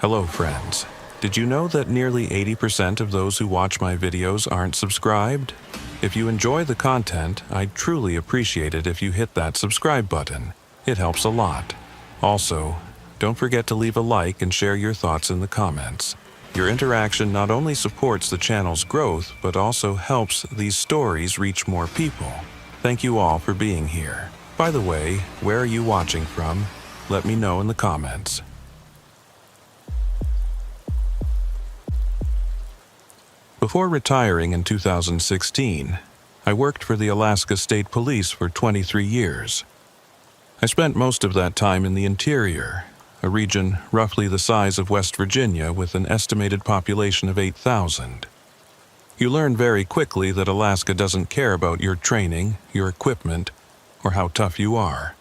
Hello friends. Did you know that nearly 80% of those who watch my videos aren't subscribed? If you enjoy the content, I'd truly appreciate it if you hit that subscribe button. It helps a lot. Also, don't forget to leave a like and share your thoughts in the comments. Your interaction not only supports the channel's growth, but also helps these stories reach more people. Thank you all for being here. By the way, where are you watching from? Let me know in the comments. Before retiring in 2016, I worked for the Alaska State Police for 23 years. I spent most of that time in the interior, a region roughly the size of West Virginia with an estimated population of 8,000. You learn very quickly that Alaska doesn't care about your training, your equipment, or how tough you are.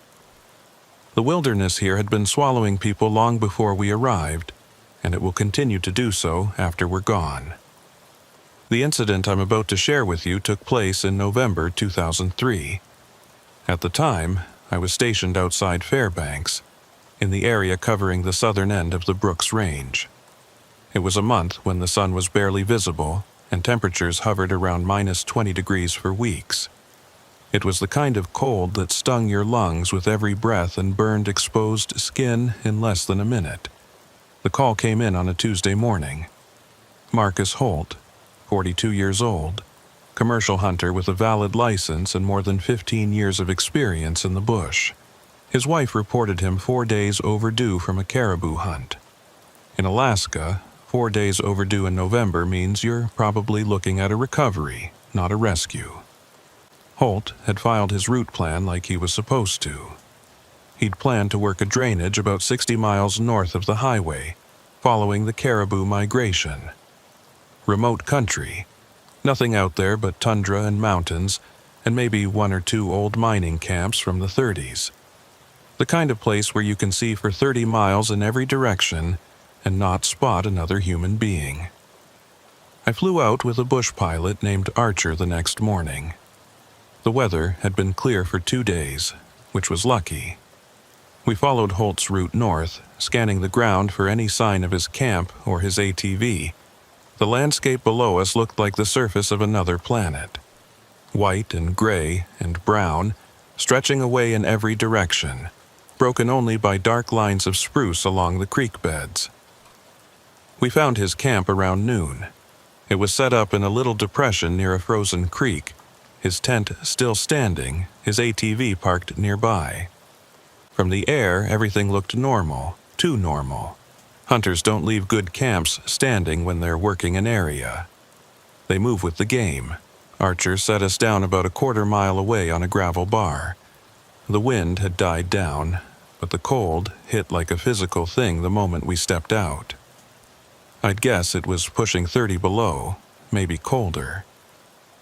The wilderness here had been swallowing people long before we arrived, and it will continue to do so after we're gone. The incident I'm about to share with you took place in November 2003. At the time, I was stationed outside Fairbanks, in the area covering the southern end of the Brooks Range. It was a month when the sun was barely visible and temperatures hovered around -20 degrees for weeks. It was the kind of cold that stung your lungs with every breath and burned exposed skin in less than a minute. The call came in on a Tuesday morning. Marcus Holt, 42 years old, commercial hunter with a valid license and more than 15 years of experience in the bush. His wife reported him 4 days overdue from a caribou hunt. In Alaska, 4 days overdue in November means you're probably looking at a recovery, not a rescue. Holt had filed his route plan like he was supposed to. He'd planned to work a drainage about 60 miles north of the highway, following the caribou migration. Remote country, nothing out there but tundra and mountains, and maybe 1 or 2 old mining camps from the 30s. The kind of place where you can see for 30 miles in every direction and not spot another human being. I flew out with a bush pilot named Archer the next morning. The weather had been clear for 2 days, which was lucky. We followed Holt's route north, scanning the ground for any sign of his camp or his ATV. The landscape below us looked like the surface of another planet. White and gray and brown, stretching away in every direction, broken only by dark lines of spruce along the creek beds. We found his camp around noon. It was set up in a little depression near a frozen creek, his tent still standing, his ATV parked nearby. From the air, everything looked normal, too normal. Hunters don't leave good camps standing when they're working an area. They move with the game. Archer set us down about a 1/4 mile away on a gravel bar. The wind had died down, but the cold hit like a physical thing the moment we stepped out. I'd guess it was pushing 30 below, maybe colder.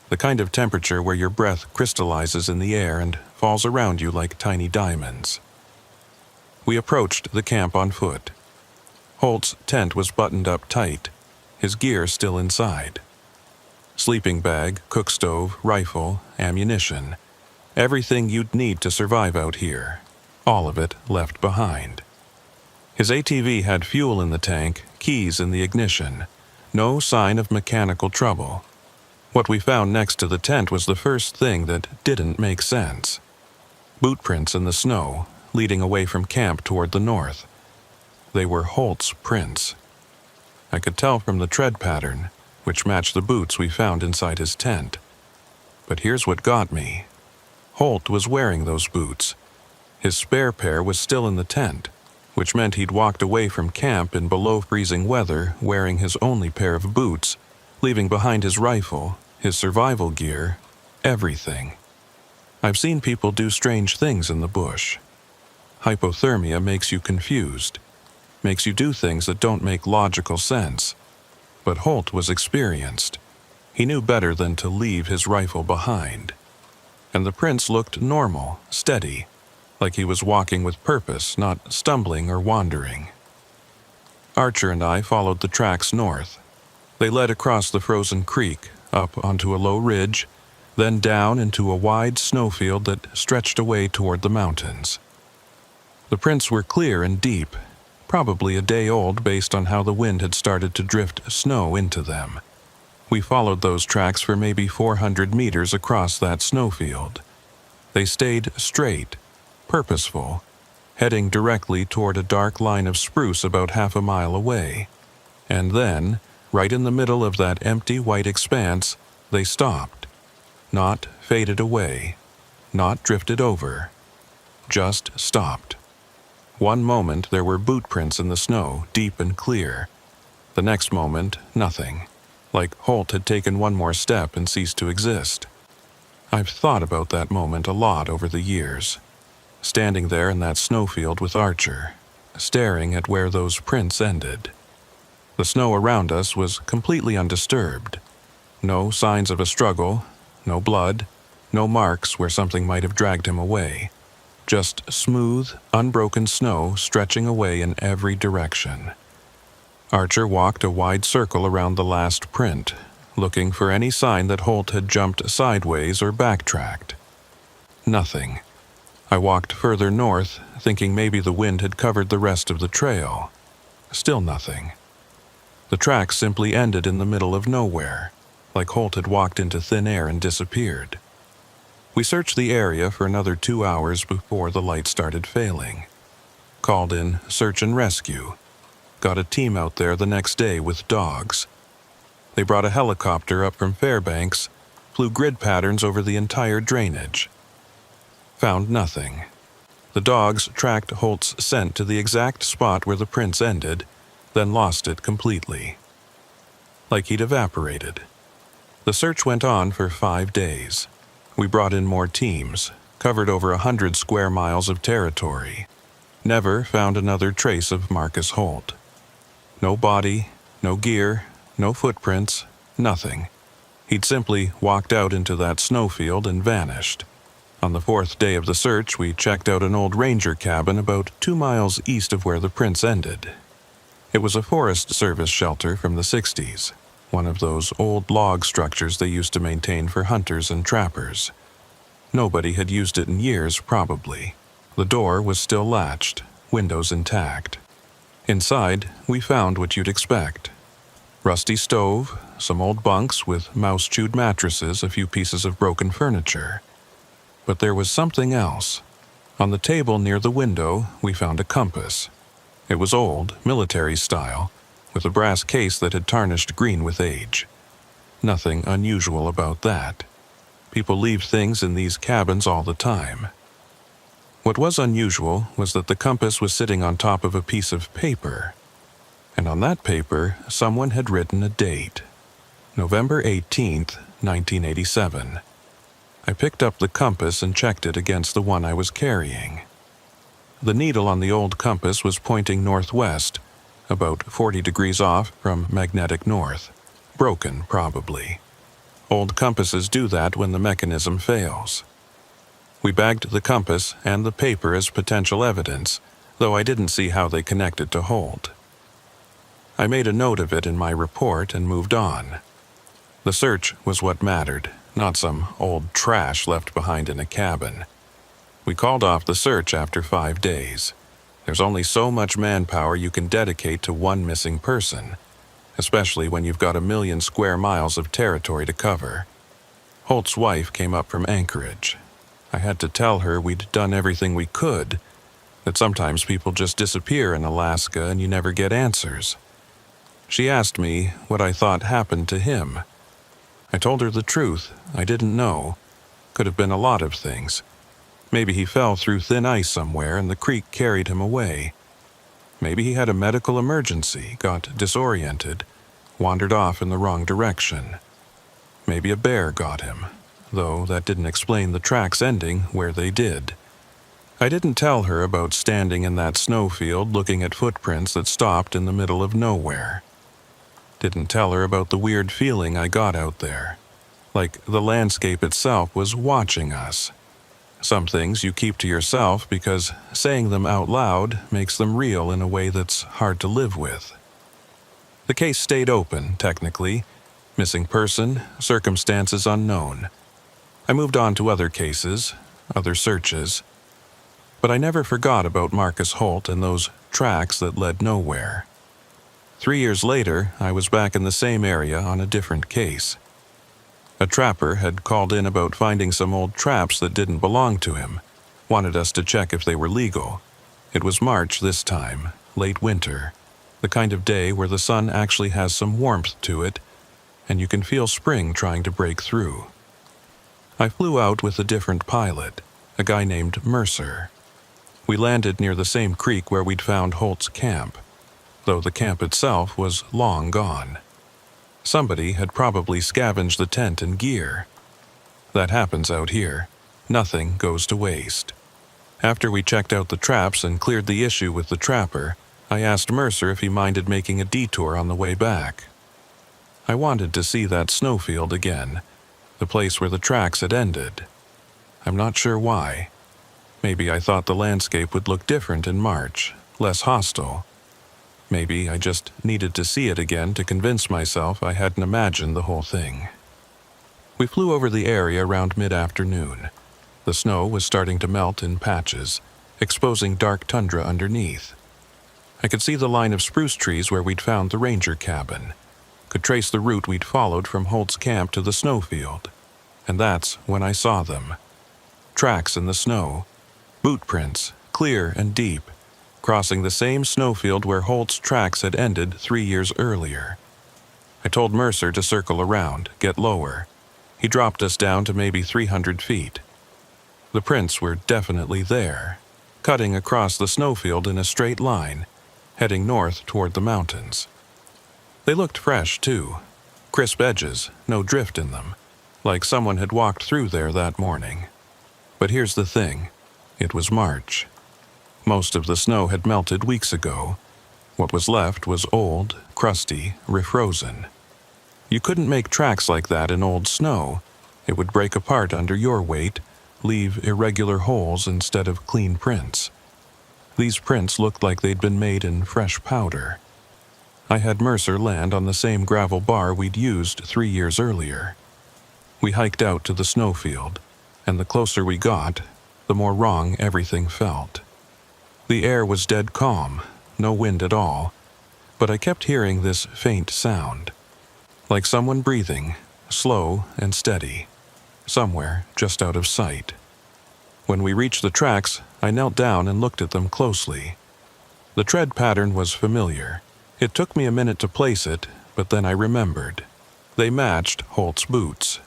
The kind of temperature where your breath crystallizes in the air and falls around you like tiny diamonds. We approached the camp on foot. Holt's tent was buttoned up tight, his gear still inside. Sleeping bag, cook stove, rifle, ammunition. Everything you'd need to survive out here. All of it left behind. His ATV had fuel in the tank, keys in the ignition. No sign of mechanical trouble. What we found next to the tent was the first thing that didn't make sense. Boot prints in the snow, leading away from camp toward the north. They were Holt's prints. I could tell from the tread pattern, which matched the boots we found inside his tent. But here's what got me. Holt was wearing those boots. His spare pair was still in the tent, which meant he'd walked away from camp in below-freezing weather wearing his only pair of boots, leaving behind his rifle, his survival gear, everything. I've seen people do strange things in the bush. Hypothermia makes you confused. Makes you do things that don't make logical sense. But Holt was experienced. He knew better than to leave his rifle behind. And the prints looked normal, steady, like he was walking with purpose, not stumbling or wandering. Archer and I followed the tracks north. They led across the frozen creek, up onto a low ridge, then down into a wide snowfield that stretched away toward the mountains. The prints were clear and deep, probably a day old based on how the wind had started to drift snow into them. We followed those tracks for maybe 400 meters across that snowfield. They stayed straight, purposeful, heading directly toward a dark line of spruce about half a mile away. And then, right in the middle of that empty white expanse, they stopped. Not faded away, not drifted over, just stopped. One moment there were boot prints in the snow, deep and clear. The next moment, nothing, like Holt had taken one more step and ceased to exist. I've thought about that moment a lot over the years, standing there in that snowfield with Archer, staring at where those prints ended. The snow around us was completely undisturbed. No signs of a struggle, no blood, no marks where something might have dragged him away. Just smooth, unbroken snow stretching away in every direction. Archer walked a wide circle around the last print, looking for any sign that Holt had jumped sideways or backtracked. Nothing. I walked further north, thinking maybe the wind had covered the rest of the trail. Still nothing. The track simply ended in the middle of nowhere, like Holt had walked into thin air and disappeared. We searched the area for another 2 hours before the light started failing. Called in search and rescue. Got a team out there the next day with dogs. They brought a helicopter up from Fairbanks, flew grid patterns over the entire drainage. Found nothing. The dogs tracked Holt's scent to the exact spot where the prints ended, then lost it completely. Like he'd evaporated. The search went on for 5 days. We brought in more teams, covered over 100 square miles of territory. Never found another trace of Marcus Holt. No body, no gear, no footprints, nothing. He'd simply walked out into that snowfield and vanished. On the 4th day of the search, we checked out an old ranger cabin about 2 miles east of where the prints ended. It was a Forest Service shelter from the 60s, one of those old log structures they used to maintain for hunters and trappers. Nobody had used it in years, probably. The door was still latched, windows intact. Inside, we found what you'd expect. Rusty stove, some old bunks with mouse-chewed mattresses, a few pieces of broken furniture. But there was something else. On the table near the window, we found a compass. It was old, military style, with a brass case that had tarnished green with age. Nothing unusual about that. People leave things in these cabins all the time. What was unusual was that the compass was sitting on top of a piece of paper. And on that paper, someone had written a date. November 18th, 1987. I picked up the compass and checked it against the one I was carrying. The needle on the old compass was pointing northwest, about 40 degrees off from magnetic north. Broken, probably. Old compasses do that when the mechanism fails. We bagged the compass and the paper as potential evidence, though I didn't see how they connected to Holt. I made a note of it in my report and moved on. The search was what mattered, not some old trash left behind in a cabin. We called off the search after 5 days. There's only so much manpower you can dedicate to one missing person, especially when you've got 1 million square miles of territory to cover. Holt's wife came up from Anchorage. I had to tell her we'd done everything we could, that sometimes people just disappear in Alaska and you never get answers. She asked me what I thought happened to him. I told her the truth. I didn't know. Could have been a lot of things. Maybe he fell through thin ice somewhere and the creek carried him away. Maybe he had a medical emergency, got disoriented, wandered off in the wrong direction. Maybe a bear got him, though that didn't explain the tracks ending where they did. I didn't tell her about standing in that snowfield looking at footprints that stopped in the middle of nowhere. Didn't tell her about the weird feeling I got out there, like the landscape itself was watching us. Some things you keep to yourself because saying them out loud makes them real in a way that's hard to live with. The case stayed open, technically. Missing person, circumstances unknown. I moved on to other cases, other searches. But I never forgot about Marcus Holt and those tracks that led nowhere. 3 years later, I was back in the same area on a different case. A trapper had called in about finding some old traps that didn't belong to him, wanted us to check if they were legal. It was March this time, late winter, the kind of day where the sun actually has some warmth to it, and you can feel spring trying to break through. I flew out with a different pilot, a guy named Mercer. We landed near the same creek where we'd found Holt's camp, though the camp itself was long gone. Somebody had probably scavenged the tent and gear. That happens out here. Nothing goes to waste. After we checked out the traps and cleared the issue with the trapper, I asked Mercer if he minded making a detour on the way back. I wanted to see that snowfield again, the place where the tracks had ended. I'm not sure why. Maybe I thought the landscape would look different in March, less hostile. Maybe I just needed to see it again to convince myself I hadn't imagined the whole thing. We flew over the area around mid-afternoon. The snow was starting to melt in patches, exposing dark tundra underneath. I could see the line of spruce trees where we'd found the ranger cabin, could trace the route we'd followed from Holt's camp to the snowfield. And that's when I saw them. Tracks in the snow, boot prints, clear and deep, crossing the same snowfield where Holt's tracks had ended 3 years earlier. I told Mercer to circle around, get lower. He dropped us down to maybe 300 feet. The prints were definitely there, cutting across the snowfield in a straight line, heading north toward the mountains. They looked fresh, too. Crisp edges, no drift in them, like someone had walked through there that morning. But here's the thing. It was March. Most of the snow had melted weeks ago. What was left was old, crusty, refrozen. You couldn't make tracks like that in old snow. It would break apart under your weight, leave irregular holes instead of clean prints. These prints looked like they'd been made in fresh powder. I had Mercer land on the same gravel bar we'd used 3 years earlier. We hiked out to the snowfield, and the closer we got, the more wrong everything felt. The air was dead calm, no wind at all, but I kept hearing this faint sound, like someone breathing, slow and steady, somewhere just out of sight. When we reached the tracks, I knelt down and looked at them closely. The tread pattern was familiar. It took me a minute to place it, but then I remembered. They matched Holt's boots.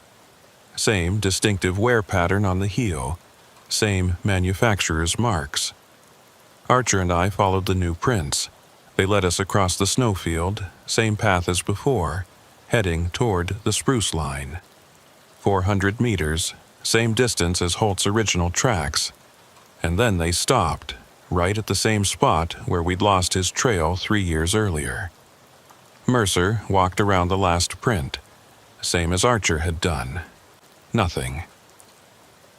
Same distinctive wear pattern on the heel, same manufacturer's marks. Archer and I followed the new prints. They led us across the snowfield, same path as before, heading toward the spruce line. 400 meters, same distance as Holt's original tracks. And then they stopped, right at the same spot where we'd lost his trail 3 years earlier. Mercer walked around the last print, same as Archer had done. Nothing.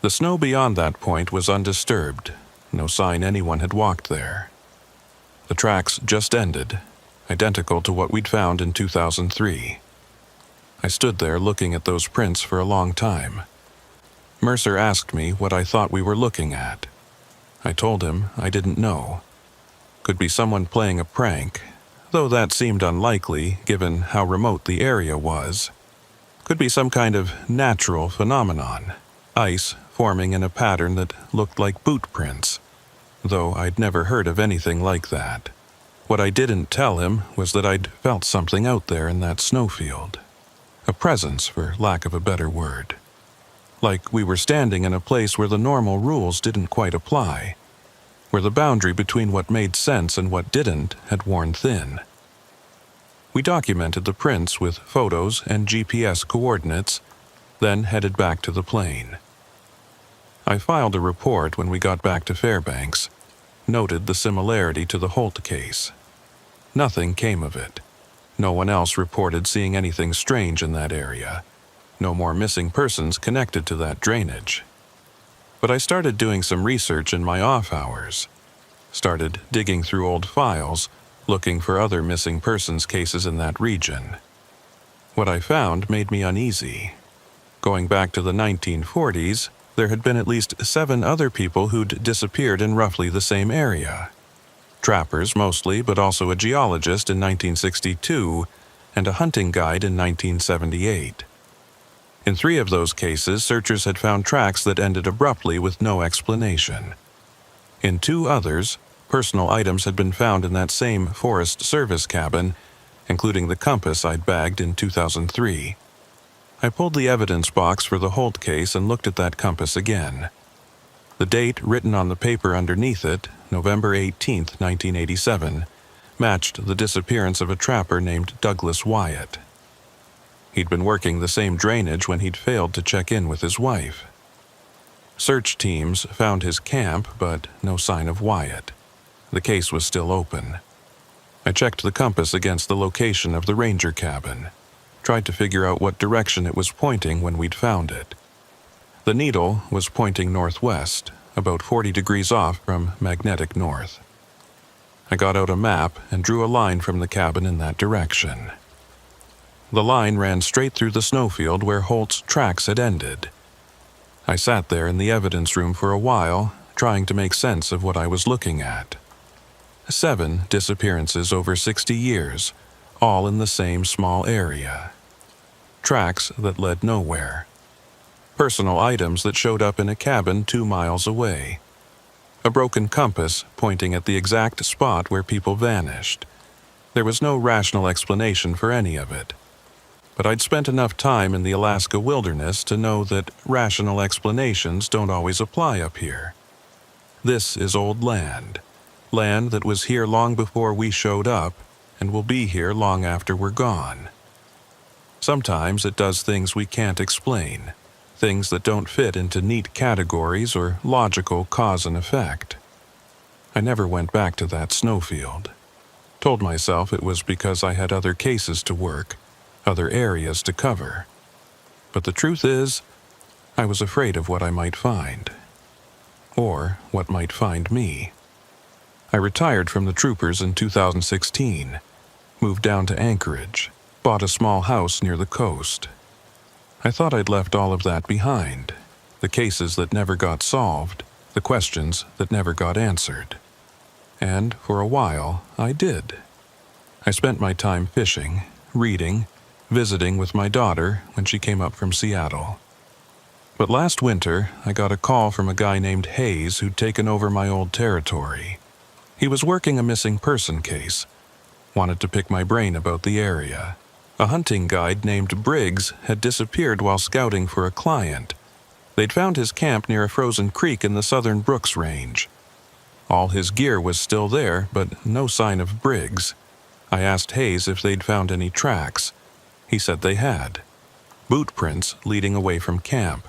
The snow beyond that point was undisturbed, no sign anyone had walked there. The tracks just ended, identical to what we'd found in 2003. I stood there looking at those prints for a long time. Mercer asked me what I thought we were looking at. I told him I didn't know. Could be someone playing a prank, though that seemed unlikely given how remote the area was. Could be some kind of natural phenomenon, ice forming in a pattern that looked like boot prints, though I'd never heard of anything like that. What I didn't tell him was that I'd felt something out there in that snowfield. A presence, for lack of a better word. Like we were standing in a place where the normal rules didn't quite apply, where the boundary between what made sense and what didn't had worn thin. We documented the prints with photos and GPS coordinates, then headed back to the plane. I filed a report when we got back to Fairbanks, noted the similarity to the Holt case. Nothing came of it. No one else reported seeing anything strange in that area. No more missing persons connected to that drainage. But I started doing some research in my off hours. Started digging through old files, looking for other missing persons cases in that region. What I found made me uneasy. Going back to the 1940s, there had been at least 7 other people who'd disappeared in roughly the same area. trappers mostly, but also a geologist in 1962 and a hunting guide in 1978. In 3 of those cases, searchers had found tracks that ended abruptly with no explanation. In 2 others, personal items had been found in that same Forest Service cabin, including the compass I'd bagged in 2003. I pulled the evidence box for the Holt case and looked at that compass again. The date written on the paper underneath it, November 18, 1987, matched the disappearance of a trapper named Douglas Wyatt. He'd been working the same drainage when he'd failed to check in with his wife. Search teams found his camp, but no sign of Wyatt. The case was still open. I checked the compass against the location of the ranger cabin, tried to figure out what direction it was pointing when we'd found it. The needle was pointing northwest, about 40 degrees off from magnetic north. I got out a map and drew a line from the cabin in that direction. The line ran straight through the snowfield where Holt's tracks had ended. I sat there in the evidence room for a while, trying to make sense of what I was looking at. 7 disappearances over 60 years, all in the same small area. Tracks that led nowhere. Personal items that showed up in a cabin 2 miles away. A broken compass pointing at the exact spot where people vanished. There was no rational explanation for any of it. But I'd spent enough time in the Alaska wilderness to know that rational explanations don't always apply up here. This is old land. Land that was here long before we showed up and will be here long after we're gone. Sometimes it does things we can't explain, things that don't fit into neat categories or logical cause and effect. I never went back to that snowfield. Told myself it was because I had other cases to work, other areas to cover. But the truth is, I was afraid of what I might find. Or what might find me. I retired from the troopers in 2016, moved down to Anchorage, bought a small house near the coast. I thought I'd left all of that behind, the cases that never got solved, the questions that never got answered. And for a while, I did. I spent my time fishing, reading, visiting with my daughter when she came up from Seattle. But last winter, I got a call from a guy named Hayes who'd taken over my old territory. He was working a missing person case, wanted to pick my brain about the area. A hunting guide named Briggs had disappeared while scouting for a client. They'd found his camp near a frozen creek in the southern Brooks Range. All his gear was still there, but no sign of Briggs. I asked Hayes if they'd found any tracks. He said they had. Boot prints leading away from camp,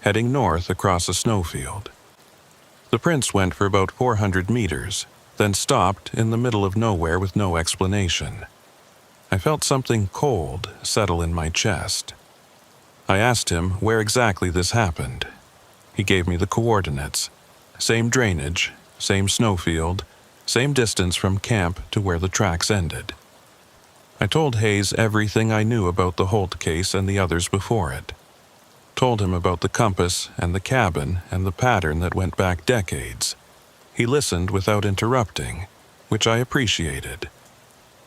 heading north across a snowfield. The prints went for about 400 meters, then stopped in the middle of nowhere with no explanation. I felt something cold settle in my chest. I asked him where exactly this happened. He gave me the coordinates. Same drainage, same snowfield, same distance from camp to where the tracks ended. I told Hayes everything I knew about the Holt case and the others before it. Told him about the compass and the cabin and the pattern that went back decades. He listened without interrupting, which I appreciated.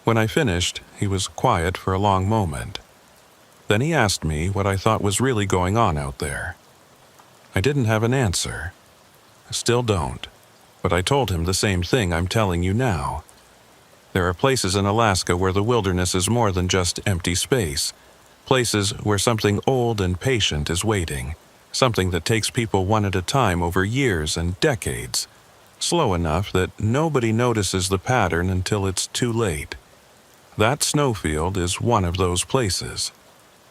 When I finished, he was quiet for a long moment. Then he asked me what I thought was really going on out there. I didn't have an answer. Still don't. But I told him the same thing I'm telling you now. There are places in Alaska where the wilderness is more than just empty space. Places where something old and patient is waiting. Something that takes people one at a time over years and decades. Slow enough that nobody notices the pattern until it's too late. That snowfield is one of those places.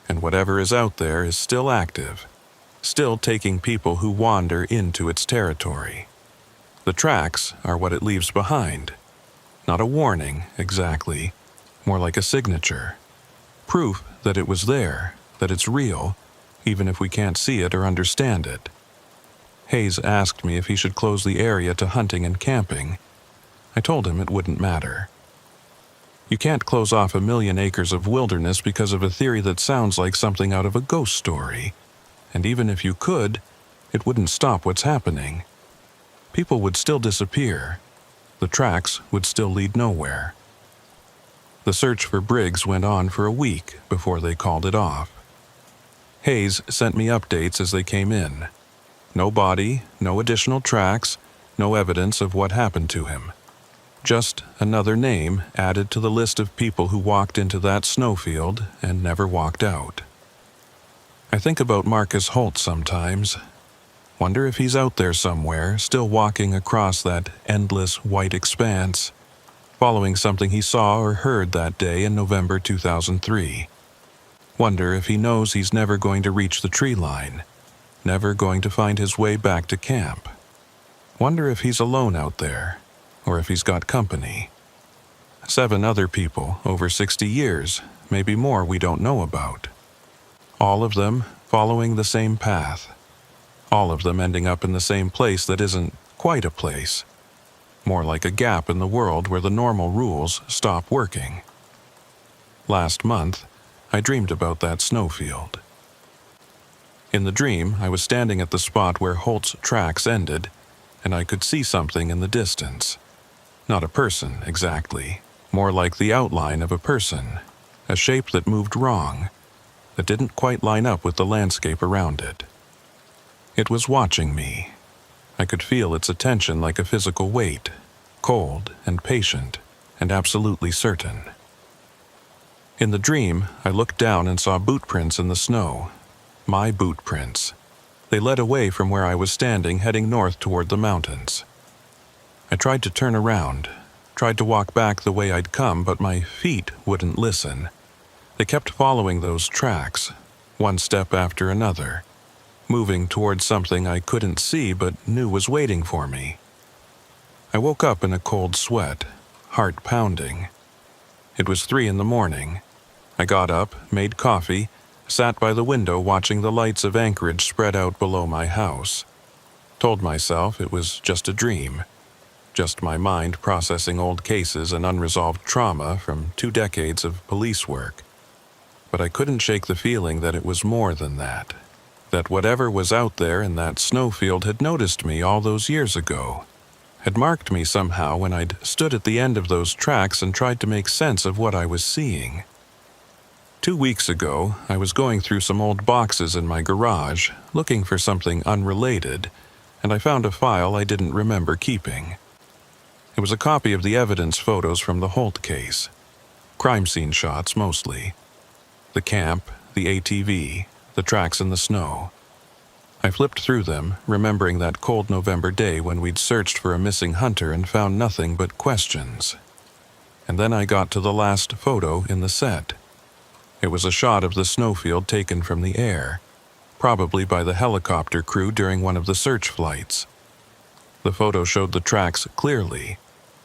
And whatever is out there is still active. Still taking people who wander into its territory. The tracks are what it leaves behind. Not a warning, exactly. More like a signature. Proof that it was there, that it's real, even if we can't see it or understand it. Hayes asked me if he should close the area to hunting and camping. I told him it wouldn't matter. You can't close off 1 million acres of wilderness because of a theory that sounds like something out of a ghost story. And even if you could, it wouldn't stop what's happening. People would still disappear. the tracks would still lead nowhere. The search for Briggs went on for a week before they called it off. Hayes sent me updates as they came in. No body, no additional tracks, no evidence of what happened to him. Just another name added to the list of people who walked into that snowfield and never walked out. I think about Marcus Holt sometimes. Wonder if he's out there somewhere, still walking across that endless white expanse, following something he saw or heard that day in November 2003. Wonder if he knows he's never going to reach the tree line, never going to find his way back to camp. Wonder if he's alone out there, or if he's got company. 7 other people over 60 years, maybe more we don't know about. All of them following the same path. All of them ending up in the same place that isn't quite a place. More like a gap in the world where the normal rules stop working. Last month, I dreamed about that snowfield. In the dream, I was standing at the spot where Holt's tracks ended, and I could see something in the distance. Not a person, exactly. More like the outline of a person. A shape that moved wrong, that didn't quite line up with the landscape around it. It was watching me. I could feel its attention like a physical weight, cold and patient and absolutely certain. In the dream, I looked down and saw boot prints in the snow. My boot prints. They led away from where I was standing, heading north toward the mountains. I tried to turn around, tried to walk back the way I'd come, but my feet wouldn't listen. They kept following those tracks, one step after another, moving towards something I couldn't see but knew was waiting for me. I woke up in a cold sweat, heart pounding. It was 3 a.m. I got up, made coffee, sat by the window watching the lights of Anchorage spread out below my house. Told myself it was just a dream. Just my mind processing old cases and unresolved trauma from 2 decades of police work. But I couldn't shake the feeling that it was more than that. That whatever was out there in that snowfield had noticed me all those years ago. Had marked me somehow when I'd stood at the end of those tracks and tried to make sense of what I was seeing. 2 weeks ago, I was going through some old boxes in my garage, looking for something unrelated, and I found a file I didn't remember keeping. It was a copy of the evidence photos from the Holt case. Crime scene shots, mostly. The camp, the ATV, the tracks in the snow. I flipped through them, remembering that cold November day when we'd searched for a missing hunter and found nothing but questions. And then I got to the last photo in the set. It was a shot of the snowfield taken from the air, probably by the helicopter crew during one of the search flights. The photo showed the tracks clearly,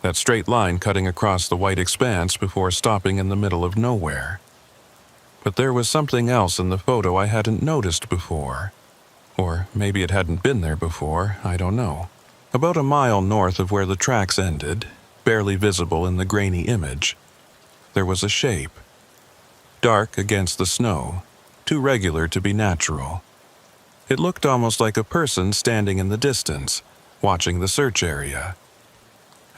that straight line cutting across the white expanse before stopping in the middle of nowhere. But there was something else in the photo I hadn't noticed before. Or maybe it hadn't been there before, I don't know. About a mile north of where the tracks ended, barely visible in the grainy image, there was a shape. Dark against the snow, too regular to be natural. It looked almost like a person standing in the distance, watching the search area.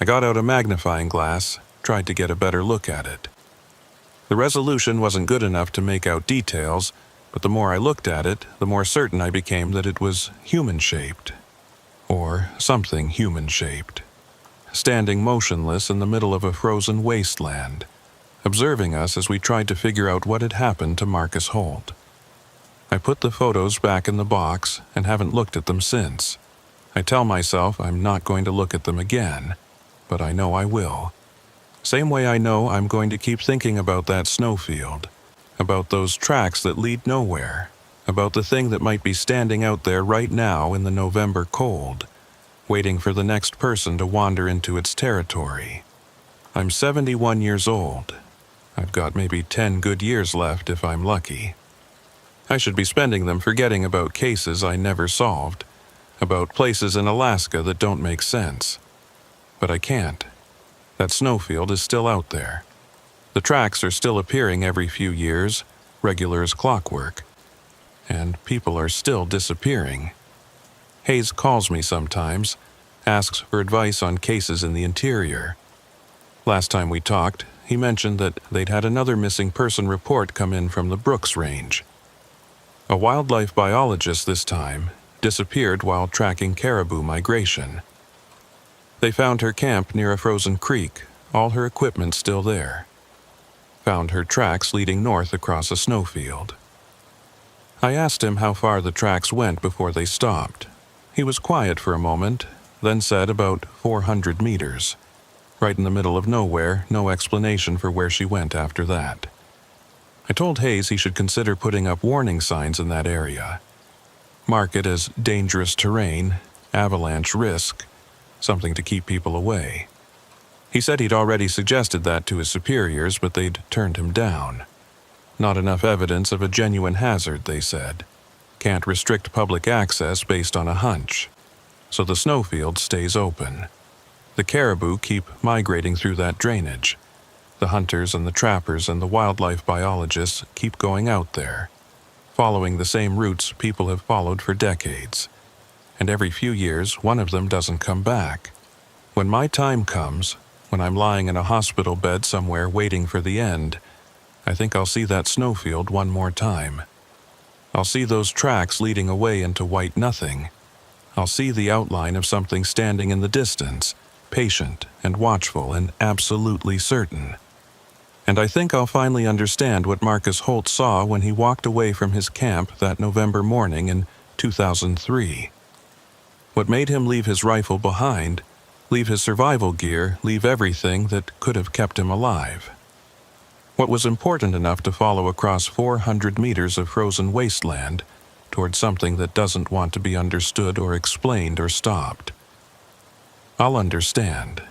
I got out a magnifying glass, tried to get a better look at it. The resolution wasn't good enough to make out details, but the more I looked at it, the more certain I became that it was human-shaped. Or something human-shaped. Standing motionless in the middle of a frozen wasteland, observing us as we tried to figure out what had happened to Marcus Holt. I put the photos back in the box and haven't looked at them since. I tell myself I'm not going to look at them again, but I know I will. Same way I know I'm going to keep thinking about that snowfield, about those tracks that lead nowhere, about the thing that might be standing out there right now in the November cold, waiting for the next person to wander into its territory. I'm 71 years old. I've got maybe 10 good years left if I'm lucky. I should be spending them forgetting about cases I never solved, about places in Alaska that don't make sense. But I can't. That snowfield is still out there. The tracks are still appearing every few years, regular as clockwork. And people are still disappearing. Hayes calls me sometimes, asks for advice on cases in the interior. Last time we talked, he mentioned that they'd had another missing person report come in from the Brooks Range. A wildlife biologist this time disappeared while tracking caribou migration. They found her camp near a frozen creek, all her equipment still there. Found her tracks leading north across a snowfield. I asked him how far the tracks went before they stopped. He was quiet for a moment, then said about 400 meters. Right in the middle of nowhere, no explanation for where she went after that. I told Hayes he should consider putting up warning signs in that area. Mark it as dangerous terrain, avalanche risk, something to keep people away. He said he'd already suggested that to his superiors, but they'd turned him down. Not enough evidence of a genuine hazard, they said. Can't restrict public access based on a hunch. So the snowfield stays open. The caribou keep migrating through that drainage. The hunters and the trappers and the wildlife biologists keep going out there, following the same routes people have followed for decades. And every few years, one of them doesn't come back. When my time comes, when I'm lying in a hospital bed somewhere waiting for the end, I think I'll see that snowfield one more time. I'll see those tracks leading away into white nothing. I'll see the outline of something standing in the distance, patient and watchful and absolutely certain. And I think I'll finally understand what Marcus Holt saw when he walked away from his camp that November morning in 2003. What made him leave his rifle behind, leave his survival gear, leave everything that could have kept him alive. What was important enough to follow across 400 meters of frozen wasteland toward something that doesn't want to be understood or explained or stopped. I'll understand,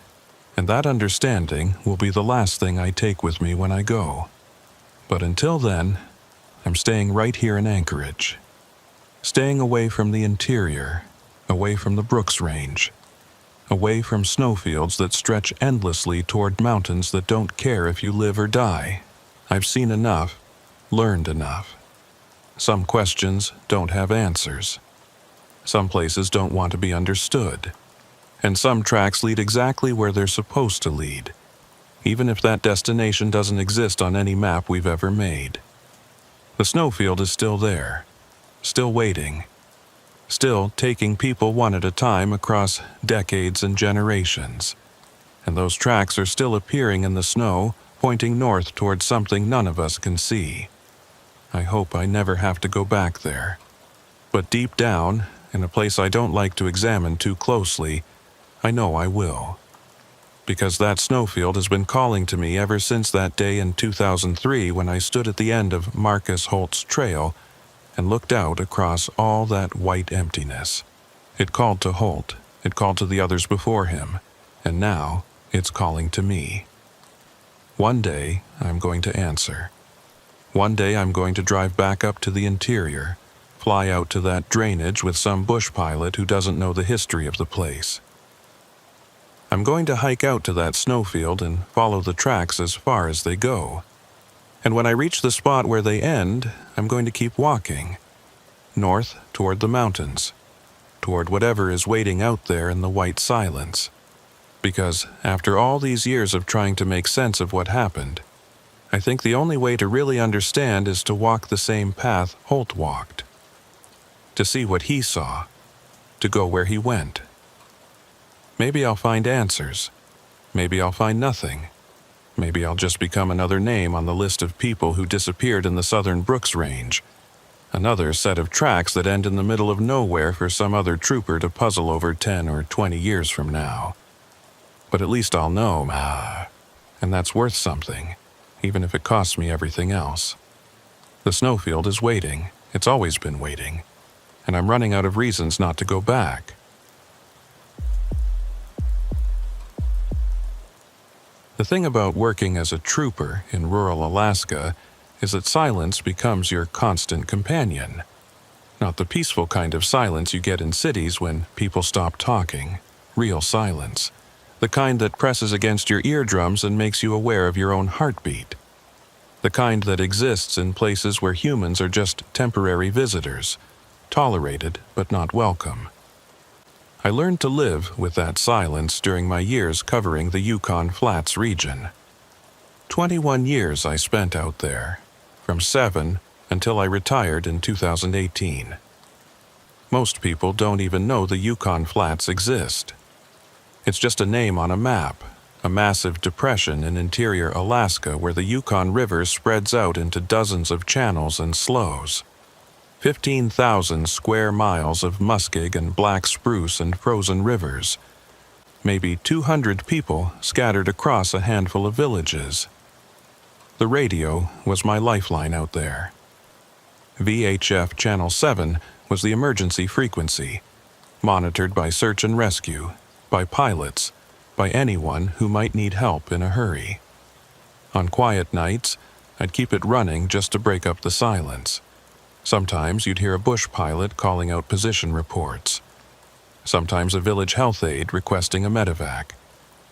and that understanding will be the last thing I take with me when I go. But until then, I'm staying right here in Anchorage. Staying away from the interior, away from the Brooks Range, away from snowfields that stretch endlessly toward mountains that don't care if you live or die. I've seen enough, learned enough. Some questions don't have answers. Some places don't want to be understood. And some tracks lead exactly where they're supposed to lead, even if that destination doesn't exist on any map we've ever made. The snowfield is still there, still waiting, still taking people one at a time across decades and generations. And those tracks are still appearing in the snow, pointing north towards something none of us can see. I hope I never have to go back there. But deep down, in a place I don't like to examine too closely, I know I will. Because that snowfield has been calling to me ever since that day in 2003 when I stood at the end of Marcus Holt's trail and looked out across all that white emptiness. It called to Holt, it called to the others before him, and now it's calling to me. One day I'm going to answer. One day I'm going to drive back up to the interior, fly out to that drainage with some bush pilot who doesn't know the history of the place. I'm going to hike out to that snowfield and follow the tracks as far as they go. And when I reach the spot where they end, I'm going to keep walking. North toward the mountains. Toward whatever is waiting out there in the white silence. Because after all these years of trying to make sense of what happened, I think the only way to really understand is to walk the same path Holt walked. To see what he saw. To go where he went. Maybe I'll find answers. Maybe I'll find nothing. Maybe I'll just become another name on the list of people who disappeared in the southern Brooks Range. Another set of tracks that end in the middle of nowhere for some other trooper to puzzle over 10 or 20 years from now. But at least I'll know, and that's worth something, even if it costs me everything else. The snowfield is waiting. It's always been waiting. And I'm running out of reasons not to go back. The thing about working as a trooper in rural Alaska is that silence becomes your constant companion. Not the peaceful kind of silence you get in cities when people stop talking. Real silence. The kind that presses against your eardrums and makes you aware of your own heartbeat. The kind that exists in places where humans are just temporary visitors, tolerated but not welcome. I learned to live with that silence during my years covering the Yukon Flats region. 21 years I spent out there, from 7 until I retired in 2018. Most people don't even know the Yukon Flats exist. It's just a name on a map, a massive depression in interior Alaska where the Yukon River spreads out into dozens of channels and sloughs. 15,000 square miles of muskeg and black spruce and frozen rivers. Maybe 200 people scattered across a handful of villages. The radio was my lifeline out there. VHF Channel 7 was the emergency frequency, monitored by search and rescue, by pilots, by anyone who might need help in a hurry. On quiet nights, I'd keep it running just to break up the silence. Sometimes you'd hear a bush pilot calling out position reports. Sometimes a village health aide requesting a medevac.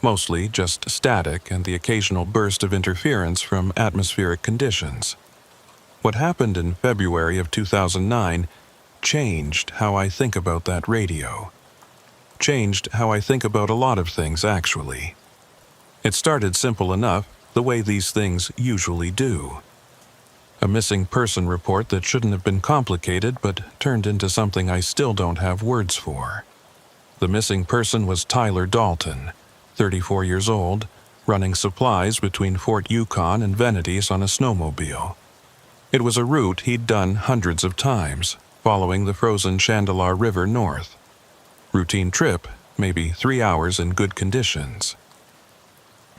Mostly just static and the occasional burst of interference from atmospheric conditions. What happened in February of 2009 changed how I think about that radio. Changed how I think about a lot of things, actually. It started simple enough, the way these things usually do. A missing person report that shouldn't have been complicated but turned into something I still don't have words for. The missing person was Tyler Dalton, 34 years old, running supplies between Fort Yukon and Venities on a snowmobile. It was a route he'd done hundreds of times, following the frozen Chandalar River north. Routine trip, maybe 3 hours in good conditions.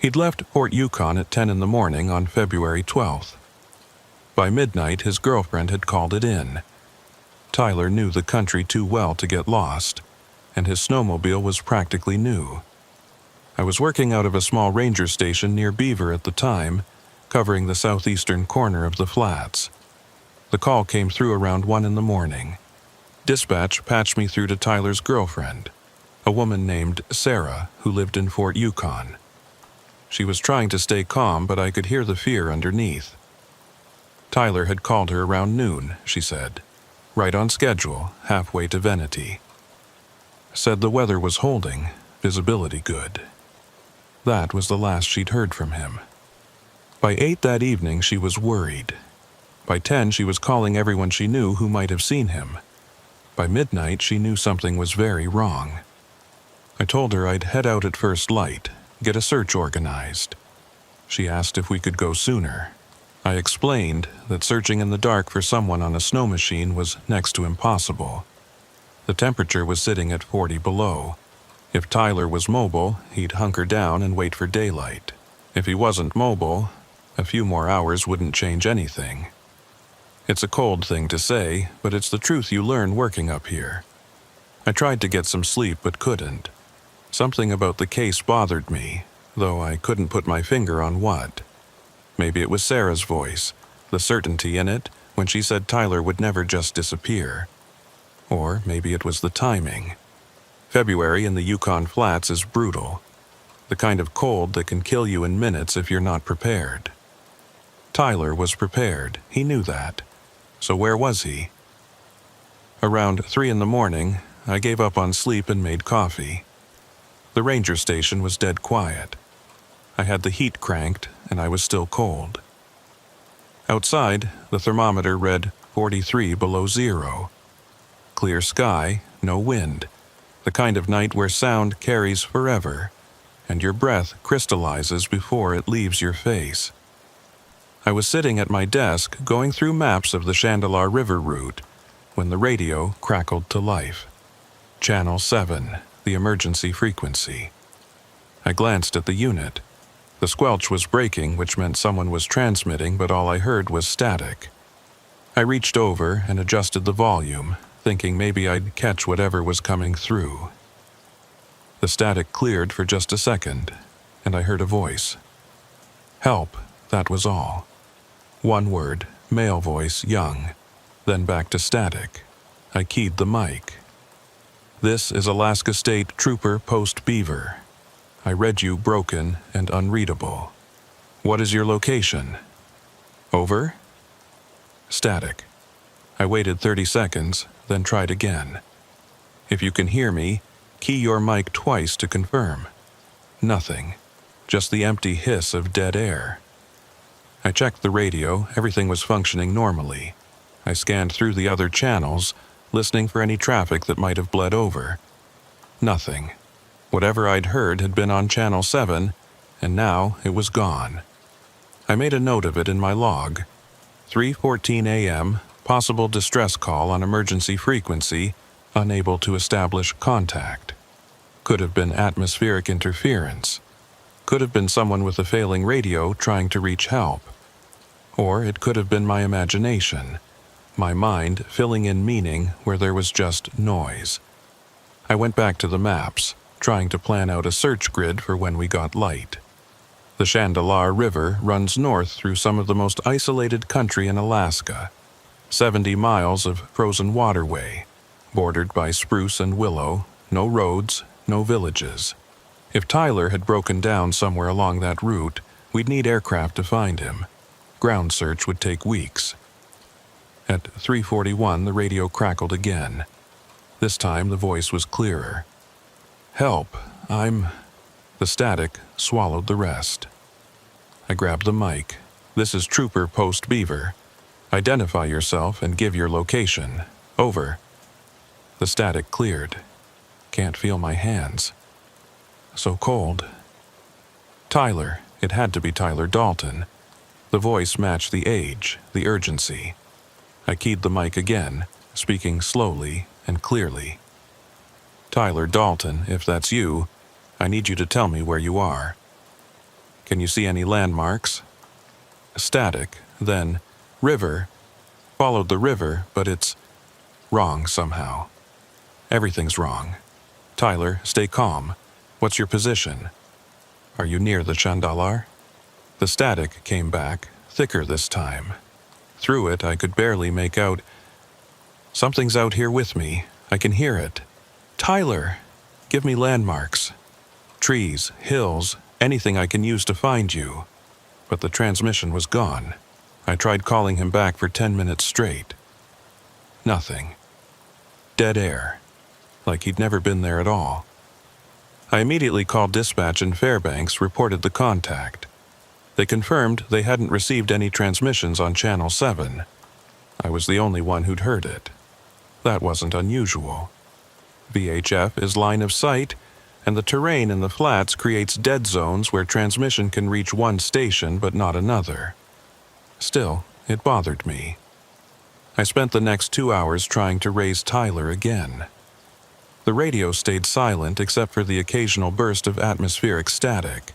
He'd left Fort Yukon at 10 in the morning on February 12th. By midnight, his girlfriend had called it in. Tyler knew the country too well to get lost, and his snowmobile was practically new. I was working out of a small ranger station near Beaver at the time, covering the southeastern corner of the flats. The call came through around 1 in the morning. Dispatch patched me through to Tyler's girlfriend, a woman named Sarah who lived in Fort Yukon. She was trying to stay calm, but I could hear the fear underneath. Tyler had called her around noon, she said, right on schedule, halfway to Venety. Said the weather was holding, visibility good. That was the last she'd heard from him. By 8 that evening, she was worried. By 10, she was calling everyone she knew who might have seen him. By midnight, she knew something was very wrong. I told her I'd head out at first light, get a search organized. She asked if we could go sooner. I explained that searching in the dark for someone on a snow machine was next to impossible. The temperature was sitting at 40 below. If Tyler was mobile, he'd hunker down and wait for daylight. If he wasn't mobile, a few more hours wouldn't change anything. It's a cold thing to say, but it's the truth you learn working up here. I tried to get some sleep but couldn't. Something about the case bothered me, though I couldn't put my finger on what. Maybe it was Sarah's voice, the certainty in it when she said Tyler would never just disappear. Or maybe it was the timing. February in the Yukon Flats is brutal. The kind of cold that can kill you in minutes if you're not prepared. Tyler was prepared, he knew that. So where was he? Around 3 in the morning, I gave up on sleep and made coffee. The ranger station was dead quiet. I had the heat cranked, and I was still cold. Outside, the thermometer read 43 below zero. Clear sky, no wind. The kind of night where sound carries forever, and your breath crystallizes before it leaves your face. I was sitting at my desk going through maps of the Chandalar River route when the radio crackled to life. Channel 7, the emergency frequency. I glanced at the unit. The squelch was breaking, which meant someone was transmitting, but all I heard was static. I reached over and adjusted the volume, thinking maybe I'd catch whatever was coming through. The static cleared for just a second, and I heard a voice. Help, that was all. One word, male voice, young. Then back to static. I keyed the mic. This is Alaska State Trooper Post Beaver. I read you broken and unreadable. What is your location? Over? Static. I waited 30 seconds, then tried again. If you can hear me, Key your mic twice to confirm. Nothing. Just the empty hiss of dead air. I checked the radio, everything was functioning normally. I scanned through the other channels, listening for any traffic that might have bled over. Nothing. Whatever I'd heard had been on Channel 7, and now it was gone. I made a note of it in my log. 3:14 a.m., possible distress call on emergency frequency, unable to establish contact. Could have been atmospheric interference. Could have been someone with a failing radio trying to reach help. Or it could have been my imagination, my mind filling in meaning where there was just noise. I went back to the maps, trying to plan out a search grid for when we got light. The Chandalar River runs north through some of the most isolated country in Alaska. 70 miles of frozen waterway, bordered by spruce and willow, no roads, no villages. If Tyler had broken down somewhere along that route, we'd need aircraft to find him. Ground search would take weeks. At 3:41, the radio crackled again. This time the voice was clearer. "Help, I'm..." The static swallowed the rest. I grabbed the mic. "This is Trooper Post Beaver. Identify yourself and give your location. Over." The static cleared. Can't feel my hands. So cold. Tyler. It had to be Tyler Dalton. The voice matched the age, the urgency. I keyed the mic again, speaking slowly and clearly. "Tyler Dalton, if that's you, I need you to tell me where you are. Can you see any landmarks?" Static, then river. Followed the river, but it's wrong somehow. Everything's wrong. "Tyler, stay calm. What's your position? Are you near the Chandalar?" The static came back, thicker this time. Through it, I could barely make out. "Something's out here with me. I can hear it. Tyler, give me landmarks. Trees, hills, anything I can use to find you." But the transmission was gone. I tried calling him back for 10 minutes straight. Nothing. Dead air. Like he'd never been there at all. I immediately called dispatch in Fairbanks, reported the contact. They confirmed they hadn't received any transmissions on Channel 7. I was the only one who'd heard it. That wasn't unusual. VHF is line of sight, and the terrain in the flats creates dead zones where transmission can reach one station but not another. Still, it bothered me. I spent the next 2 hours trying to raise Tyler again. The radio stayed silent except for the occasional burst of atmospheric static.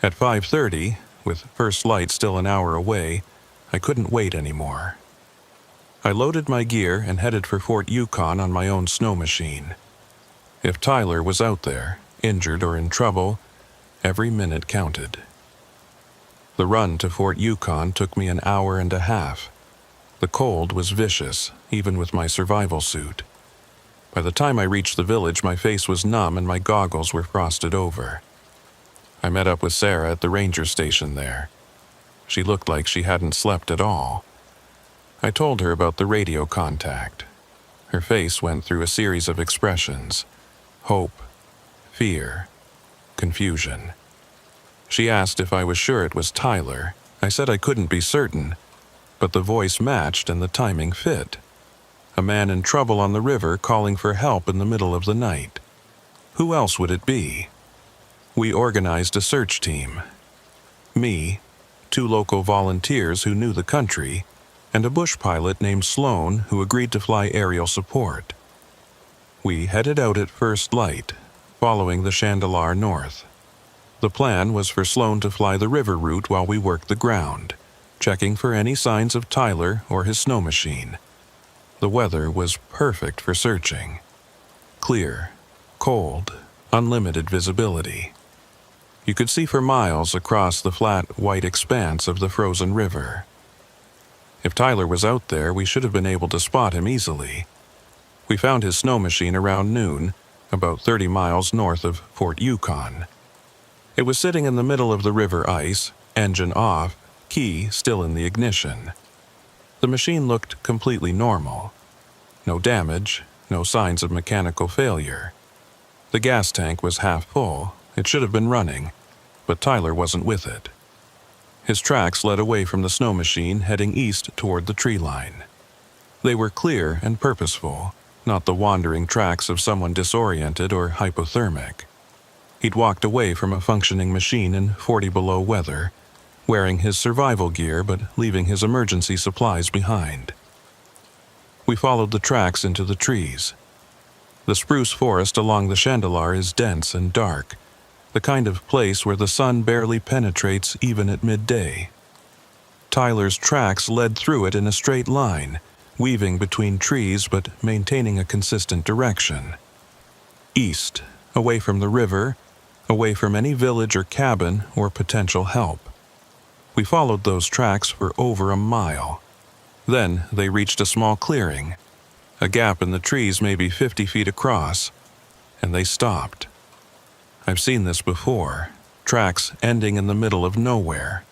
At 5:30, with first light still an hour away, I couldn't wait anymore. I loaded my gear and headed for Fort Yukon on my own snow machine. If Tyler was out there, injured or in trouble, every minute counted. The run to Fort Yukon took me an hour and a half. The cold was vicious, even with my survival suit. By the time I reached the village, my face was numb and my goggles were frosted over. I met up with Sarah at the ranger station there. She looked like she hadn't slept at all. I told her about the radio contact. Her face went through a series of expressions: hope, fear, confusion. She asked if I was sure it was Tyler. I said I couldn't be certain, but the voice matched and the timing fit. A man in trouble on the river calling for help in the middle of the night. Who else would it be? We organized a search team. Me, 2 local volunteers who knew the country, and a bush pilot named Sloan who agreed to fly aerial support. We headed out at first light, following the Chandalar north. The plan was for Sloan to fly the river route while we worked the ground, checking for any signs of Tyler or his snow machine. The weather was perfect for searching. Clear, cold, unlimited visibility. You could see for miles across the flat, white expanse of the frozen river. If Tyler was out there, we should have been able to spot him easily. We found his snow machine around noon, about 30 miles north of Fort Yukon. It was sitting in the middle of the river ice, engine off, key still in the ignition. The machine looked completely normal. No damage, no signs of mechanical failure. The gas tank was half full. It should have been running, but Tyler wasn't with it. His tracks led away from the snow machine, heading east toward the tree line. They were clear and purposeful, not the wandering tracks of someone disoriented or hypothermic. He'd walked away from a functioning machine in 40 below weather, wearing his survival gear but leaving his emergency supplies behind. We followed the tracks into the trees. The spruce forest along the Chandelar is dense and dark, the kind of place where the sun barely penetrates even at midday. Tyler's tracks led through it in a straight line, weaving between trees but maintaining a consistent direction. East, away from the river, away from any village or cabin or potential help. We followed those tracks for over a mile. Then they reached a small clearing, a gap in the trees maybe 50 feet across, and they stopped. I've seen this before, tracks ending in the middle of nowhere.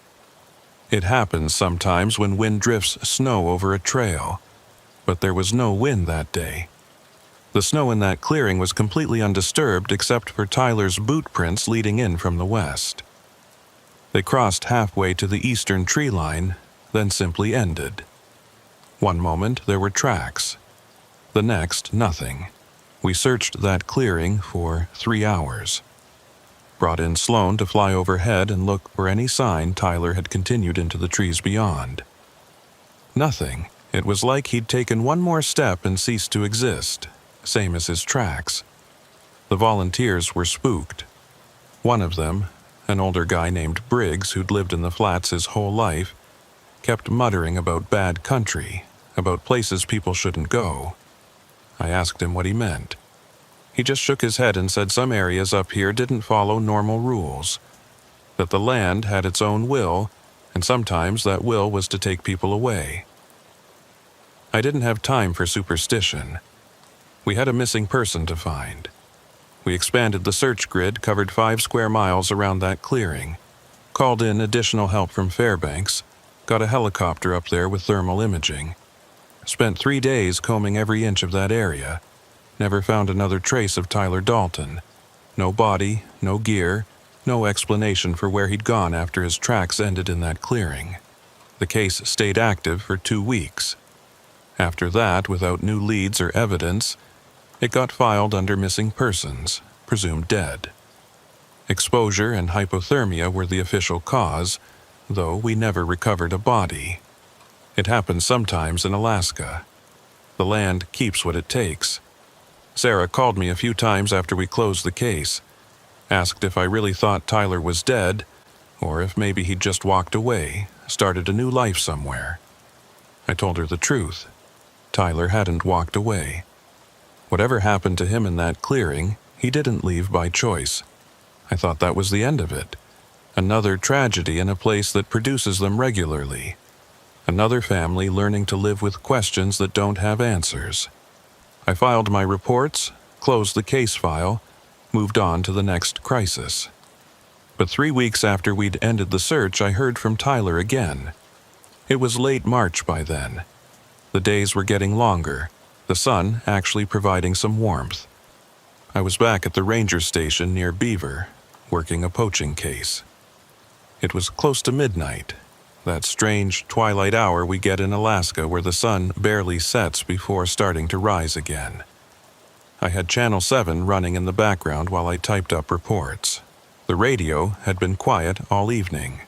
It happens sometimes when wind drifts snow over a trail, but there was no wind that day. The snow in that clearing was completely undisturbed except for Tyler's boot prints leading in from the west. They crossed halfway to the eastern tree line, then simply ended. One moment there were tracks. The next, nothing. We searched that clearing for 3 hours. Brought in Sloan to fly overhead and look for any sign Tyler had continued into the trees beyond. Nothing. It was like he'd taken one more step and ceased to exist, same as his tracks. The volunteers were spooked. One of them, an older guy named Briggs who'd lived in the flats his whole life, kept muttering about bad country, about places people shouldn't go. I asked him what he meant. He just shook his head and said some areas up here didn't follow normal rules, that the land had its own will, and sometimes that will was to take people away. I didn't have time for superstition. We had a missing person to find. We expanded the search grid, covered 5 square miles around that clearing, called in additional help from Fairbanks, got a helicopter up there with thermal imaging, spent 3 days combing every inch of that area, never found another trace of Tyler Dalton. No body, no gear, no explanation for where he'd gone after his tracks ended in that clearing. The case stayed active for 2 weeks. After that, without new leads or evidence, it got filed under missing persons, presumed dead. Exposure and hypothermia were the official cause, though we never recovered a body. It happens sometimes in Alaska. The land keeps what it takes. Sarah called me a few times after we closed the case, asked if I really thought Tyler was dead, or if maybe he'd just walked away, started a new life somewhere. I told her the truth. Tyler hadn't walked away. Whatever happened to him in that clearing, he didn't leave by choice. I thought that was the end of it. Another tragedy in a place that produces them regularly. Another family learning to live with questions that don't have answers. I filed my reports, closed the case file, moved on to the next crisis. But 3 weeks after we'd ended the search, I heard from Tyler again. It was late March by then. The days were getting longer, the sun actually providing some warmth. I was back at the ranger station near Beaver, working a poaching case. It was close to midnight, that strange twilight hour we get in Alaska where the sun barely sets before starting to rise again. I had Channel 7 running in the background while I typed up reports. The radio had been quiet all evening.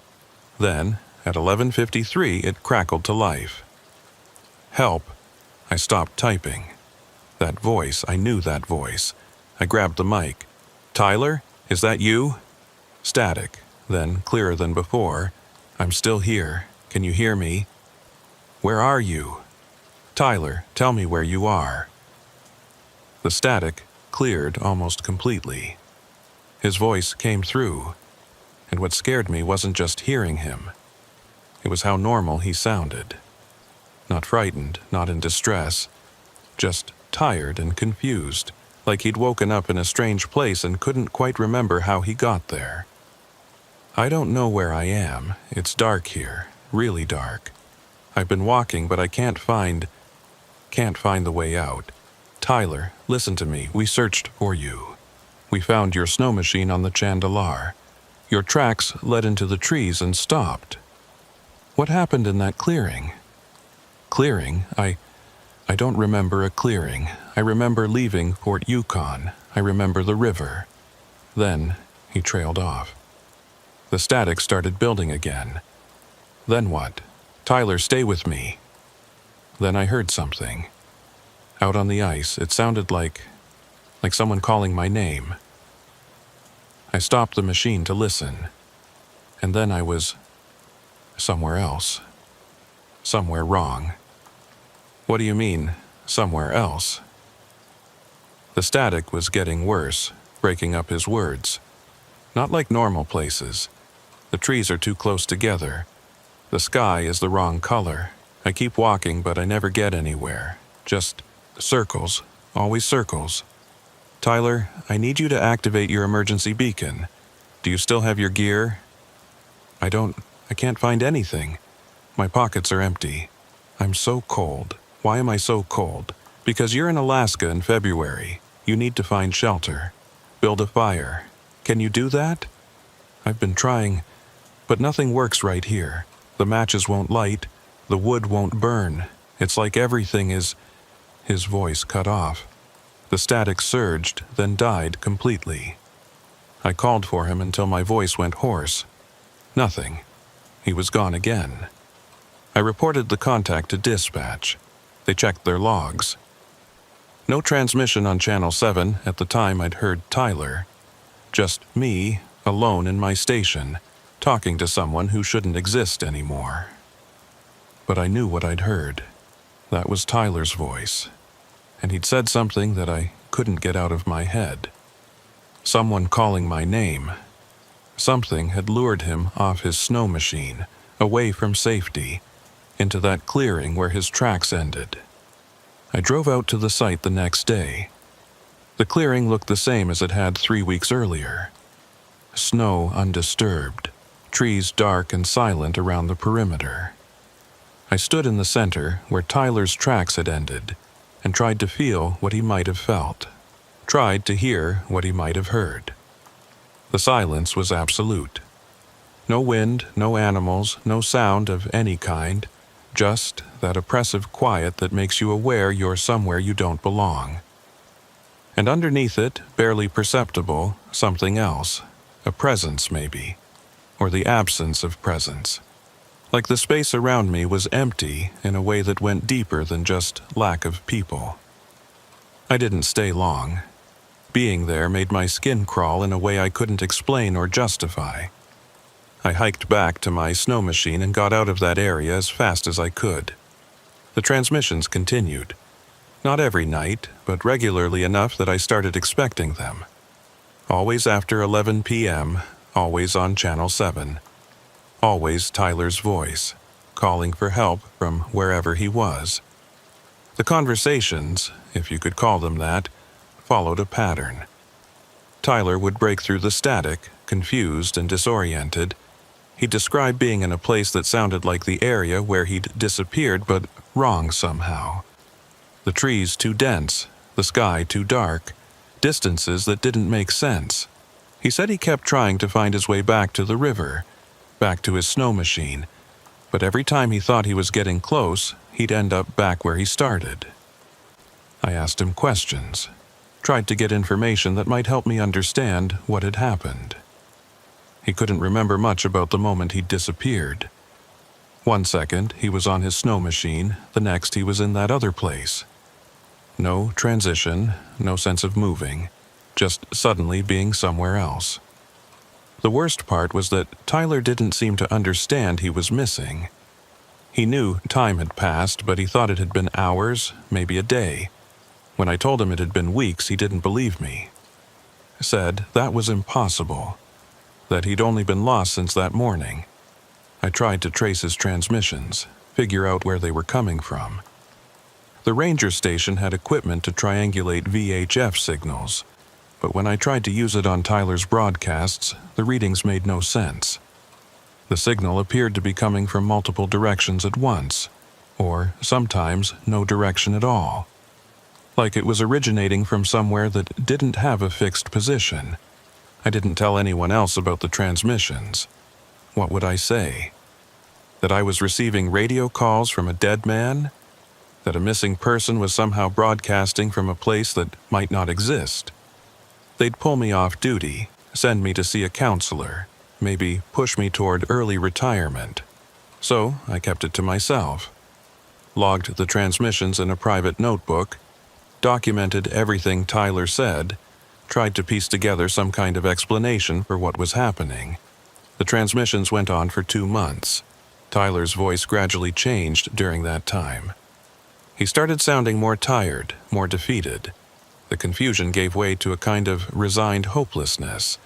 Then, at 11:53, it crackled to life. Help. I stopped typing. That voice, I knew that voice. I grabbed the mic. Tyler, is that you? Static, then clearer than before. I'm still here. Can you hear me? Where are you? Tyler, tell me where you are. The static cleared almost completely. His voice came through, and what scared me wasn't just hearing him. It was how normal he sounded. Not frightened, not in distress, just tired and confused, like he'd woken up in a strange place and couldn't quite remember how he got there. I don't know where I am. It's dark here, really dark. I've been walking, but I can't find the way out. Tyler, listen to me. We searched for you. We found your snow machine on the Chandelar. Your tracks led into the trees and stopped. What happened in that clearing? Clearing? I don't remember a clearing. I remember leaving Fort Yukon. I remember the river. Then he trailed off. The static started building again. Then what? Tyler, stay with me. Then I heard something. Out on the ice, it sounded like someone calling my name. I stopped the machine to listen. And then I was somewhere else. Somewhere wrong. What do you mean, somewhere else? The static was getting worse, breaking up his words. Not like normal places. The trees are too close together. The sky is the wrong color. I keep walking, but I never get anywhere. Just circles, always circles. Tyler, I need you to activate your emergency beacon. Do you still have your gear? I can't find anything. My pockets are empty. I'm so cold. Why am I so cold? Because you're in Alaska in February. You need to find shelter. Build a fire. Can you do that? I've been trying, but nothing works right here. The matches won't light. The wood won't burn. It's like everything is... His voice cut off. The static surged, then died completely. I called for him until my voice went hoarse. Nothing. He was gone again. I reported the contact to dispatch. They checked their logs. No transmission on Channel 7 at the time I'd heard Tyler. Just me, alone in my station, talking to someone who shouldn't exist anymore. But I knew what I'd heard. That was Tyler's voice. And he'd said something that I couldn't get out of my head. Someone calling my name. Something had lured him off his snow machine, away from safety, into that clearing where his tracks ended. I drove out to the site the next day. The clearing looked the same as it had 3 weeks earlier. Snow undisturbed, trees dark and silent around the perimeter. I stood in the center where Tyler's tracks had ended and tried to feel what he might have felt, tried to hear what he might have heard. The silence was absolute. No wind, no animals, no sound of any kind, just that oppressive quiet that makes you aware you're somewhere you don't belong. And underneath it, barely perceptible, something else, a presence maybe, or the absence of presence. Like the space around me was empty in a way that went deeper than just lack of people. I didn't stay long. Being there made my skin crawl in a way I couldn't explain or justify. I hiked back to my snow machine and got out of that area as fast as I could. The transmissions continued. Not every night, but regularly enough that I started expecting them. Always after 11 p.m., always on Channel 7. Always Tyler's voice, calling for help from wherever he was. The conversations, if you could call them that, followed a pattern. Tyler would break through the static, confused and disoriented. He described being in a place that sounded like the area where he'd disappeared, but wrong somehow. The trees too dense, the sky too dark, distances that didn't make sense. He said he kept trying to find his way back to the river, back to his snow machine, but every time he thought he was getting close, he'd end up back where he started. I asked him questions, tried to get information that might help me understand what had happened. He couldn't remember much about the moment he'd disappeared. 1 second, he was on his snow machine, the next he was in that other place. No transition, no sense of moving, just suddenly being somewhere else. The worst part was that Tyler didn't seem to understand he was missing. He knew time had passed, but he thought it had been hours, maybe a day. When I told him it had been weeks, he didn't believe me. Said that was impossible, that he'd only been lost since that morning. I tried to trace his transmissions, figure out where they were coming from. The ranger station had equipment to triangulate VHF signals, but when I tried to use it on Tyler's broadcasts, the readings made no sense. The signal appeared to be coming from multiple directions at once, or sometimes no direction at all. like it was originating from somewhere that didn't have a fixed position. I didn't tell anyone else about the transmissions. What would I say? That I was receiving radio calls from a dead man? That a missing person was somehow broadcasting from a place that might not exist? They'd pull me off duty, send me to see a counselor, maybe push me toward early retirement. So I kept it to myself. Logged the transmissions in a private notebook, documented everything Tyler said, tried to piece together some kind of explanation for what was happening. The transmissions went on for 2 months. Tyler's voice gradually changed during that time. He started sounding more tired, more defeated. The confusion gave way to a kind of resigned hopelessness.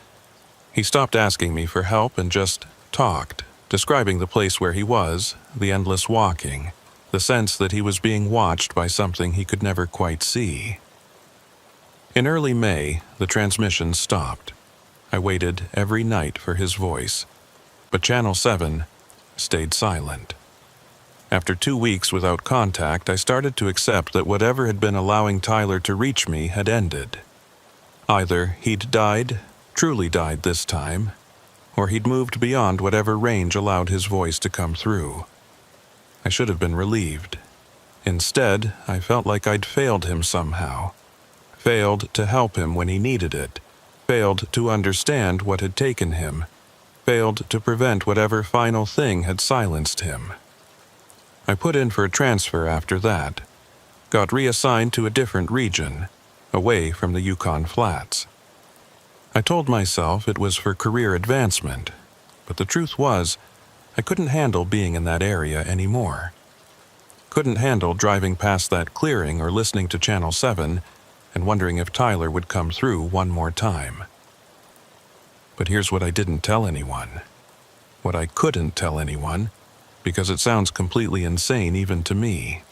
He stopped asking me for help and just talked, describing the place where he was, the endless walking, the sense that he was being watched by something he could never quite see. In early May, the transmissions stopped. I waited every night for his voice, but Channel 7 stayed silent. After 2 weeks without contact, I started to accept that whatever had been allowing Tyler to reach me had ended. Either he'd died, truly died this time, or he'd moved beyond whatever range allowed his voice to come through. I should have been relieved. Instead, I felt like I'd failed him somehow. Failed to help him when he needed it. Failed to understand what had taken him. Failed to prevent whatever final thing had silenced him. I put in for a transfer after that. Got reassigned to a different region, away from the Yukon Flats. I told myself it was for career advancement, but the truth was, I couldn't handle being in that area anymore. Couldn't handle driving past that clearing or listening to Channel 7 and wondering if Tyler would come through one more time. But here's what I didn't tell anyone. What I couldn't tell anyone, because it sounds completely insane even to me.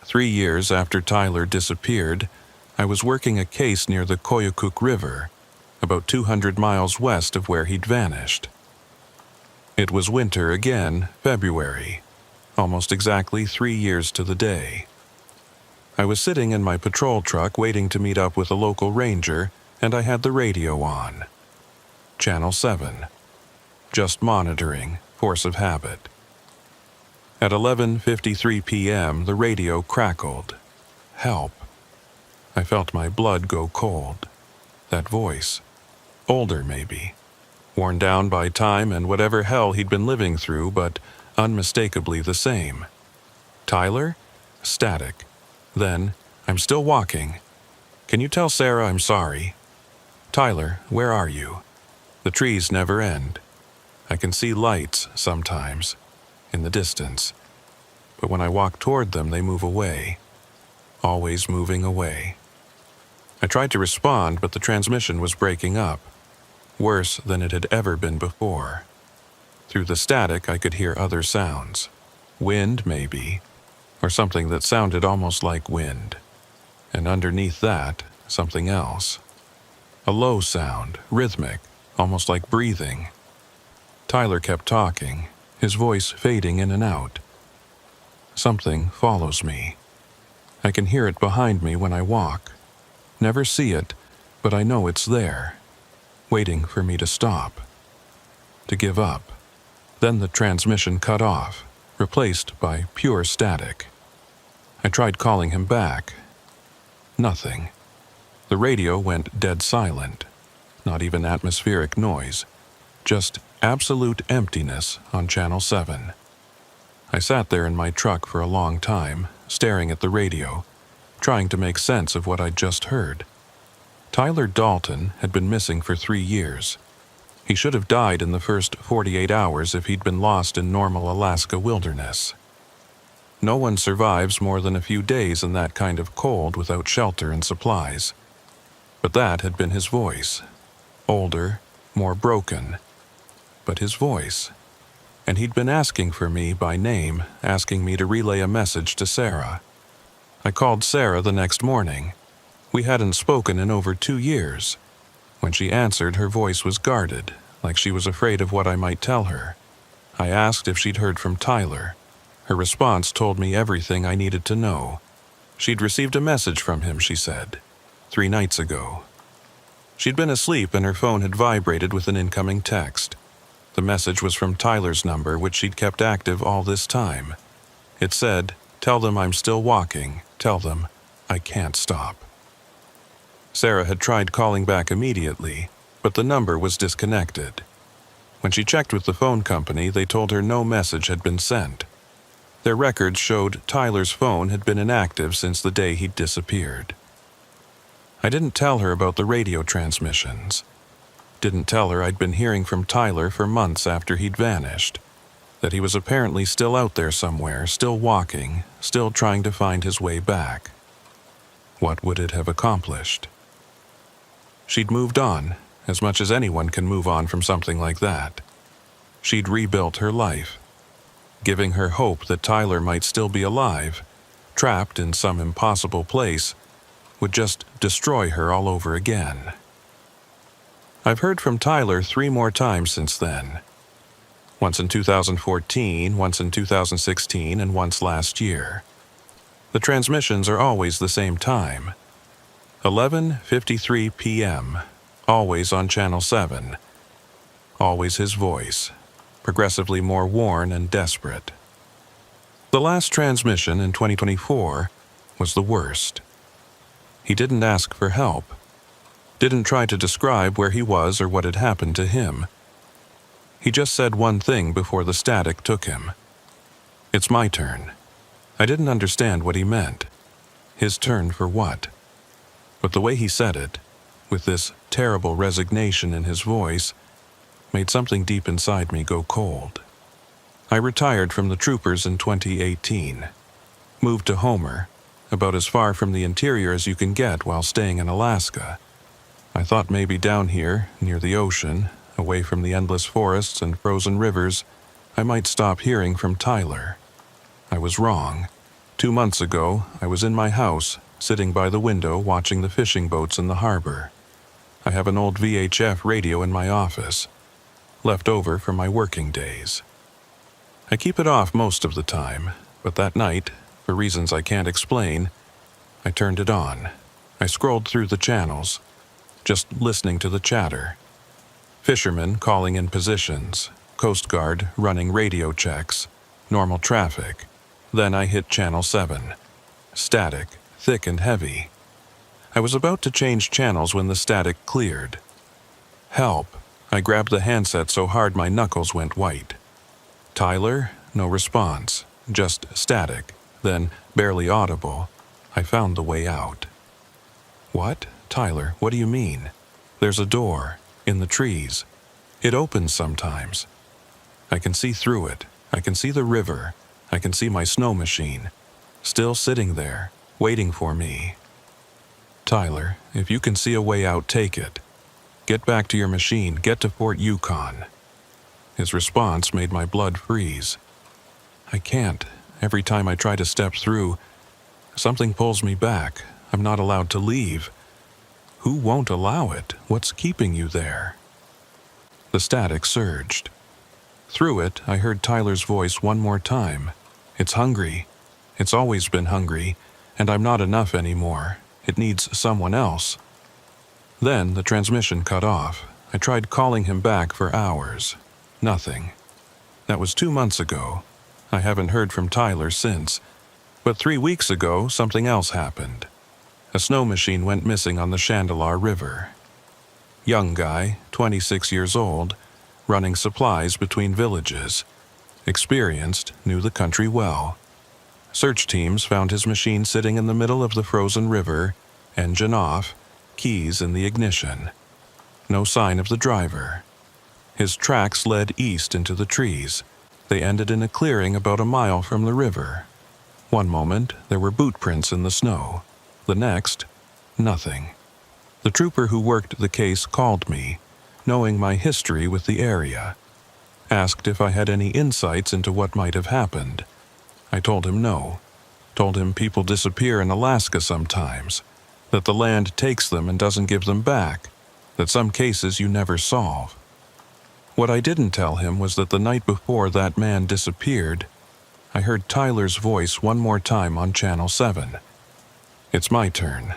3 years after Tyler disappeared, I was working a case near the Koyukuk River, about 200 miles west of where he'd vanished. It was winter again, February, almost exactly 3 years to the day. I was sitting in my patrol truck waiting to meet up with a local ranger, and I had the radio on. Channel 7. Just monitoring, force of habit. At 11:53 p.m., the radio crackled. Help. I felt my blood go cold. That voice. Older, maybe. Worn down by time and whatever hell he'd been living through, but unmistakably the same. Tyler? Static. Then, I'm still walking. Can you tell Sarah I'm sorry? Tyler, where are you? The trees never end. I can see lights, sometimes, in the distance. But when I walk toward them, they move away. Always moving away. I tried to respond, but the transmission was breaking up. Worse than it had ever been before. Through the static, I could hear other sounds. Wind, maybe, or something that sounded almost like wind. And underneath that, something else. A low sound, rhythmic, almost like breathing. Tyler kept talking, his voice fading in and out. Something follows me. I can hear it behind me when I walk. Never see it, but I know it's there, waiting for me to stop, to give up. Then the transmission cut off, replaced by pure static. I tried calling him back. Nothing. The radio went dead silent. Not even atmospheric noise. Just absolute emptiness on Channel 7. I sat there in my truck for a long time, staring at the radio, trying to make sense of what I'd just heard. Tyler Dalton had been missing for 3 years. He should have died in the first 48 hours if he'd been lost in normal Alaska wilderness. No one survives more than a few days in that kind of cold without shelter and supplies. But that had been his voice. Older, more broken. But his voice. And he'd been asking for me by name, asking me to relay a message to Sarah. I called Sarah the next morning. We hadn't spoken in over 2 years. When she answered, her voice was guarded, like she was afraid of what I might tell her. I asked if she'd heard from Tyler. Her response told me everything I needed to know. She'd received a message from him, she said, 3 nights ago. She'd been asleep and her phone had vibrated with an incoming text. The message was from Tyler's number, which she'd kept active all this time. It said, "Tell them I'm still walking. Tell them I can't stop." Sarah had tried calling back immediately, but the number was disconnected. When she checked with the phone company, they told her no message had been sent. Their records showed Tyler's phone had been inactive since the day he'd disappeared. I didn't tell her about the radio transmissions. Didn't tell her I'd been hearing from Tyler for months after he'd vanished, that he was apparently still out there somewhere, still walking, still trying to find his way back. What would it have accomplished? She'd moved on, as much as anyone can move on from something like that. She'd rebuilt her life. Giving her hope that Tyler might still be alive, trapped in some impossible place, would just destroy her all over again. I've heard from Tyler 3 more times since then. Once in 2014, once in 2016, and once last year. The transmissions are always the same time. 11:53 p.m., always on Channel 7. Always his voice, progressively more worn and desperate. The last transmission in 2024 was the worst. He didn't ask for help, didn't try to describe where he was or what had happened to him. He just said one thing before the static took him. "It's my turn." I didn't understand what he meant. His turn for what? But the way he said it, with this terrible resignation in his voice, made something deep inside me go cold. I retired from the troopers in 2018. Moved to Homer, about as far from the interior as you can get while staying in Alaska. I thought maybe down here, near the ocean, away from the endless forests and frozen rivers, I might stop hearing from Tyler. I was wrong. 2 months ago, I was in my house, sitting by the window watching the fishing boats in the harbor. I have an old VHF radio in my office, left over from my working days. I keep it off most of the time, but that night, for reasons I can't explain, I turned it on. I scrolled through the channels, just listening to the chatter. Fishermen calling in positions, Coast Guard running radio checks, normal traffic. Then I hit Channel 7. Static, thick and heavy. I was about to change channels when the static cleared. Help! I grabbed the handset so hard my knuckles went white. Tyler? No response, just static, then barely audible. I found the way out. What? Tyler, what do you mean? There's a door, in the trees. It opens sometimes. I can see through it. I can see the river. I can see my snow machine, still sitting there, waiting for me. Tyler, if you can see a way out, take it. Get back to your machine. Get to Fort Yukon. His response made my blood freeze. I can't. Every time I try to step through, something pulls me back. I'm not allowed to leave. Who won't allow it? What's keeping you there? The static surged. Through it, I heard Tyler's voice one more time. It's hungry. It's always been hungry, and I'm not enough anymore. It needs someone else. Then the transmission cut off. I tried calling him back for hours. Nothing. That was 2 months ago. I haven't heard from Tyler since. But 3 weeks ago, something else happened. A snow machine went missing on the Chandelar River. Young guy, 26 years old, running supplies between villages. Experienced, knew the country well. Search teams found his machine sitting in the middle of the frozen river, engine off, keys in the ignition. No sign of the driver. His tracks led east into the trees. They ended in a clearing about a mile from the river. One moment, there were boot prints in the snow. The next, nothing. The trooper who worked the case called me, knowing my history with the area. Asked if I had any insights into what might have happened. I told him no. Told him people disappear in Alaska sometimes, that the land takes them and doesn't give them back, that some cases you never solve. What I didn't tell him was that the night before that man disappeared, I heard Tyler's voice one more time on Channel 7. It's my turn.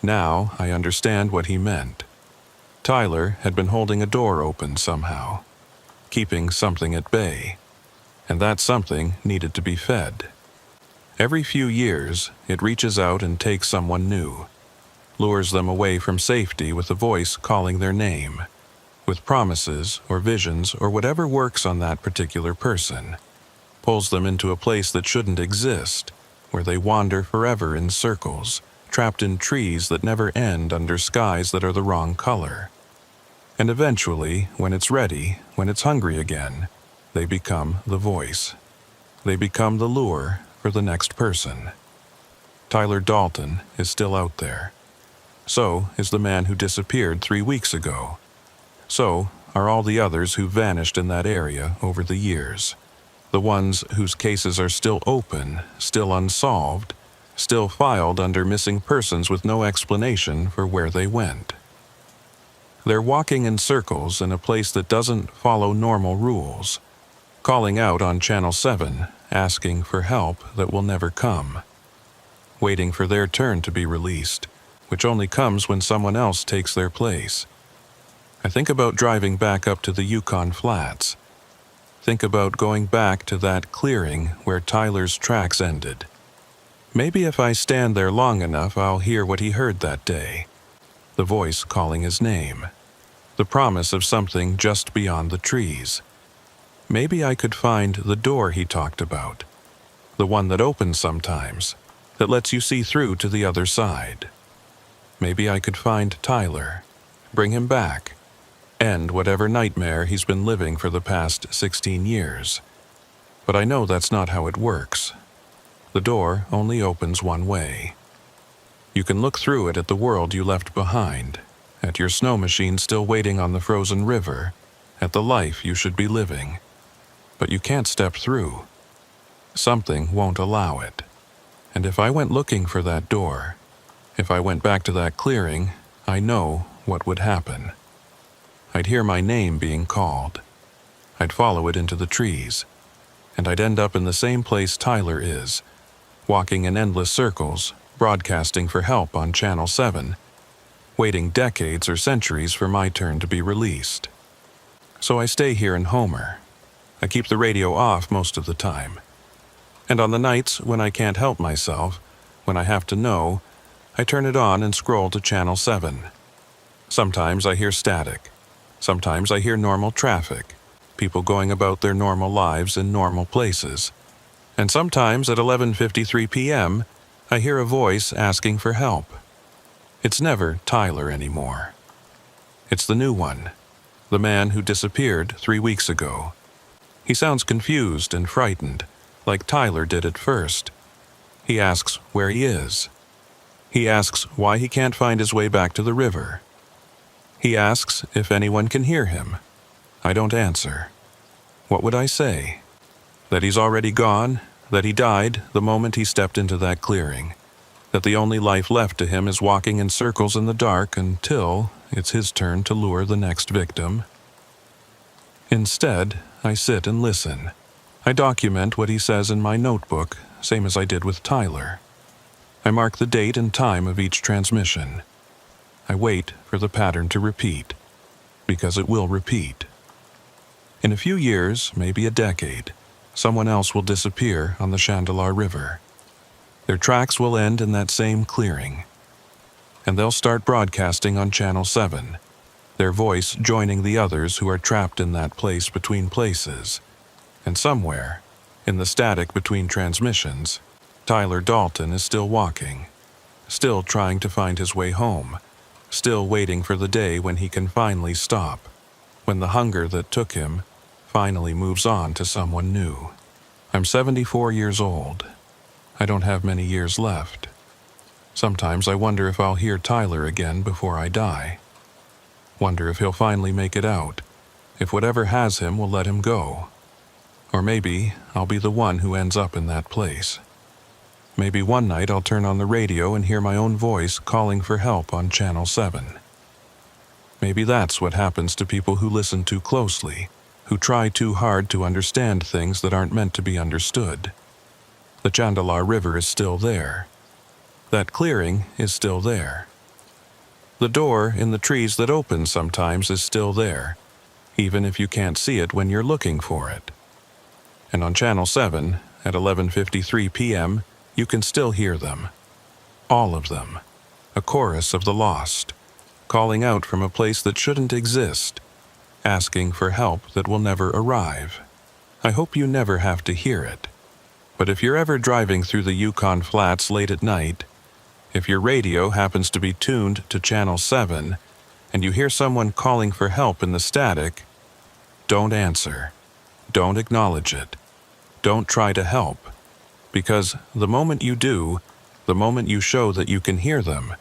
Now I understand what he meant. Tyler had been holding a door open somehow, keeping something at bay, and that something needed to be fed. Every few years, it reaches out and takes someone new, lures them away from safety with a voice calling their name, with promises or visions or whatever works on that particular person, pulls them into a place that shouldn't exist, where they wander forever in circles, trapped in trees that never end under skies that are the wrong color. And eventually, when it's ready, when it's hungry again, they become the voice. They become the lure for the next person. Tyler Dalton is still out there. So is the man who disappeared 3 weeks ago. So are all the others who vanished in that area over the years. The ones whose cases are still open, still unsolved, still filed under missing persons with no explanation for where they went. They're walking in circles in a place that doesn't follow normal rules, calling out on Channel 7, asking for help that will never come, waiting for their turn to be released, which only comes when someone else takes their place. I think about driving back up to the Yukon Flats. Think about going back to that clearing where Tyler's tracks ended. Maybe if I stand there long enough, I'll hear what he heard that day. The voice calling his name. The promise of something just beyond the trees. Maybe I could find the door he talked about. The one that opens sometimes, that lets you see through to the other side. Maybe I could find Tyler, bring him back, end whatever nightmare he's been living for the past 16 years. But I know that's not how it works. The door only opens one way. You can look through it at the world you left behind, at your snow machine still waiting on the frozen river, at the life you should be living. But you can't step through. Something won't allow it. And if I went looking for that door, if I went back to that clearing, I know what would happen. I'd hear my name being called. I'd follow it into the trees, and I'd end up in the same place Tyler is, walking in endless circles, broadcasting for help on Channel 7, waiting decades or centuries for my turn to be released. So I stay here in Homer. I keep the radio off most of the time. And on the nights when I can't help myself, when I have to know, I turn it on and scroll to Channel 7. Sometimes I hear static. Sometimes I hear normal traffic, people going about their normal lives in normal places. And sometimes at 11:53 p.m., I hear a voice asking for help. It's never Tyler anymore. It's the new one, the man who disappeared 3 weeks ago. He sounds confused and frightened, like Tyler did at first. He asks where he is. He asks why he can't find his way back to the river. He asks if anyone can hear him. I don't answer. What would I say? That he's already gone? That he died the moment he stepped into that clearing? That the only life left to him is walking in circles in the dark until it's his turn to lure the next victim? Instead, I sit and listen. I document what he says in my notebook, same as I did with Tyler. I mark the date and time of each transmission. I wait for the pattern to repeat, because it will repeat. In a few years, maybe a decade, someone else will disappear on the Chandelar River. Their tracks will end in that same clearing, and they'll start broadcasting on Channel 7, their voice joining the others who are trapped in that place between places. And somewhere, in the static between transmissions, Tyler Dalton is still walking, still trying to find his way home, still waiting for the day when he can finally stop, when the hunger that took him finally moves on to someone new. I'm 74 years old. I don't have many years left. Sometimes I wonder if I'll hear Tyler again before I die. Wonder if he'll finally make it out, if whatever has him will let him go. Or maybe I'll be the one who ends up in that place. Maybe one night I'll turn on the radio and hear my own voice calling for help on Channel 7. Maybe that's what happens to people who listen too closely, who try too hard to understand things that aren't meant to be understood. The Chandelar River is still there. That clearing is still there. The door in the trees that opens sometimes is still there, even if you can't see it when you're looking for it. And on Channel 7, at 11:53 p.m., you can still hear them. All of them. A chorus of the lost, calling out from a place that shouldn't exist, asking for help that will never arrive. I hope you never have to hear it. But if you're ever driving through the Yukon Flats late at night, if your radio happens to be tuned to Channel 7, and you hear someone calling for help in the static, don't answer. Don't acknowledge it. Don't try to help. Because the moment you do, the moment you show that you can hear them,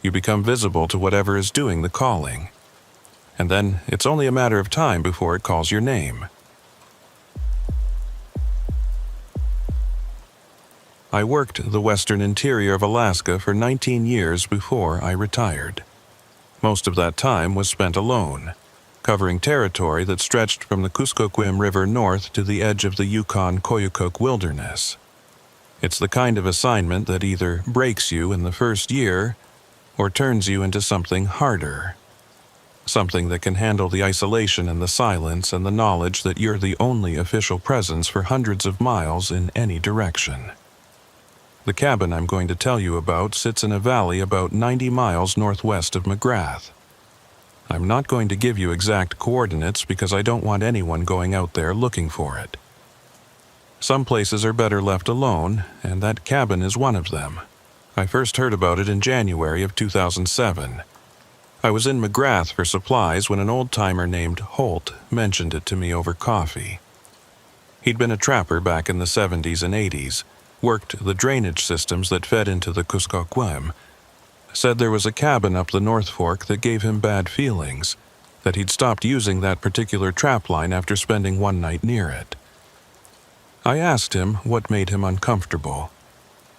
you become visible to whatever is doing the calling. And then it's only a matter of time before it calls your name. I worked the western interior of Alaska for 19 years before I retired. Most of that time was spent alone, covering territory that stretched from the Kuskokwim River north to the edge of the Yukon-Koyukuk Wilderness. It's the kind of assignment that either breaks you in the first year or turns you into something harder. Something that can handle the isolation and the silence and the knowledge that you're the only official presence for hundreds of miles in any direction. The cabin I'm going to tell you about sits in a valley about 90 miles northwest of McGrath. I'm not going to give you exact coordinates because I don't want anyone going out there looking for it. Some places are better left alone, and that cabin is one of them. I first heard about it in January of 2007. I was in McGrath for supplies when an old-timer named Holt mentioned it to me over coffee. He'd been a trapper back in the 70s and 80s, worked the drainage systems that fed into the Kuskokwim, said there was a cabin up the North Fork that gave him bad feelings, that he'd stopped using that particular trap line after spending one night near it. I asked him what made him uncomfortable.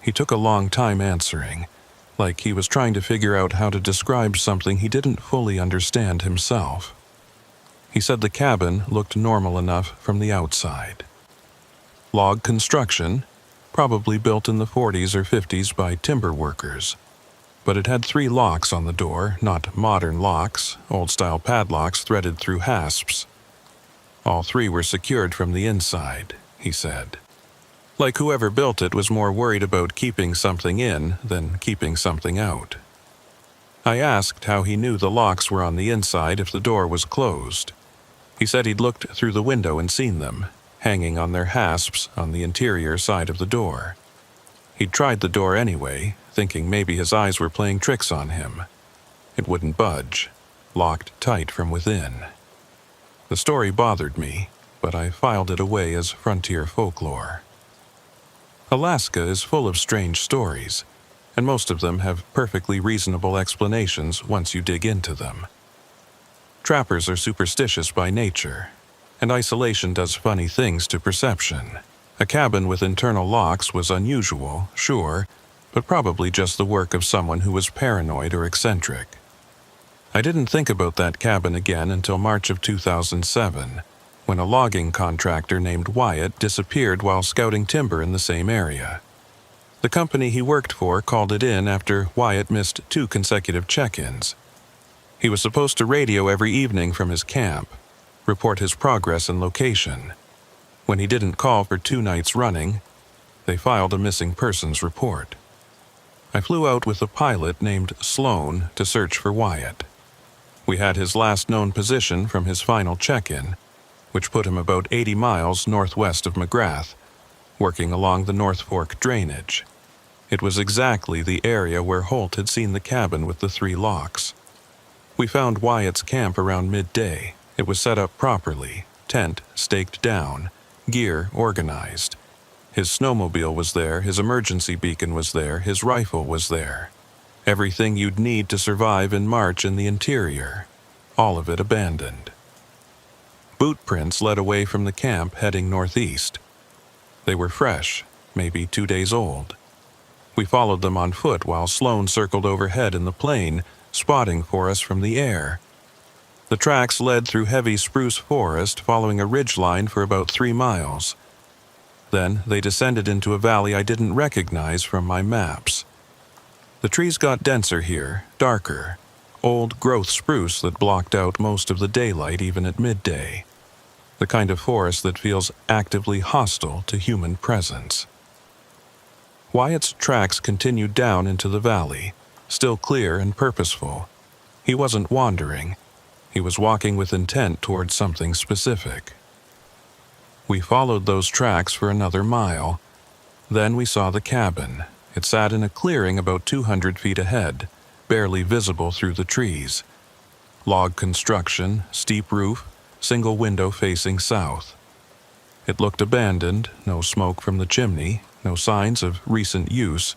He took a long time answering, like he was trying to figure out how to describe something he didn't fully understand himself. He said the cabin looked normal enough from the outside. Log construction, probably built in the 40s or 50s by timber workers. But it had 3 locks on the door, not modern locks, old-style padlocks threaded through hasps. All 3 were secured from the inside, he said. Like whoever built it was more worried about keeping something in than keeping something out. I asked how he knew the locks were on the inside if the door was closed. He said he'd looked through the window and seen them, hanging on their hasps on the interior side of the door. He'd tried the door anyway, thinking maybe his eyes were playing tricks on him. It wouldn't budge, locked tight from within. The story bothered me, but I filed it away as frontier folklore. Alaska is full of strange stories, and most of them have perfectly reasonable explanations once you dig into them. Trappers are superstitious by nature, and isolation does funny things to perception. A cabin with internal locks was unusual, sure, but probably just the work of someone who was paranoid or eccentric. I didn't think about that cabin again until March of 2007, when a logging contractor named Wyatt disappeared while scouting timber in the same area. The company he worked for called it in after Wyatt missed 2 consecutive check-ins. He was supposed to radio every evening from his camp, report his progress and location. When he didn't call for 2 nights running, they filed a missing persons report. I flew out with a pilot named Sloan to search for Wyatt. We had his last known position from his final check-in, which put him about 80 miles northwest of McGrath, working along the North Fork drainage. It was exactly the area where Holt had seen the cabin with the 3 locks. We found Wyatt's camp around midday. It was set up properly, tent staked down, gear organized. His snowmobile was there, his emergency beacon was there, his rifle was there. Everything you'd need to survive in March in the interior, all of it abandoned. Boot prints led away from the camp heading northeast. They were fresh, maybe 2 days old. We followed them on foot while Sloan circled overhead in the plane, spotting for us from the air. The tracks led through heavy spruce forest following a ridgeline for about 3 miles. Then they descended into a valley I didn't recognize from my maps. The trees got denser here, darker, old growth spruce that blocked out most of the daylight even at midday. The kind of forest that feels actively hostile to human presence. Wyatt's tracks continued down into the valley, still clear and purposeful. He wasn't wandering. He was walking with intent towards something specific. We followed those tracks for another mile. Then we saw the cabin. It sat in a clearing about 200 feet ahead, barely visible through the trees. Log construction, steep roof, single window facing south. It looked abandoned, no smoke from the chimney, no signs of recent use,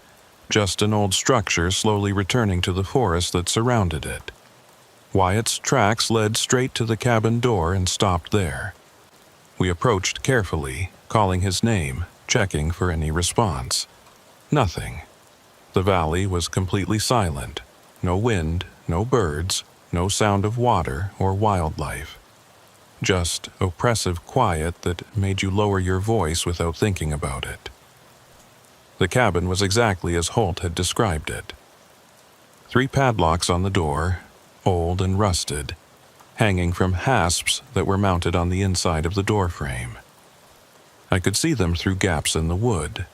just an old structure slowly returning to the forest that surrounded it. Wyatt's tracks led straight to the cabin door and stopped there. We approached carefully, calling his name, checking for any response. Nothing. The valley was completely silent. No wind, no birds, no sound of water or wildlife. Just oppressive quiet that made you lower your voice without thinking about it. The cabin was exactly as Holt had described it. 3 padlocks on the door, old and rusted, hanging from hasps that were mounted on the inside of the door frame. I could see them through gaps in the wood.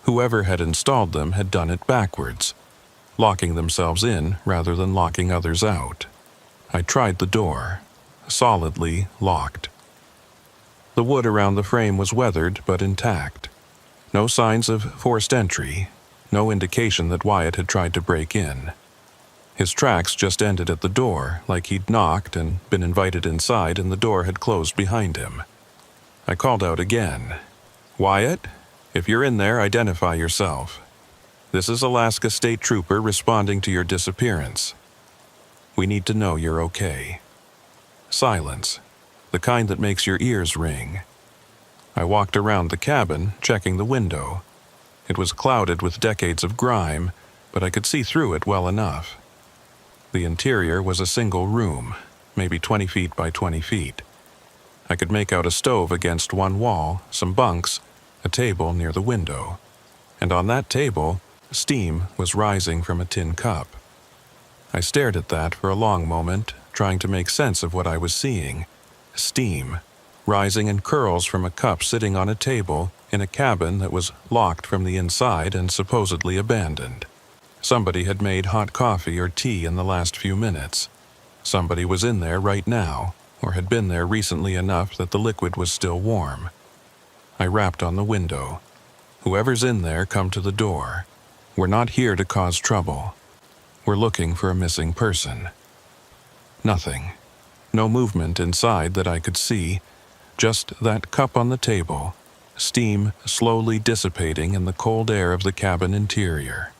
Whoever had installed them had done it backwards, locking themselves in rather than locking others out. I tried the door, solidly locked. The wood around the frame was weathered but intact. No signs of forced entry, no indication that Wyatt had tried to break in. His tracks just ended at the door, like he'd knocked and been invited inside and the door had closed behind him. I called out again. "Wyatt, if you're in there, identify yourself. This is Alaska State Trooper responding to your disappearance. We need to know you're okay." Silence, the kind that makes your ears ring. I walked around the cabin, checking the window. It was clouded with decades of grime, but I could see through it well enough. The interior was a single room, maybe 20 feet by 20 feet. I could make out a stove against one wall, some bunks, a table near the window. And on that table, steam was rising from a tin cup. I stared at that for a long moment, trying to make sense of what I was seeing. Steam, rising in curls from a cup sitting on a table in a cabin that was locked from the inside and supposedly abandoned. Somebody had made hot coffee or tea in the last few minutes. Somebody was in there right now, or had been there recently enough that the liquid was still warm. I rapped on the window. "Whoever's in there, come to the door. We're not here to cause trouble. We're looking for a missing person." Nothing. No movement inside that I could see, just that cup on the table, steam slowly dissipating in the cold air of the cabin interior.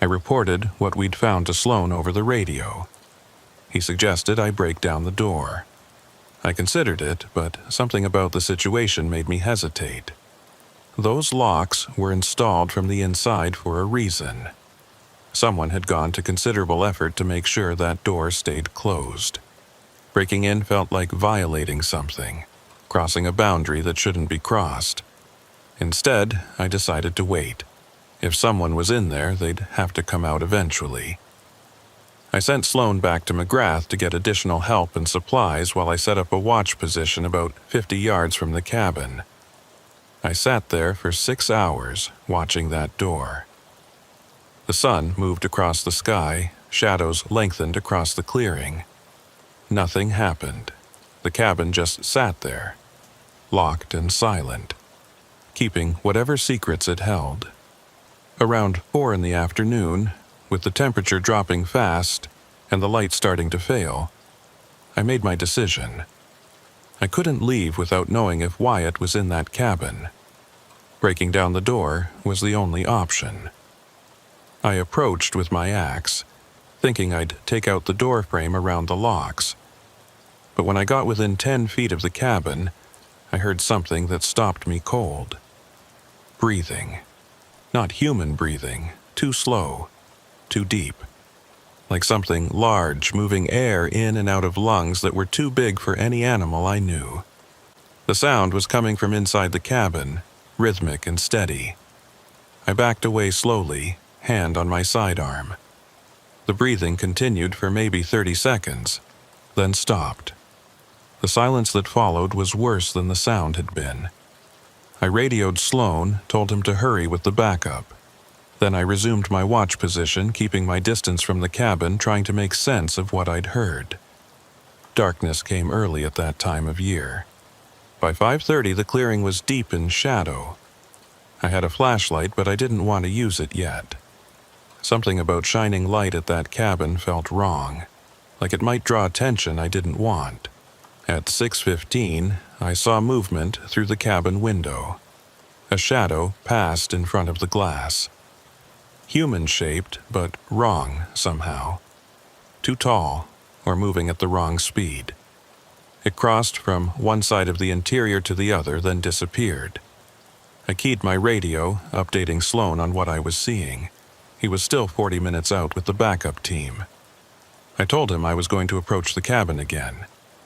I reported what we'd found to Sloan over the radio. He suggested I break down the door. I considered it, but something about the situation made me hesitate. Those locks were installed from the inside for a reason. Someone had gone to considerable effort to make sure that door stayed closed. Breaking in felt like violating something, crossing a boundary that shouldn't be crossed. Instead, I decided to wait. If someone was in there, they'd have to come out eventually. I sent Sloan back to McGrath to get additional help and supplies while I set up a watch position about 50 yards from the cabin. I sat there for 6 hours, watching that door. The sun moved across the sky, shadows lengthened across the clearing. Nothing happened. The cabin just sat there, locked and silent, keeping whatever secrets it held. Around 4 in the afternoon, with the temperature dropping fast and the light starting to fail, I made my decision. I couldn't leave without knowing if Wyatt was in that cabin. Breaking down the door was the only option. I approached with my axe, thinking I'd take out the door frame around the locks. But when I got within 10 feet of the cabin, I heard something that stopped me cold. Breathing. Not human breathing, too slow, too deep. Like something large moving air in and out of lungs that were too big for any animal I knew. The sound was coming from inside the cabin, rhythmic and steady. I backed away slowly, hand on my sidearm. The breathing continued for maybe 30 seconds, then stopped. The silence that followed was worse than the sound had been. I radioed Sloan, told him to hurry with the backup. Then I resumed my watch position, keeping my distance from the cabin, trying to make sense of what I'd heard. Darkness came early at that time of year. By 5:30, the clearing was deep in shadow. I had a flashlight, but I didn't want to use it yet. Something about shining light at that cabin felt wrong, like it might draw attention I didn't want. At 6:15, I saw movement through the cabin window. A shadow passed in front of the glass. Human-shaped, but wrong somehow. Too tall, or moving at the wrong speed. It crossed from one side of the interior to the other, then disappeared. I keyed my radio, updating Sloan on what I was seeing. He was still 40 minutes out with the backup team. I told him I was going to approach the cabin again,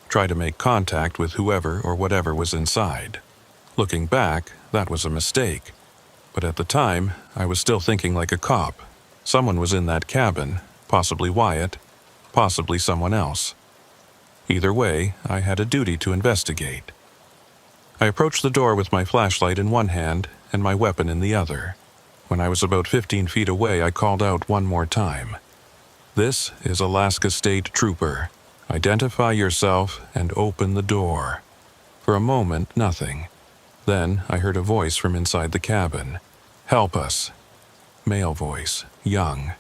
try to make contact with whoever or whatever was inside. Looking back, that was a mistake. But at the time, I was still thinking like a cop. Someone was in that cabin, possibly Wyatt, possibly someone else. Either way, I had a duty to investigate. I approached the door with my flashlight in one hand and my weapon in the other. When I was about 15 feet away, I called out one more time. "This is Alaska State Trooper. Identify yourself and open the door." For a moment, nothing. Then I heard a voice from inside the cabin. "Help us." Male voice, young,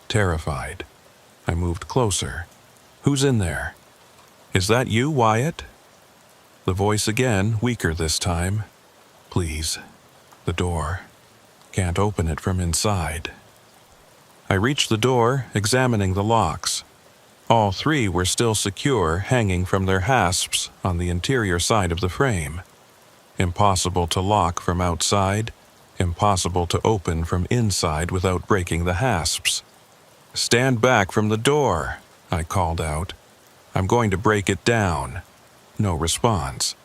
terrified. I moved closer. "Who's in there?" "Is that you, Wyatt?" The voice again, weaker this time. "Please, the door. Can't open it from inside." I reached the door, examining the locks. All three were still secure, hanging from their hasps on the interior side of the frame. Impossible to lock from outside, impossible to open from inside without breaking the hasps. "Stand back from the door," I called out. "I'm going to break it down." No response.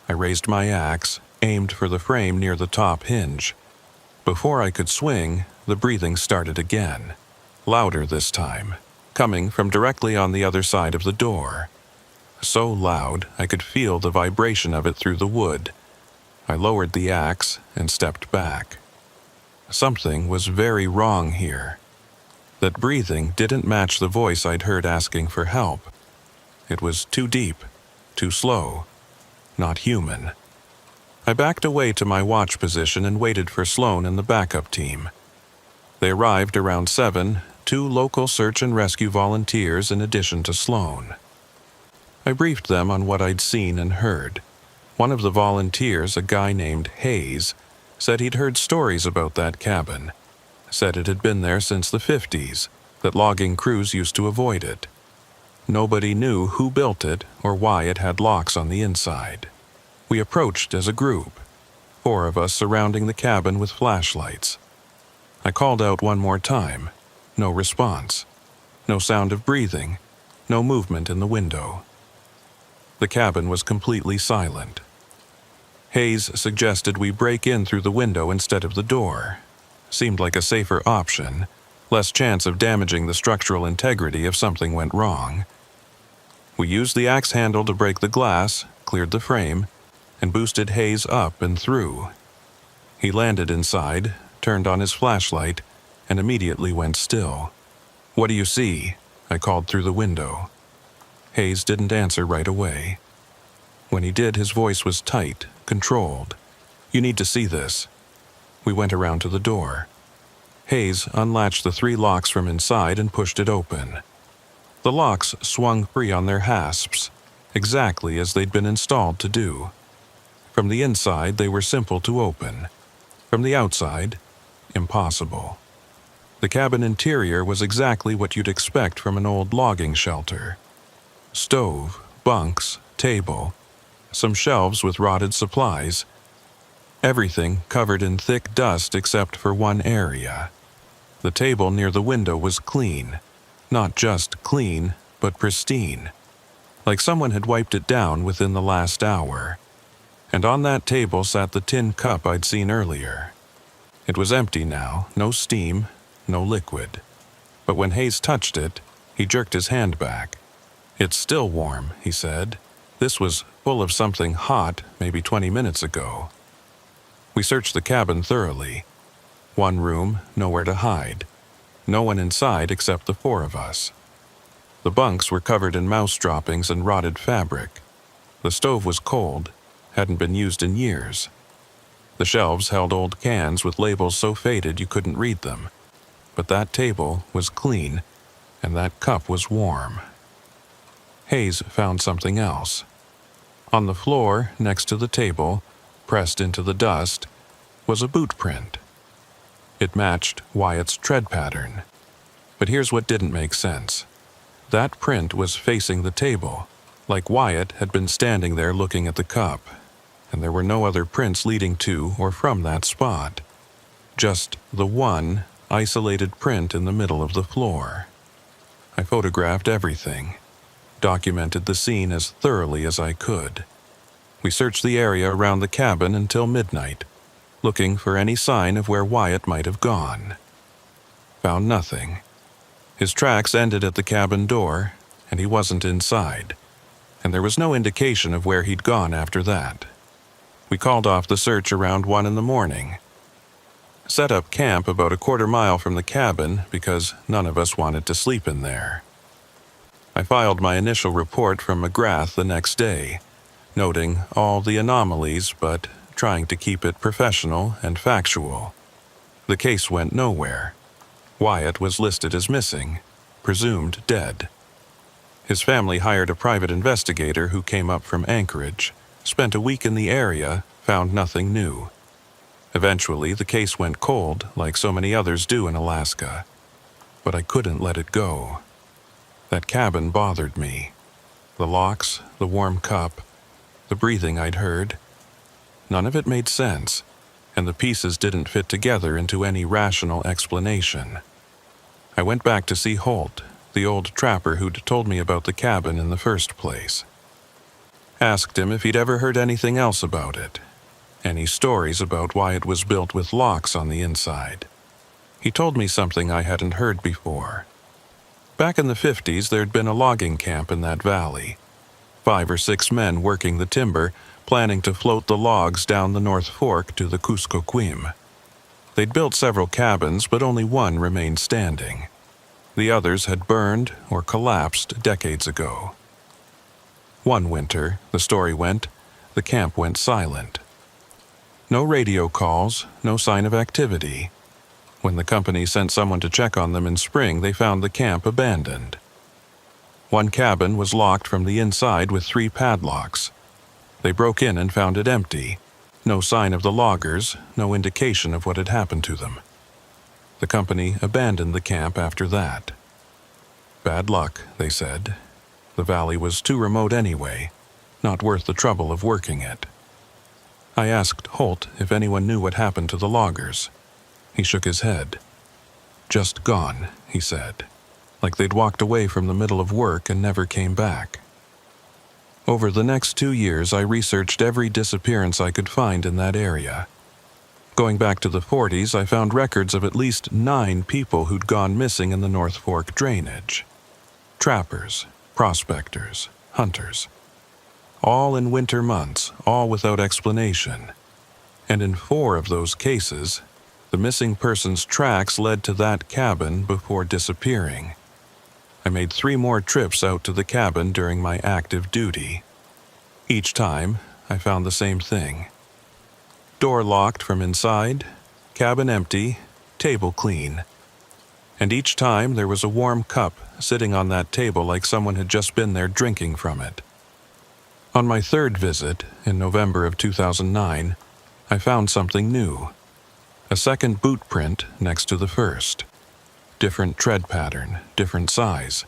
I raised my axe, aimed for the frame near the top hinge. Before I could swing, the breathing started again. Louder this time, coming from directly on the other side of the door. So loud, I could feel the vibration of it through the wood. I lowered the axe and stepped back. Something was very wrong here. That breathing didn't match the voice I'd heard asking for help. It was too deep, too slow, not human. I backed away to my watch position and waited for Sloan and the backup team. They arrived around 7, 2 local search and rescue volunteers in addition to Sloan. I briefed them on what I'd seen and heard. One of the volunteers, a guy named Hayes, said he'd heard stories about that cabin. Said it had been there since the 50s, that logging crews used to avoid it. Nobody knew who built it or why it had locks on the inside. We approached as a group, 4 of us surrounding the cabin with flashlights. I called out one more time. No response. No sound of breathing. No movement in the window. The cabin was completely silent. Hayes suggested we break in through the window instead of the door. Seemed like a safer option, less chance of damaging the structural integrity if something went wrong. We used the axe handle to break the glass, cleared the frame, and boosted Hayes up and through. He landed inside, turned on his flashlight, and immediately went still. "What do you see?" I called through the window. Hayes didn't answer right away. When he did, his voice was tight, controlled. "You need to see this." We went around to the door. Hayes unlatched the 3 locks from inside and pushed it open. The locks swung free on their hasps, exactly as they'd been installed to do. From the inside, they were simple to open. From the outside, impossible. The cabin interior was exactly what you'd expect from an old logging shelter. Stove, bunks, table, some shelves with rotted supplies. Everything covered in thick dust except for one area. The table near the window was clean. Not just clean, but pristine. Like someone had wiped it down within the last hour. And on that table sat the tin cup I'd seen earlier. It was empty now, no steam, no liquid. But when Hayes touched it, he jerked his hand back. "It's still warm," he said. "This was full of something hot maybe 20 minutes ago." We searched the cabin thoroughly. One room, nowhere to hide. No one inside except the four of us. The bunks were covered in mouse droppings and rotted fabric. The stove was cold, hadn't been used in years. The shelves held old cans with labels so faded you couldn't read them. But that table was clean, and that cup was warm. Hayes found something else. On the floor, next to the table, pressed into the dust, was a boot print. It matched Wyatt's tread pattern. But here's what didn't make sense. That print was facing the table, like Wyatt had been standing there looking at the cup, and there were no other prints leading to or from that spot. Just the one isolated print in the middle of the floor. I photographed everything, documented the scene as thoroughly as I could. We searched the area around the cabin until midnight, looking for any sign of where Wyatt might have gone. Found nothing. His tracks ended at the cabin door, and he wasn't inside, and there was no indication of where he'd gone after that. We called off the search around 1 a.m. Set up camp about a quarter-mile from the cabin because none of us wanted to sleep in there. I filed my initial report from McGrath the next day, noting all the anomalies but trying to keep it professional and factual. The case went nowhere. Wyatt was listed as missing, presumed dead. His family hired a private investigator who came up from Anchorage, spent a week in the area, found nothing new. Eventually, the case went cold, like so many others do in Alaska. But I couldn't let it go. That cabin bothered me. The locks, the warm cup, the breathing I'd heard. None of it made sense, and the pieces didn't fit together into any rational explanation. I went back to see Holt, the old trapper who'd told me about the cabin in the first place. Asked him if he'd ever heard anything else about it. Any stories about why it was built with locks on the inside. He told me something I hadn't heard before. Back in the 50s, there'd been a logging camp in that valley. 5 or 6 men working the timber, planning to float the logs down the North Fork to the Kuskokwim. They'd built several cabins, but only one remained standing. The others had burned or collapsed decades ago. One winter, the story went, the camp went silent. No radio calls, no sign of activity. When the company sent someone to check on them in spring, they found the camp abandoned. One cabin was locked from the inside with 3 padlocks. They broke in and found it empty. No sign of the loggers, no indication of what had happened to them. The company abandoned the camp after that. Bad luck, they said. The valley was too remote anyway, not worth the trouble of working it. I asked Holt if anyone knew what happened to the loggers. He shook his head. "Just gone," he said, like they'd walked away from the middle of work and never came back. Over the next 2 years, I researched every disappearance I could find in that area. Going back to the 40s, I found records of at least 9 people who'd gone missing in the North Fork drainage. Trappers, prospectors, hunters. All in winter months, all without explanation. And in 4 of those cases, the missing person's tracks led to that cabin before disappearing. I made 3 more trips out to the cabin during my active duty. Each time, I found the same thing. Door locked from inside, cabin empty, table clean. And each time there was a warm cup sitting on that table like someone had just been there drinking from it. On my 3rd visit, in November of 2009, I found something new. A second boot print next to the first. Different tread pattern, different size.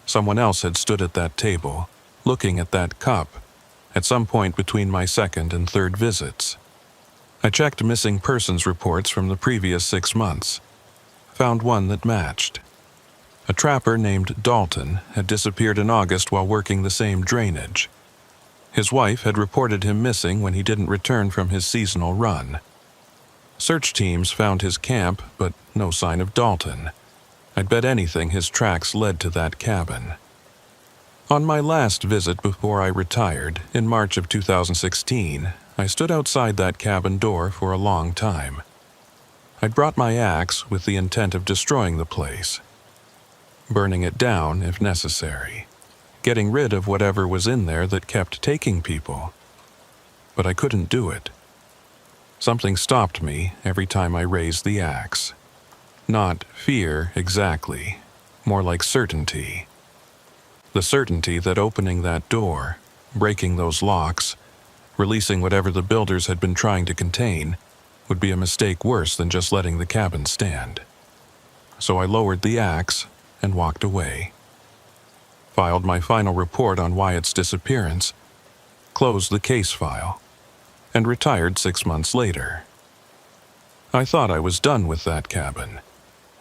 Someone else had stood at that table, looking at that cup, at some point between my 2nd and 3rd visits. I checked missing persons reports from the previous 6 months. Found one that matched. A trapper named Dalton had disappeared in August while working the same drainage. His wife had reported him missing when he didn't return from his seasonal run. Search teams found his camp, but no sign of Dalton. I'd bet anything his tracks led to that cabin. On my last visit before I retired, in March of 2016, I stood outside that cabin door for a long time. I'd brought my axe with the intent of destroying the place, burning it down if necessary, getting rid of whatever was in there that kept taking people. But I couldn't do it. Something stopped me every time I raised the axe. Not fear exactly, more like certainty. The certainty that opening that door, breaking those locks, releasing whatever the builders had been trying to contain, would be a mistake worse than just letting the cabin stand. So I lowered the axe and walked away. Filed my final report on Wyatt's disappearance, closed the case file, and retired 6 months later. I thought I was done with that cabin.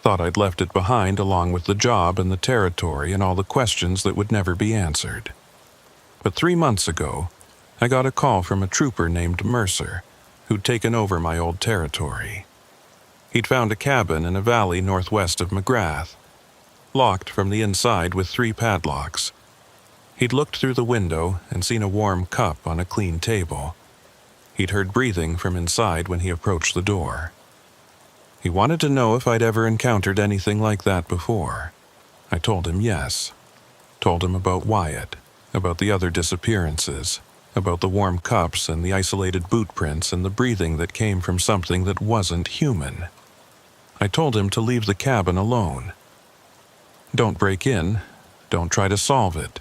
Thought I'd left it behind along with the job and the territory and all the questions that would never be answered. But 3 months ago, I got a call from a trooper named Mercer, who'd taken over my old territory. He'd found a cabin in a valley northwest of McGrath, locked from the inside with 3 padlocks. He'd looked through the window and seen a warm cup on a clean table. He'd heard breathing from inside when he approached the door. He wanted to know if I'd ever encountered anything like that before. I told him yes. Told him about Wyatt, about the other disappearances, about the warm cups and the isolated boot prints and the breathing that came from something that wasn't human. I told him to leave the cabin alone. Don't break in. Don't try to solve it.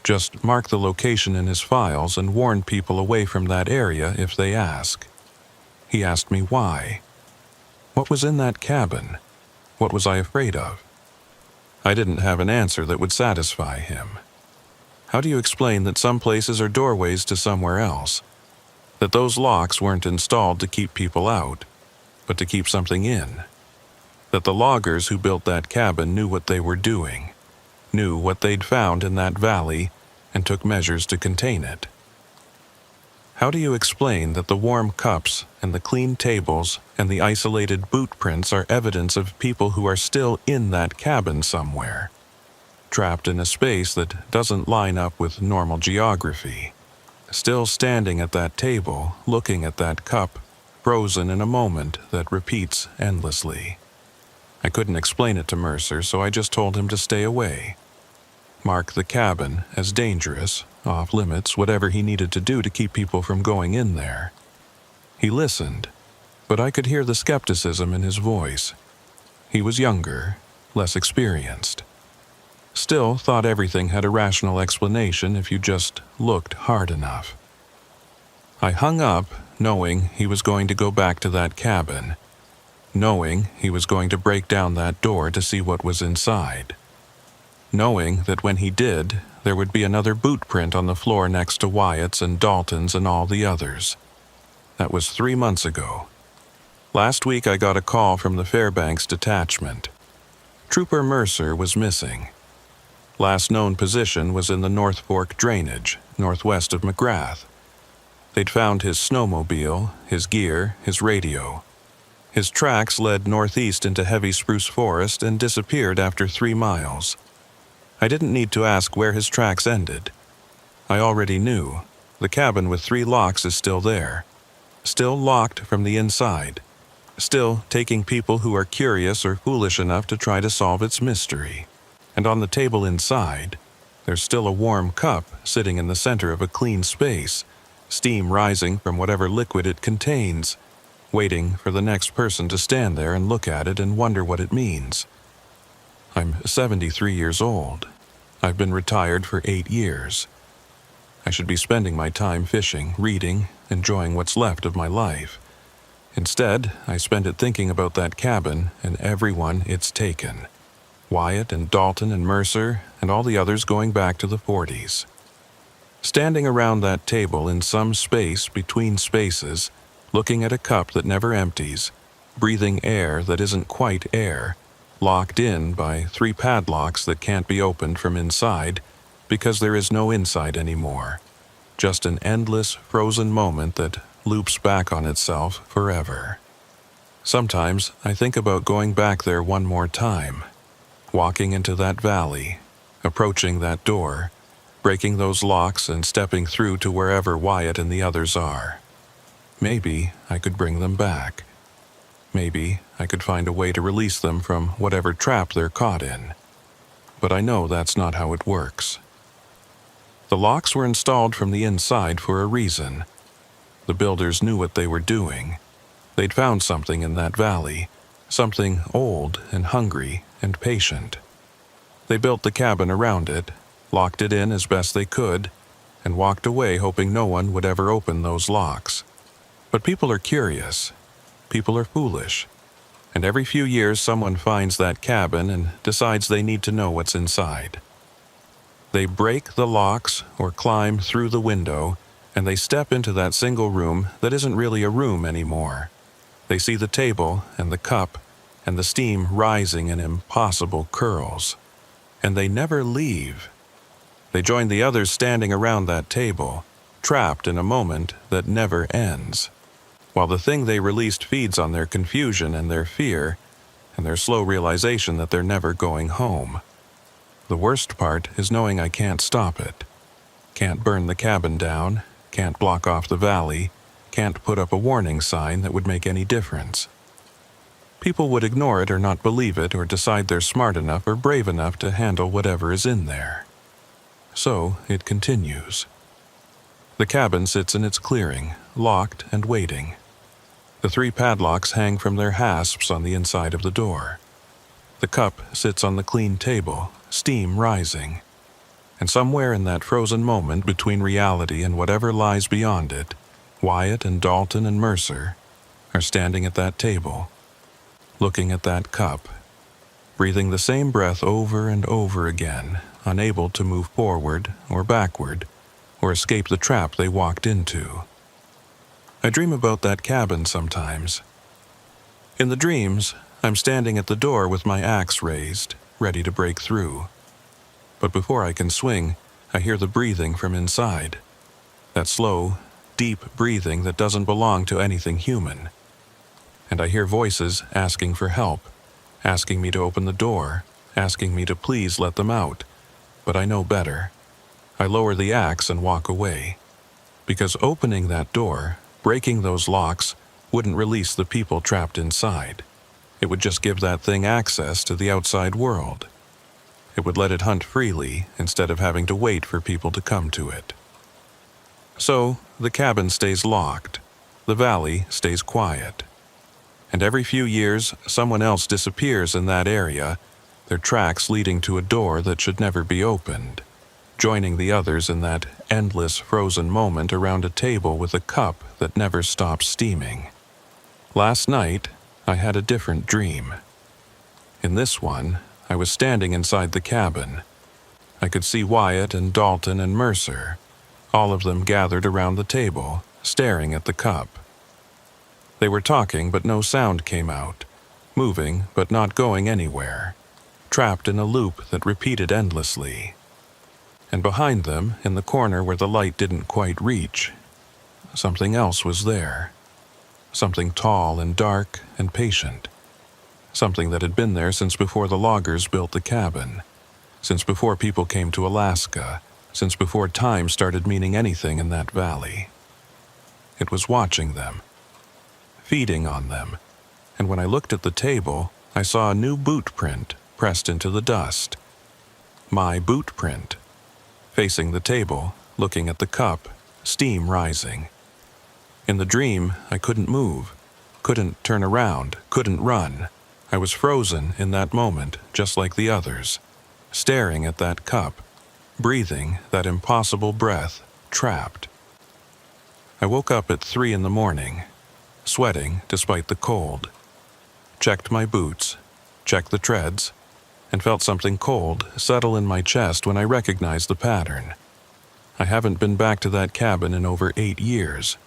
Just mark the location in his files and warn people away from that area if they ask. He asked me why. What was in that cabin? What was I afraid of? I didn't have an answer that would satisfy him. How do you explain that some places are doorways to somewhere else? That those locks weren't installed to keep people out, but to keep something in? That the loggers who built that cabin knew what they were doing, knew what they'd found in that valley, and took measures to contain it? How do you explain that the warm cups and the clean tables and the isolated boot prints are evidence of people who are still in that cabin somewhere, trapped in a space that doesn't line up with normal geography, still standing at that table, looking at that cup, frozen in a moment that repeats endlessly? I couldn't explain it to Mercer, so I just told him to stay away. Mark the cabin as dangerous, off limits, whatever he needed to do to keep people from going in there. He listened, but I could hear the skepticism in his voice. He was younger, less experienced. Still thought everything had a rational explanation if you just looked hard enough. I hung up, knowing he was going to go back to that cabin, knowing he was going to break down that door to see what was inside, knowing that when he did, there would be another boot print on the floor next to Wyatt's and Dalton's and all the others. That was 3 months ago. Last week I got a call from the Fairbanks detachment. Trooper Mercer was missing. Last known position was in the North Fork drainage, northwest of McGrath. They'd found his snowmobile, his gear, his radio. His tracks led northeast into heavy spruce forest and disappeared after 3 miles. I didn't need to ask where his tracks ended. I already knew. The cabin with 3 locks is still there. Still locked from the inside. Still taking people who are curious or foolish enough to try to solve its mystery. And on the table inside, there's still a warm cup sitting in the center of a clean space, steam rising from whatever liquid it contains, waiting for the next person to stand there and look at it and wonder what it means. I'm 73 years old. I've been retired for 8 years. I should be spending my time fishing, reading, enjoying what's left of my life. Instead, I spend it thinking about that cabin and everyone it's taken. Wyatt and Dalton and Mercer and all the others going back to the 40s. Standing around that table in some space between spaces, looking at a cup that never empties, breathing air that isn't quite air, locked in by 3 padlocks that can't be opened from inside because there is no inside anymore. Just an endless, frozen moment that loops back on itself forever. Sometimes I think about going back there one more time, walking into that valley, approaching that door, breaking those locks and stepping through to wherever Wyatt and the others are. Maybe I could bring them back. Maybe I could find a way to release them from whatever trap they're caught in. But I know that's not how it works. The locks were installed from the inside for a reason. The builders knew what they were doing. They'd found something in that valley, something old and hungry and patient. They built the cabin around it, locked it in as best they could, and walked away hoping no one would ever open those locks. But people are curious. People are foolish. And every few years someone finds that cabin and decides they need to know what's inside. They break the locks or climb through the window, and they step into that single room that isn't really a room anymore. They see the table and the cup and the steam rising in impossible curls. And they never leave. They join the others standing around that table, trapped in a moment that never ends, while the thing they released feeds on their confusion and their fear, and their slow realization that they're never going home. The worst part is knowing I can't stop it. Can't burn the cabin down, can't block off the valley, can't put up a warning sign that would make any difference. People would ignore it or not believe it or decide they're smart enough or brave enough to handle whatever is in there. So it continues. The cabin sits in its clearing, locked and waiting. The 3 padlocks hang from their hasps on the inside of the door. The cup sits on the clean table, steam rising. And somewhere in that frozen moment between reality and whatever lies beyond it, Wyatt and Dalton and Mercer are standing at that table, looking at that cup, breathing the same breath over and over again, unable to move forward or backward or escape the trap they walked into. I dream about that cabin sometimes. In the dreams, I'm standing at the door with my axe raised, ready to break through. But before I can swing, I hear the breathing from inside. That slow, deep breathing that doesn't belong to anything human. And I hear voices asking for help, asking me to open the door, asking me to please let them out. But I know better. I lower the axe and walk away. Because opening that door, breaking those locks, wouldn't release the people trapped inside. It would just give that thing access to the outside world. It would let it hunt freely instead of having to wait for people to come to it. So, the cabin stays locked. The valley stays quiet. And every few years, someone else disappears in that area, their tracks leading to a door that should never be opened, joining the others in that endless frozen moment around a table with a cup that never stops steaming. Last night, I had a different dream. In this one, I was standing inside the cabin. I could see Wyatt and Dalton and Mercer, all of them gathered around the table, staring at the cup. They were talking, but no sound came out, moving but not going anywhere, trapped in a loop that repeated endlessly. And behind them, in the corner where the light didn't quite reach, something else was there. Something tall and dark and patient. Something that had been there since before the loggers built the cabin, since before people came to Alaska, since before time started meaning anything in that valley. It was watching them, feeding on them, and when I looked at the table, I saw a new boot print pressed into the dust. My boot print. Facing the table, looking at the cup, steam rising. In the dream, I couldn't move, couldn't turn around, couldn't run. I was frozen in that moment, just like the others, staring at that cup, breathing that impossible breath, trapped. I woke up at 3 a.m, sweating despite the cold. Checked my boots, checked the treads, and felt something cold settle in my chest when I recognized the pattern. I haven't been back to that cabin in over 8 years.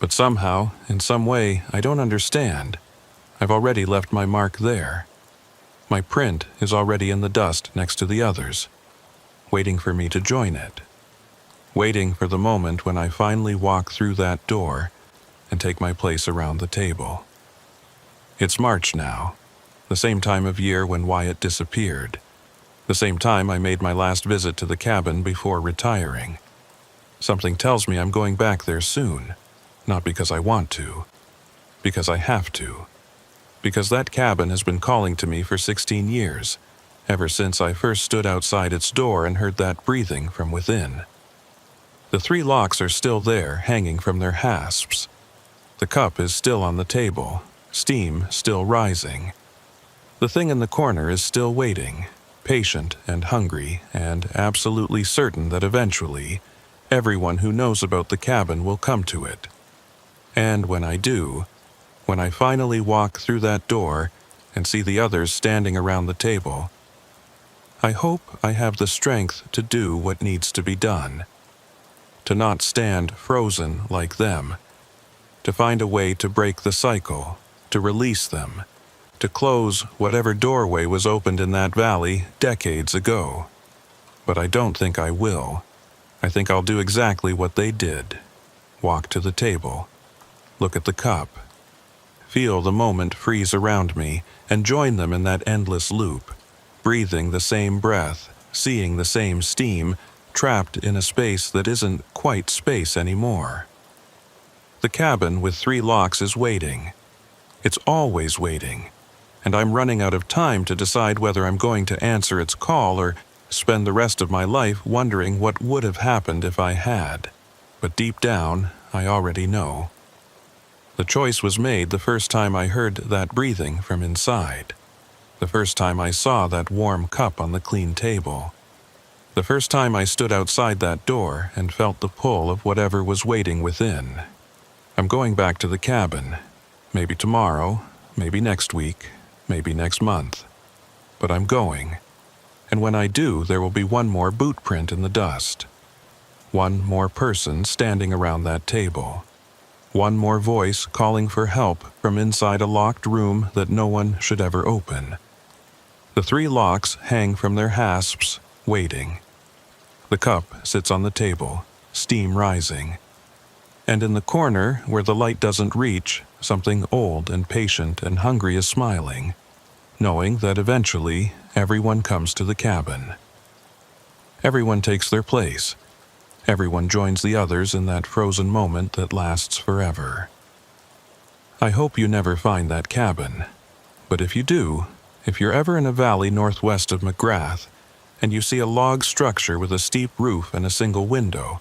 But somehow, in some way, I don't understand. I've already left my mark there. My print is already in the dust next to the others, waiting for me to join it. Waiting for the moment when I finally walk through that door and take my place around the table. It's March now, the same time of year when Wyatt disappeared, the same time I made my last visit to the cabin before retiring. Something tells me I'm going back there soon, not because I want to, because I have to. Because that cabin has been calling to me for 16 years, ever since I first stood outside its door and heard that breathing from within. The 3 locks are still there, hanging from their hasps. The cup is still on the table, steam still rising. The thing in the corner is still waiting, patient and hungry, and absolutely certain that eventually, everyone who knows about the cabin will come to it. And when I do, when I finally walk through that door and see the others standing around the table, I hope I have the strength to do what needs to be done. To not stand frozen like them. To find a way to break the cycle, to release them, to close whatever doorway was opened in that valley decades ago. But I don't think I will. I think I'll do exactly what they did. Walk to the table. Look at the cup. Feel the moment freeze around me and join them in that endless loop, breathing the same breath, seeing the same steam, trapped in a space that isn't quite space anymore. The cabin with 3 locks is waiting. It's always waiting, and I'm running out of time to decide whether I'm going to answer its call or spend the rest of my life wondering what would have happened if I had. But deep down, I already know. The choice was made the first time I heard that breathing from inside. The first time I saw that warm cup on the clean table. The first time I stood outside that door and felt the pull of whatever was waiting within. I'm going back to the cabin. Maybe tomorrow, maybe next week, maybe next month. But I'm going. And when I do, there will be one more boot print in the dust. One more person standing around that table. One more voice calling for help from inside a locked room that no one should ever open. The 3 locks hang from their hasps, waiting. The cup sits on the table, steam rising. And in the corner, where the light doesn't reach, something old and patient and hungry is smiling, knowing that eventually everyone comes to the cabin. Everyone takes their place. Everyone joins the others in that frozen moment that lasts forever. I hope you never find that cabin. But if you do, if you're ever in a valley northwest of McGrath, and you see a log structure with a steep roof and a single window,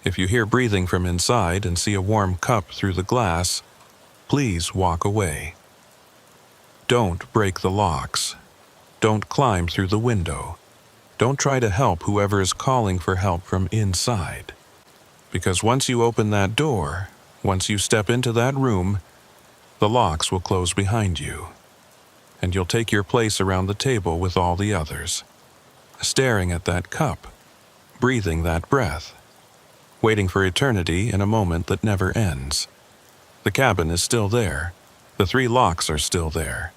if you hear breathing from inside and see a warm cup through the glass, please walk away. Don't break the locks. Don't climb through the window. Don't try to help whoever is calling for help from inside. Because once you open that door, once you step into that room, the locks will close behind you. And you'll take your place around the table with all the others, staring at that cup, breathing that breath, waiting for eternity in a moment that never ends. The cabin is still there. The 3 locks are still there.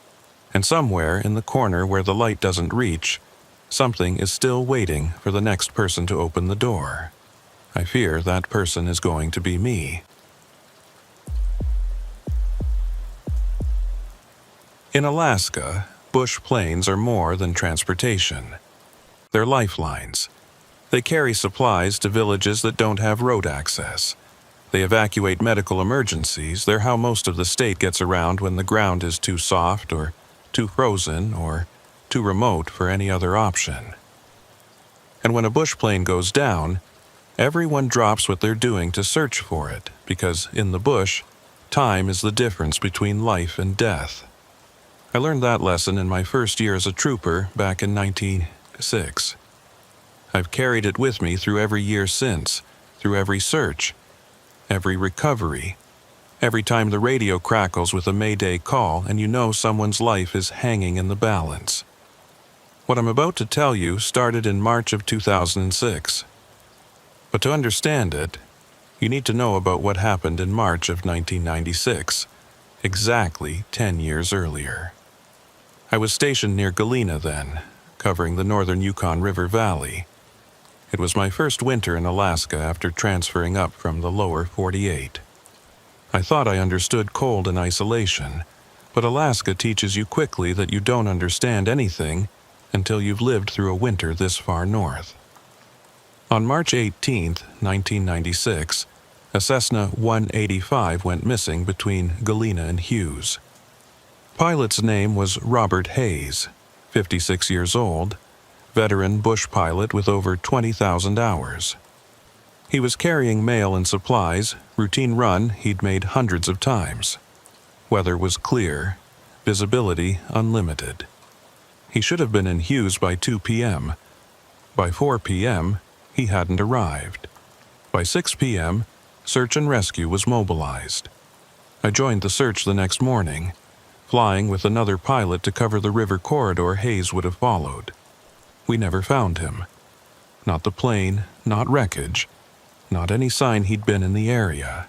And somewhere in the corner where the light doesn't reach, something is still waiting for the next person to open the door. I fear that person is going to be me. In Alaska, bush planes are more than transportation. They're lifelines. They carry supplies to villages that don't have road access. They evacuate medical emergencies. They're how most of the state gets around when the ground is too soft or too frozen or too remote for any other option. And when a bush plane goes down, everyone drops what they're doing to search for it, because in the bush, time is the difference between life and death. I learned that lesson in my first year as a trooper back in 1906. I've carried it with me through every year since, through every search, every recovery, every time the radio crackles with a Mayday call and you know someone's life is hanging in the balance. What I'm about to tell you started in March of 2006. But to understand it, you need to know about what happened in March of 1996, exactly 10 years earlier. I was stationed near Galena then, covering the northern Yukon River Valley. It was my first winter in Alaska after transferring up from the lower 48. I thought I understood cold and isolation. But Alaska teaches you quickly that you don't understand anything until you've lived through a winter this far north. On March 18, 1996, a Cessna 185 went missing between Galena and Hughes. Pilot's name was Robert Hayes, 56 years old, veteran bush pilot with over 20,000 hours. He was carrying mail and supplies, routine run he'd made hundreds of times. Weather was clear, visibility unlimited. He should have been in Hughes by 2 p.m. By 4 p.m., he hadn't arrived. By 6 p.m., search and rescue was mobilized. I joined the search the next morning, flying with another pilot to cover the river corridor Hayes would have followed. We never found him. Not the plane, not wreckage, not any sign he'd been in the area.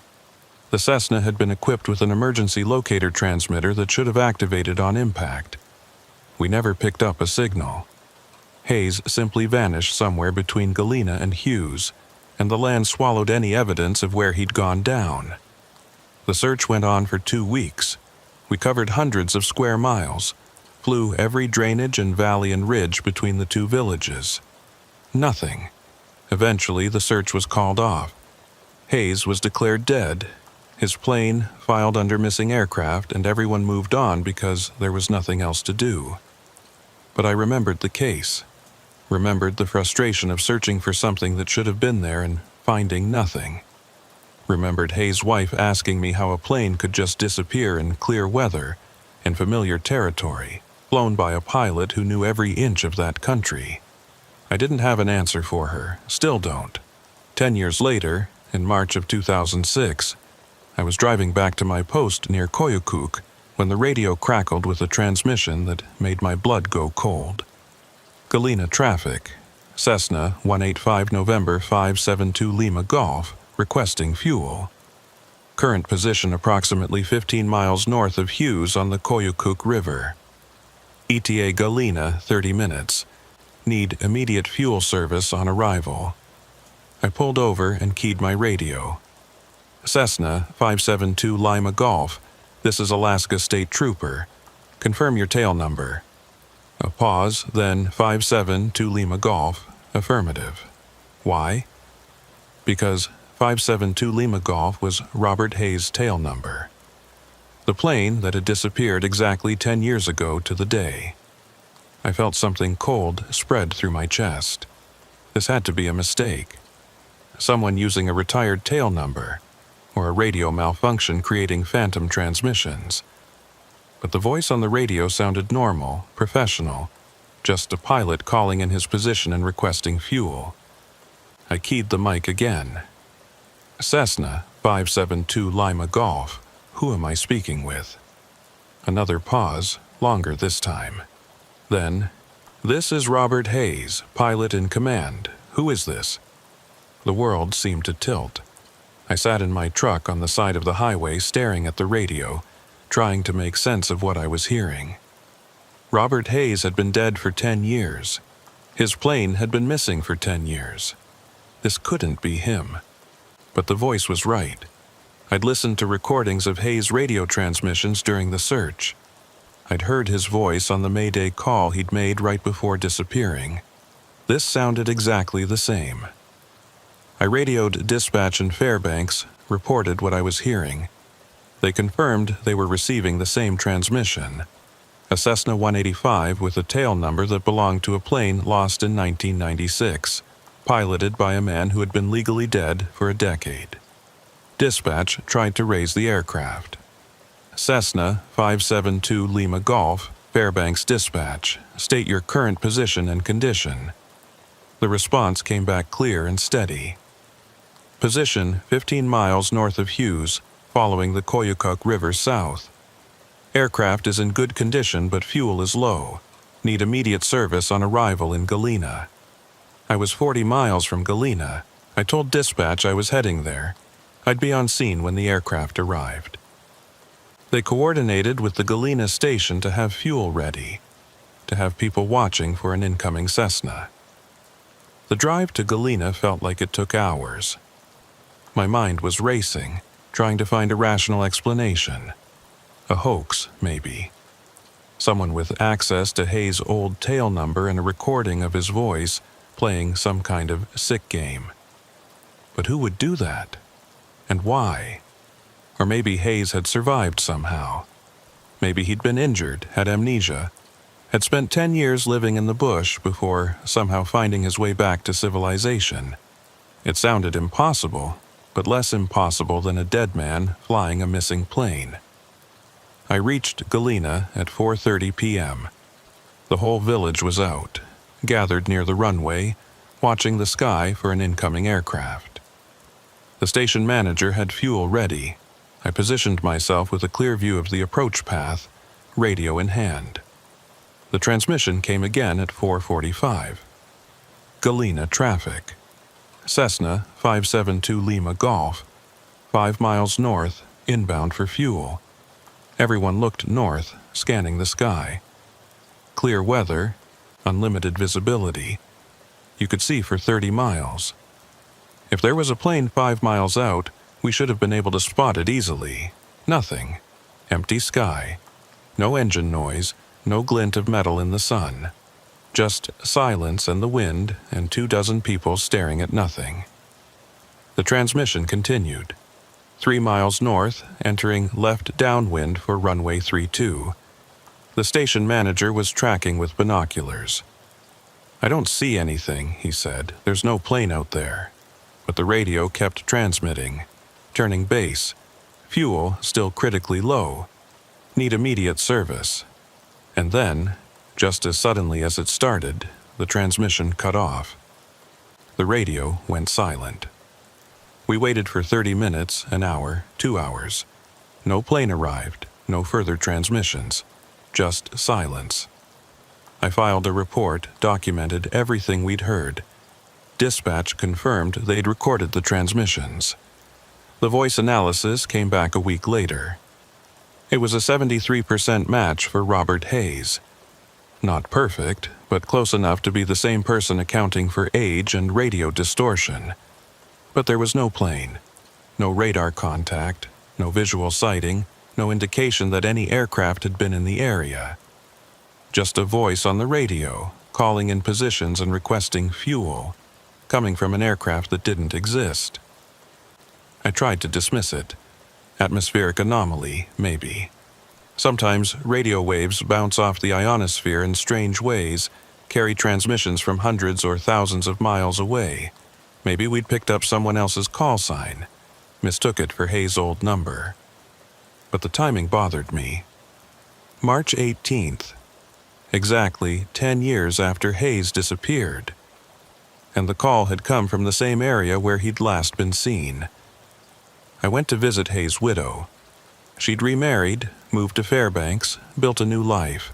The Cessna had been equipped with an emergency locator transmitter that should have activated on impact. We never picked up a signal. Hayes simply vanished somewhere between Galena and Hughes, and the land swallowed any evidence of where he'd gone down. The search went on for 2 weeks. We covered hundreds of square miles, flew every drainage and valley and ridge between the two villages. Nothing. Eventually, the search was called off. Hayes was declared dead. His plane filed under missing aircraft, and everyone moved on because there was nothing else to do. But I remembered the case, remembered the frustration of searching for something that should have been there and finding nothing. Remembered Hayes' wife asking me how a plane could just disappear in clear weather, in familiar territory, flown by a pilot who knew every inch of that country. I didn't have an answer for her, still don't. 10 years later, in March of 2006, I was driving back to my post near Koyukuk when the radio crackled with a transmission that made my blood go cold. Galena traffic, Cessna 185 November 572 Lima Golf, requesting fuel. Current position approximately 15 miles north of Hughes on the Koyukuk River. ETA Galena 30 minutes. Need immediate fuel service on arrival. I pulled over and keyed my radio. Cessna 572 Lima Golf, this is Alaska State Trooper. Confirm your tail number. A pause, then 572 Lima Golf, affirmative. Why? Because 572 Lima Golf was Robert Hayes' tail number. The plane that had disappeared exactly 10 years ago to the day. I felt something cold spread through my chest. This had to be a mistake. Someone using a retired tail number, or a radio malfunction creating phantom transmissions. But the voice on the radio sounded normal, professional, just a pilot calling in his position and requesting fuel. I keyed the mic again. Cessna 572 Lima Golf, who am I speaking with? Another pause, longer this time. Then, this is Robert Hayes, pilot in command. Who is this? The world seemed to tilt. I sat in my truck on the side of the highway staring at the radio, trying to make sense of what I was hearing. Robert Hayes had been dead for 10 years. His plane had been missing for 10 years. This couldn't be him. But the voice was right. I'd listened to recordings of Hayes' radio transmissions during the search. I'd heard his voice on the Mayday call he'd made right before disappearing. This sounded exactly the same. I radioed dispatch in Fairbanks, reported what I was hearing. They confirmed they were receiving the same transmission. A Cessna 185 with a tail number that belonged to a plane lost in 1996, piloted by a man who had been legally dead for a decade. Dispatch tried to raise the aircraft. Cessna 572 Lima Golf, Fairbanks Dispatch, state your current position and condition. The response came back clear and steady. Position 15 miles north of Hughes, following the Koyukuk River south. Aircraft is in good condition but fuel is low. Need immediate service on arrival in Galena. I was 40 miles from Galena. I told dispatch I was heading there. I'd be on scene when the aircraft arrived. They coordinated with the Galena station to have fuel ready, to have people watching for an incoming Cessna. The drive to Galena felt like it took hours. My mind was racing, trying to find a rational explanation. A hoax, maybe. Someone with access to Hayes' old tail number and a recording of his voice playing some kind of sick game. But who would do that? And why? Or maybe Hayes had survived somehow. Maybe he'd been injured, had amnesia, had spent 10 years living in the bush before somehow finding his way back to civilization. It sounded impossible, but less impossible than a dead man flying a missing plane. I reached Galena at 4:30 p.m. The whole village was out, gathered near the runway, watching the sky for an incoming aircraft. The station manager had fuel ready. I positioned myself with a clear view of the approach path, radio in hand. The transmission came again at 4:45. Galena traffic. Cessna 572 Lima Golf, 5 miles north, inbound for fuel. Everyone looked north, scanning the sky. Clear weather, unlimited visibility. You could see for 30 miles. If there was a plane 5 miles out, we should have been able to spot it easily. Nothing. Empty sky. No engine noise, no glint of metal in the sun. Just silence and the wind and 24 people staring at nothing. The transmission continued. 3 miles north, entering left downwind for runway 32. The station manager was tracking with binoculars. "I don't see anything," he said. "There's no plane out there." But the radio kept transmitting. Turning base. Fuel still critically low. Need immediate service. And then, just as suddenly as it started, the transmission cut off. The radio went silent. We waited for 30 minutes, an hour, 2 hours. No plane arrived, no further transmissions. Just silence. I filed a report, documented everything we'd heard. Dispatch confirmed they'd recorded the transmissions. The voice analysis came back a week later. It was a 73% match for Robert Hayes. Not perfect, but close enough to be the same person accounting for age and radio distortion. But there was no plane, no radar contact, no visual sighting, no indication that any aircraft had been in the area. Just a voice on the radio, calling in positions and requesting fuel, coming from an aircraft that didn't exist. I tried to dismiss it. Atmospheric anomaly, maybe. Sometimes radio waves bounce off the ionosphere in strange ways, carry transmissions from hundreds or thousands of miles away. Maybe we'd picked up someone else's call sign, mistook it for Hayes' old number. But the timing bothered me. March 18th, exactly 10 years after Hayes disappeared. And the call had come from the same area where he'd last been seen. I went to visit Hayes' widow. She'd remarried, moved to Fairbanks, built a new life.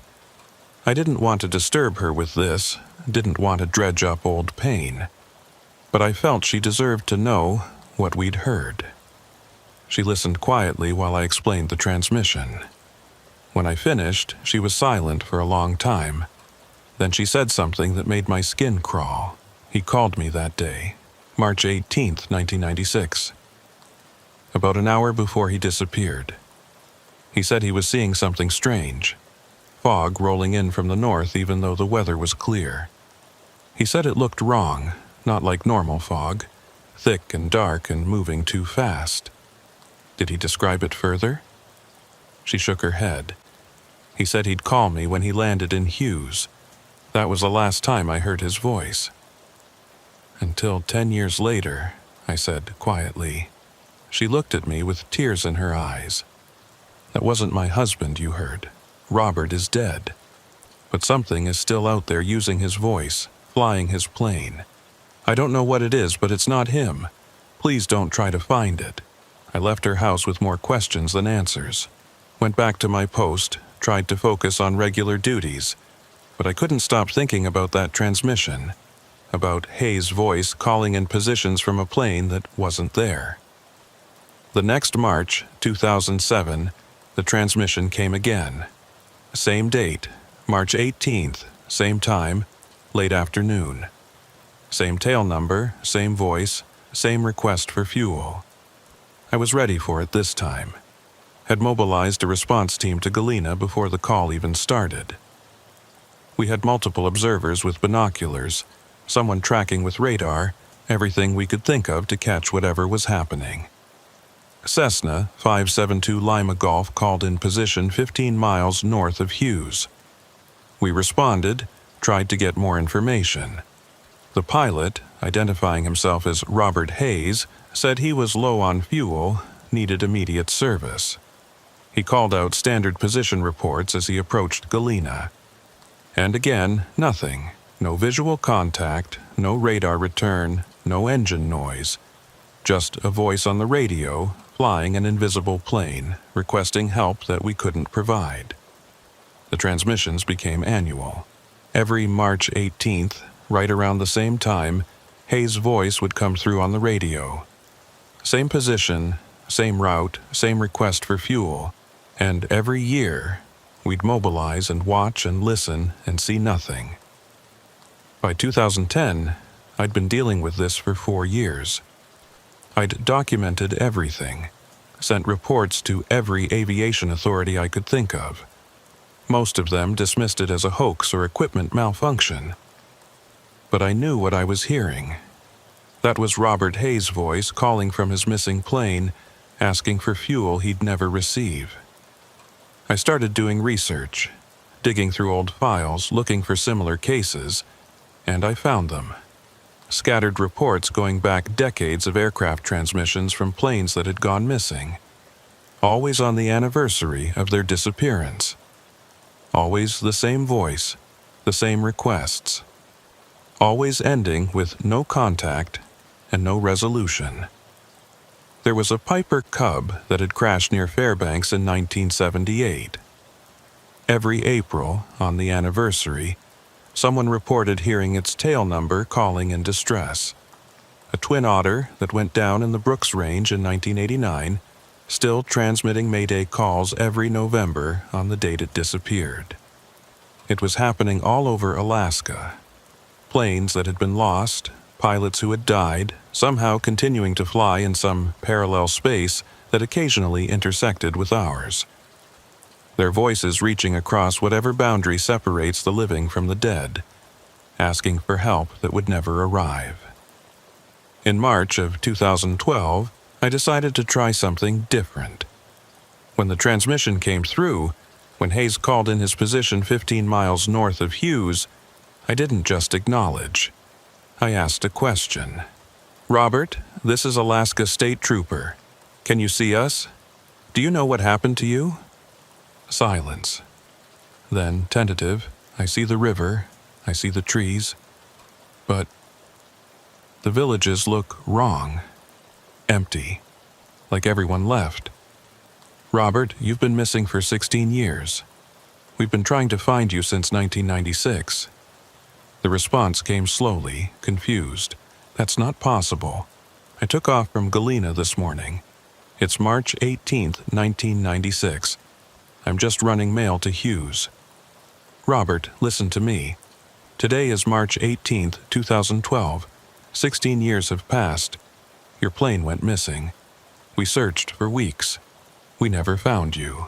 I didn't want to disturb her with this, didn't want to dredge up old pain. But I felt she deserved to know what we'd heard. She listened quietly while I explained the transmission. When I finished, she was silent for a long time. Then she said something that made my skin crawl. He called me that day, March 18th, 1996. About an hour before he disappeared. He said he was seeing something strange. Fog rolling in from the north even though the weather was clear. He said it looked wrong. Not like normal fog, thick and dark and moving too fast. Did he describe it further? She shook her head. He said he'd call me when he landed in Hughes. That was the last time I heard his voice. Until 10 years later, I said quietly. She looked at me with tears in her eyes. That wasn't my husband you heard. Robert is dead. But something is still out there using his voice, flying his plane. I don't know what it is, but it's not him. Please don't try to find it. I left her house with more questions than answers. Went back to my post, tried to focus on regular duties. But I couldn't stop thinking about that transmission. About Hayes' voice calling in positions from a plane that wasn't there. The next March, 2007, the transmission came again. Same date, March 18th, same time, late afternoon. Same tail number, same voice, same request for fuel. I was ready for it this time. had mobilized a response team to Galena before the call even started. We had multiple observers with binoculars, someone tracking with radar, everything we could think of to catch whatever was happening. Cessna 572 Lima Golf called in position 15 miles north of Hughes. We responded, tried to get more information. The pilot, identifying himself as Robert Hayes, said he was low on fuel, needed immediate service. He called out standard position reports as he approached Galena. And again, nothing. No visual contact, no radar return, no engine noise. Just a voice on the radio, flying an invisible plane, requesting help that we couldn't provide. The transmissions became annual. Every March 18th, right around the same time, Hayes' voice would come through on the radio. Same position, same route, same request for fuel, and every year, we'd mobilize and watch and listen and see nothing. By 2010, I'd been dealing with this for 4 years. I'd documented everything, sent reports to every aviation authority I could think of. Most of them dismissed it as a hoax or equipment malfunction. But I knew what I was hearing. That was Robert Hayes' voice calling from his missing plane, asking for fuel he'd never receive. I started doing research, digging through old files, looking for similar cases, and I found them. Scattered reports going back decades of aircraft transmissions from planes that had gone missing. Always on the anniversary of their disappearance. Always the same voice, the same requests. Always ending with no contact and no resolution. There was a Piper Cub that had crashed near Fairbanks in 1978. Every April, on the anniversary, someone reported hearing its tail number calling in distress. A twin otter that went down in the Brooks Range in 1989, still transmitting Mayday calls every November on the date it disappeared. It was happening all over Alaska. Planes that had been lost, pilots who had died, somehow continuing to fly in some parallel space that occasionally intersected with ours. Their voices reaching across whatever boundary separates the living from the dead, asking for help that would never arrive. In March of 2012, I decided to try something different. When the transmission came through, when Hayes called in his position 15 miles north of Hughes, I didn't just acknowledge. I asked a question. "Robert, this is Alaska State Trooper. Can you see us? Do you know what happened to you?" Silence. Then, tentative, "I see the river, I see the trees, but the villages look wrong. Empty. Like everyone left. Robert, you've been missing for 16 years. We've been trying to find you since 1996. The response came slowly, confused. "That's not possible. I took off from Galena this morning. It's March 18th, 1996. I'm just running mail to Hughes." "Robert, listen to me. Today is March 18th, 2012. 16 years have passed. Your plane went missing. We searched for weeks. We never found you."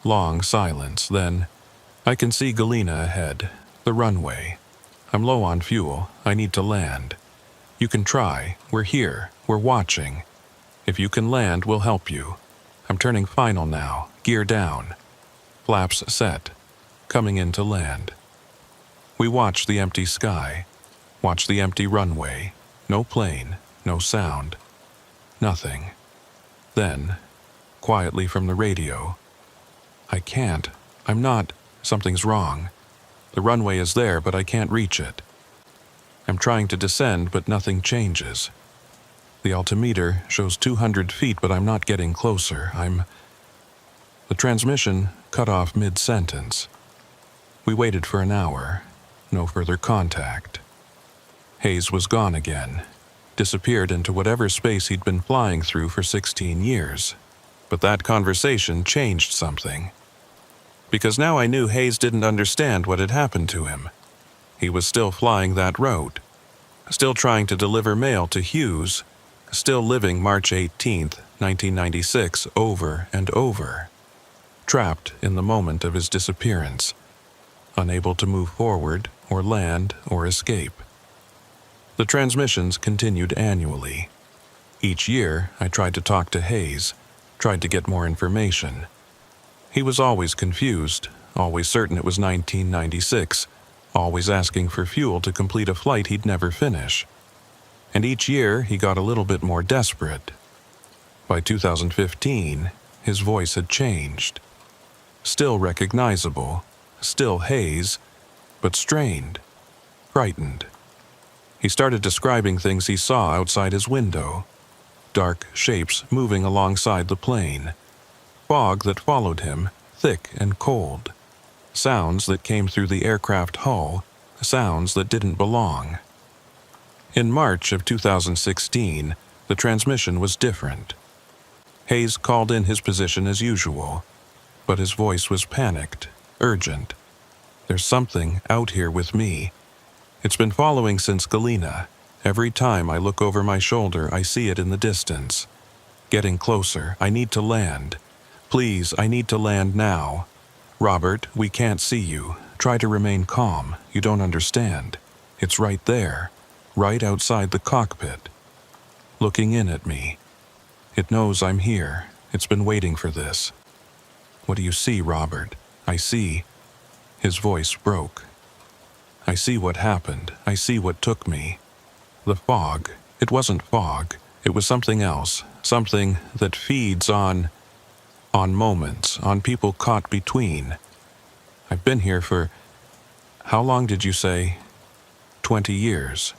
Long silence, then, "I can see Galena ahead, the runway. I'm low on fuel. I need to land. You can try. We're here. We're watching. If you can land, we'll help you. I'm turning final now. Gear down. Flaps set. Coming in to land." We watch the empty sky. Watch the empty runway. No plane. No sound. Nothing. Then, quietly from the radio, "I can't. I'm not. Something's wrong. The runway is there, but I can't reach it. I'm trying to descend, but nothing changes. The altimeter shows 200 feet, but I'm not getting closer. The transmission cut off mid-sentence. We waited for an hour. No further contact. Hayes was gone again. Disappeared into whatever space he'd been flying through for 16 years. But that conversation changed something. Because now I knew Hayes didn't understand what had happened to him. He was still flying that route. Still trying to deliver mail to Hughes, still living March 18th, 1996 over and over, trapped in the moment of his disappearance, unable to move forward or land or escape. The transmissions continued annually. Each year, I tried to talk to Hayes, tried to get more information. He was always confused, always certain it was 1996, always asking for fuel to complete a flight he'd never finish. And each year, he got a little bit more desperate. By 2015, his voice had changed. Still recognizable, still Hayes, but strained, frightened. He started describing things he saw outside his window. Dark shapes moving alongside the plane. Fog that followed him, thick and cold. Sounds that came through the aircraft hull, sounds that didn't belong. In March of 2016, the transmission was different. Hayes called in his position as usual, but his voice was panicked, urgent. There's something out here with me. It's been following since Galena. Every time I look over my shoulder, I see it in the distance. Getting closer. I need to land. Please, I need to land now. Robert, we can't see you. Try to remain calm. You don't understand. It's right there, right outside the cockpit, looking in at me. It knows I'm here. It's been waiting for this. What do you see, Robert? I see. His voice broke. I see what happened. I see what took me. The fog. It wasn't fog. It was something else. Something that feeds on moments, on people caught between. I've been here for, how long did you say? 20 years.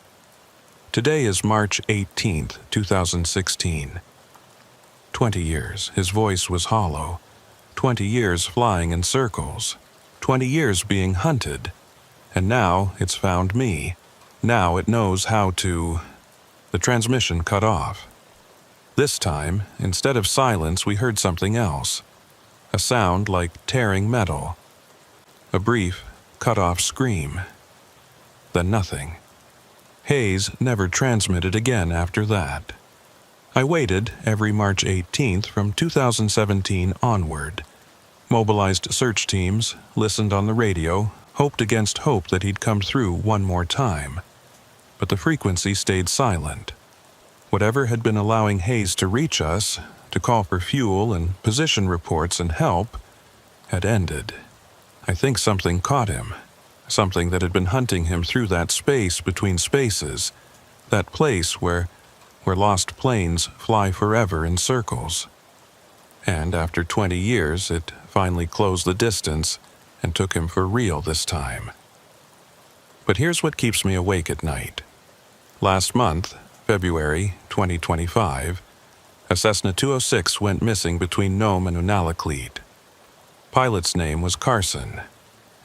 Today is March 18th, 2016. 20 years. His voice was hollow. 20 years flying in circles. 20 years being hunted. And now it's found me. Now it knows how to... The transmission cut off. This time, instead of silence, we heard something else. A sound like tearing metal. A brief, cut-off scream. Then nothing. Hayes never transmitted again after that. I waited every March 18th from 2017 onward. Mobilized search teams, listened on the radio, hoped against hope that he'd come through one more time. But the frequency stayed silent. Whatever had been allowing Hayes to reach us, to call for fuel and position reports and help, had ended. I think something caught him. Something that had been hunting him through that space between spaces, that place where lost planes fly forever in circles. And after 20 years, it finally closed the distance and took him for real this time. But here's what keeps me awake at night. Last month, February 2025, a Cessna 206 went missing between Nome and Unalakleet. Pilot's name was Carson.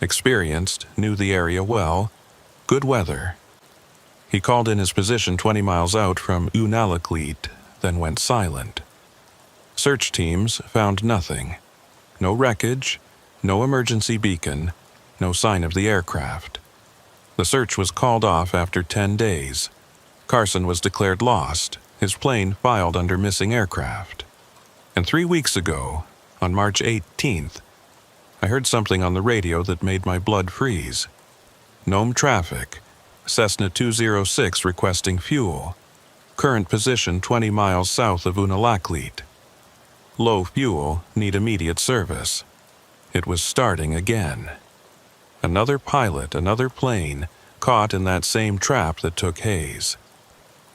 Experienced, knew the area well, good weather. He called in his position 20 miles out from Unalakleet, then went silent. Search teams found nothing. No wreckage, no emergency beacon, no sign of the aircraft. The search was called off after 10 days. Carson was declared lost, his plane filed under missing aircraft. And 3 weeks ago, on March 18th, I heard something on the radio that made my blood freeze. Nome traffic, Cessna 206 requesting fuel. Current position 20 miles south of Unalakleet. Low fuel, need immediate service. It was starting again. Another pilot, another plane, caught in that same trap that took Hayes.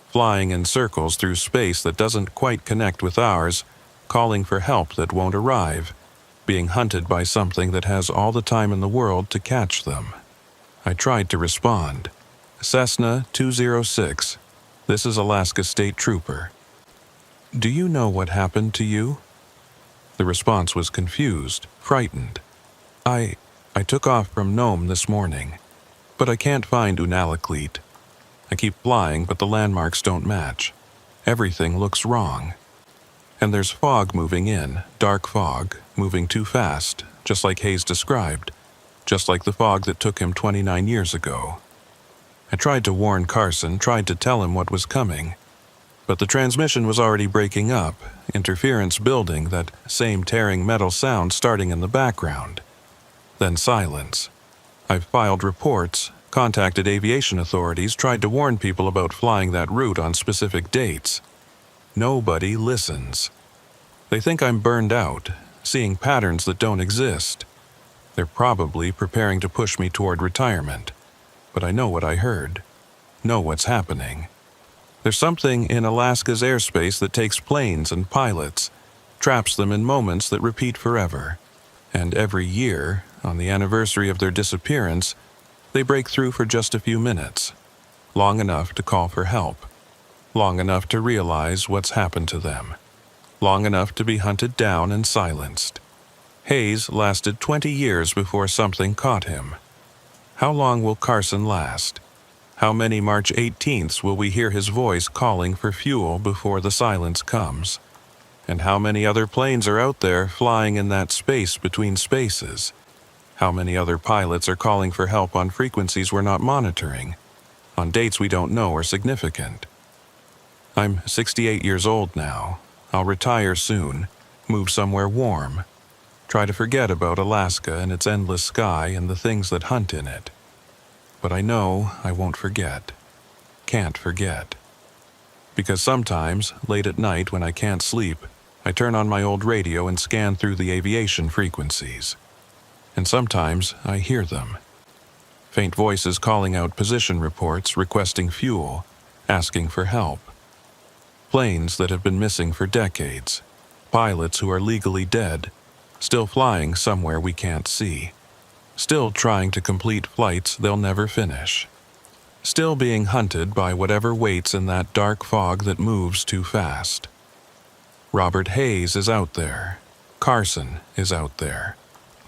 Flying in circles through space that doesn't quite connect with ours, calling for help that won't arrive, being hunted by something that has all the time in the world to catch them. I tried to respond. Cessna 206, this is Alaska State Trooper. Do you know what happened to you? The response was confused, frightened. I took off from Nome this morning, but I can't find Unalakleet. I keep flying, but the landmarks don't match. Everything looks wrong. And there's fog moving in, dark fog, moving too fast, just like Hayes described, just like the fog that took him 29 years ago. I tried to warn Carson, tried to tell him what was coming. But the transmission was already breaking up, interference building, that same tearing metal sound starting in the background. Then silence. I've filed reports, contacted aviation authorities, tried to warn people about flying that route on specific dates. Nobody listens. They think I'm burned out, seeing patterns that don't exist. They're probably preparing to push me toward retirement. But I know what I heard. Know what's happening. There's something in Alaska's airspace that takes planes and pilots, traps them in moments that repeat forever. And every year, on the anniversary of their disappearance, they break through for just a few minutes, long enough to call for help, long enough to realize what's happened to them, long enough to be hunted down and silenced. Hayes lasted 20 years before something caught him. How long will Carson last? How many March 18ths will we hear his voice calling for fuel before the silence comes? And how many other planes are out there flying in that space between spaces? How many other pilots are calling for help on frequencies we're not monitoring, on dates we don't know are significant? I'm 68 years old now. I'll retire soon, move somewhere warm, try to forget about Alaska and its endless sky and the things that hunt in it. But I know I won't forget. Can't forget. Because sometimes, late at night when I can't sleep, I turn on my old radio and scan through the aviation frequencies. And sometimes I hear them. Faint voices calling out position reports, requesting fuel, asking for help. Planes that have been missing for decades. Pilots who are legally dead, still flying somewhere we can't see. Still trying to complete flights they'll never finish. Still being hunted by whatever waits in that dark fog that moves too fast. Robert Hayes is out there. Carson is out there.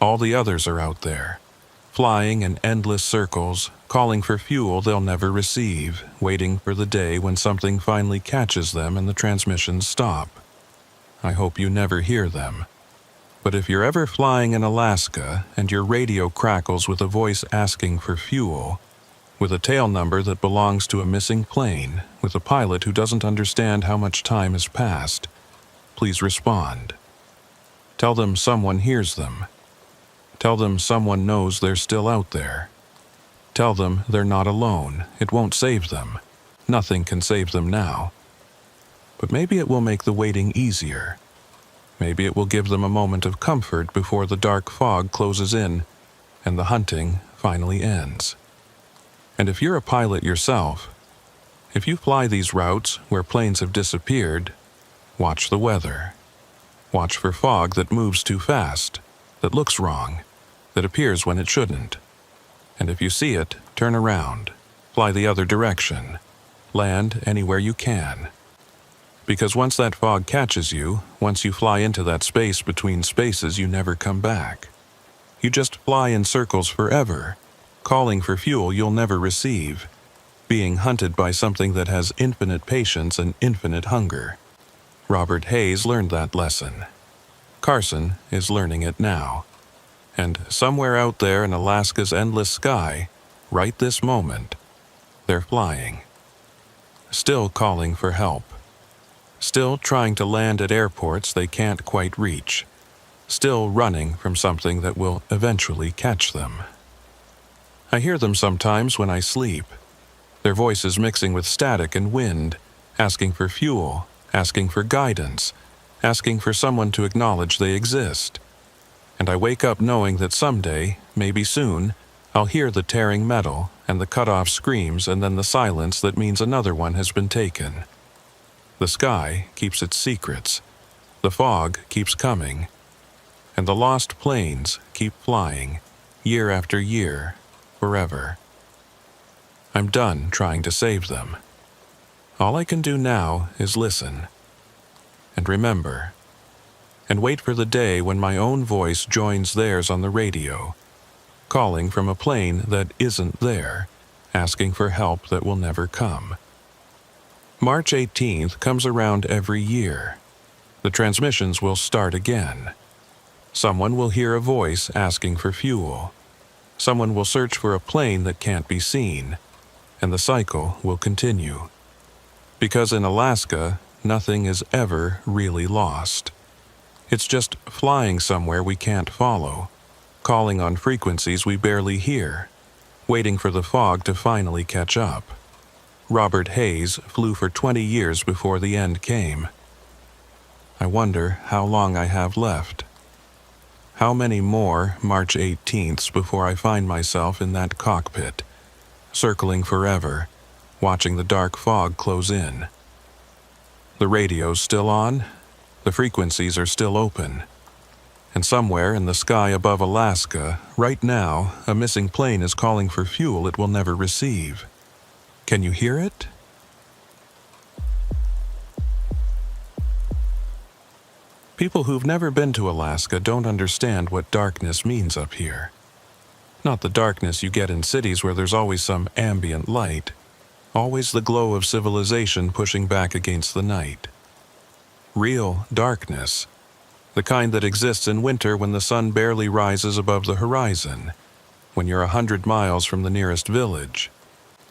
All the others are out there, flying in endless circles, calling for fuel they'll never receive, waiting for the day when something finally catches them and the transmissions stop. I hope you never hear them. But if you're ever flying in Alaska and your radio crackles with a voice asking for fuel, with a tail number that belongs to a missing plane, with a pilot who doesn't understand how much time has passed, please respond. Tell them someone hears them. Tell them someone knows they're still out there. Tell them they're not alone. It won't save them. Nothing can save them now. But maybe it will make the waiting easier. Maybe it will give them a moment of comfort before the dark fog closes in and the hunting finally ends. And if you're a pilot yourself, if you fly these routes where planes have disappeared, watch the weather. Watch for fog that moves too fast, that looks wrong, that appears when it shouldn't. And if you see it, turn around, fly the other direction, land anywhere you can. Because once that fog catches you, once you fly into that space between spaces, you never come back. You just fly in circles forever, calling for fuel you'll never receive, being hunted by something that has infinite patience and infinite hunger. Robert Hayes learned that lesson. Carson is learning it now. And somewhere out there in Alaska's endless sky, right this moment, they're flying. Still calling for help. Still trying to land at airports they can't quite reach. Still running from something that will eventually catch them. I hear them sometimes when I sleep. Their voices mixing with static and wind, asking for fuel, asking for guidance, asking for someone to acknowledge they exist. And I wake up knowing that someday, maybe soon, I'll hear the tearing metal and the cut-off screams and then the silence that means another one has been taken. The sky keeps its secrets, the fog keeps coming, and the lost planes keep flying, year after year, forever. I'm done trying to save them. All I can do now is listen, and remember, and wait for the day when my own voice joins theirs on the radio, calling from a plane that isn't there, asking for help that will never come. March 18th comes around every year. The transmissions will start again. Someone will hear a voice asking for fuel. Someone will search for a plane that can't be seen, and the cycle will continue. Because in Alaska, nothing is ever really lost. It's just flying somewhere we can't follow, calling on frequencies we barely hear, waiting for the fog to finally catch up. Robert Hayes flew for 20 years before the end came. I wonder how long I have left. How many more March 18ths before I find myself in that cockpit, circling forever, watching the dark fog close in. The radio's still on, the frequencies are still open, and somewhere in the sky above Alaska, right now, a missing plane is calling for fuel it will never receive. Can you hear it? People who've never been to Alaska don't understand what darkness means up here. Not the darkness you get in cities where there's always some ambient light, always the glow of civilization pushing back against the night. Real darkness, the kind that exists in winter when the sun barely rises above the horizon, when you're 100 miles from the nearest village,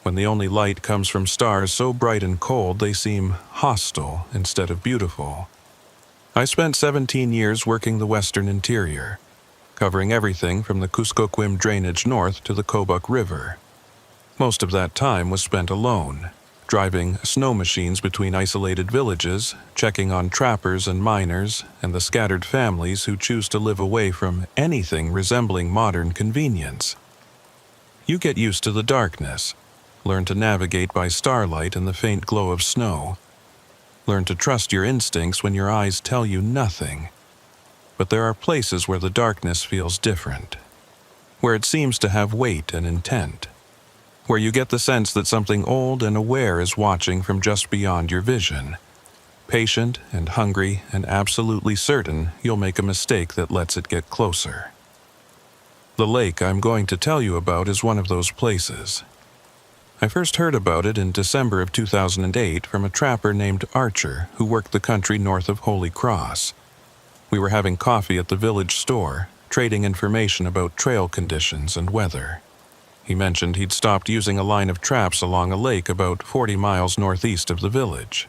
when the only light comes from stars so bright and cold they seem hostile instead of beautiful. I spent 17 years working the western interior, covering everything from the Kuskokwim drainage north to the Kobuk River. Most of that time was spent alone, driving snow machines between isolated villages, checking on trappers and miners, and the scattered families who choose to live away from anything resembling modern convenience. You get used to the darkness, learn to navigate by starlight and the faint glow of snow. Learn to trust your instincts when your eyes tell you nothing. But there are places where the darkness feels different, where it seems to have weight and intent, where you get the sense that something old and aware is watching from just beyond your vision, patient and hungry and absolutely certain you'll make a mistake that lets it get closer. The lake I'm going to tell you about is one of those places. I first heard about it in December of 2008 from a trapper named Archer who worked the country north of Holy Cross. We were having coffee at the village store, trading information about trail conditions and weather. He mentioned he'd stopped using a line of traps along a lake about 40 miles northeast of the village.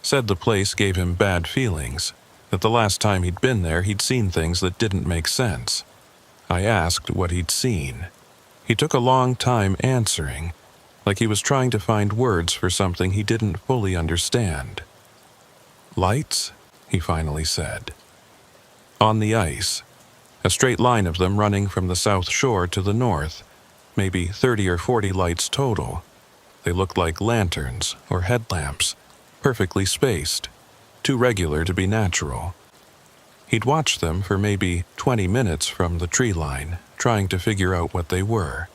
Said the place gave him bad feelings, that the last time he'd been there he'd seen things that didn't make sense. I asked what he'd seen. He took a long time answering, like he was trying to find words for something he didn't fully understand. "Lights?" he finally said. On the ice, a straight line of them running from the south shore to the north, maybe 30 or 40 lights total. They looked like lanterns or headlamps, perfectly spaced, too regular to be natural. He'd watched them for maybe 20 minutes from the tree line, trying to figure out what they were.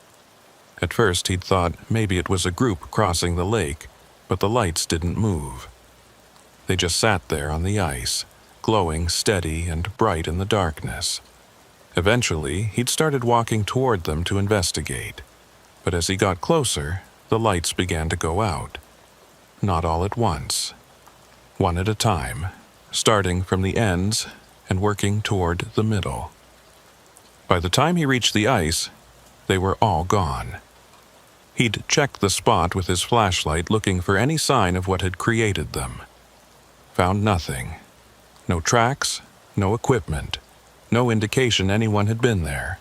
At first he'd thought maybe it was a group crossing the lake, but the lights didn't move. They just sat there on the ice, glowing steady and bright in the darkness. Eventually, he'd started walking toward them to investigate, but as he got closer, the lights began to go out. Not all at once. One at a time, starting from the ends and working toward the middle. By the time he reached the ice, they were all gone. He'd checked the spot with his flashlight looking for any sign of what had created them. Found nothing. No tracks, no equipment, no indication anyone had been there.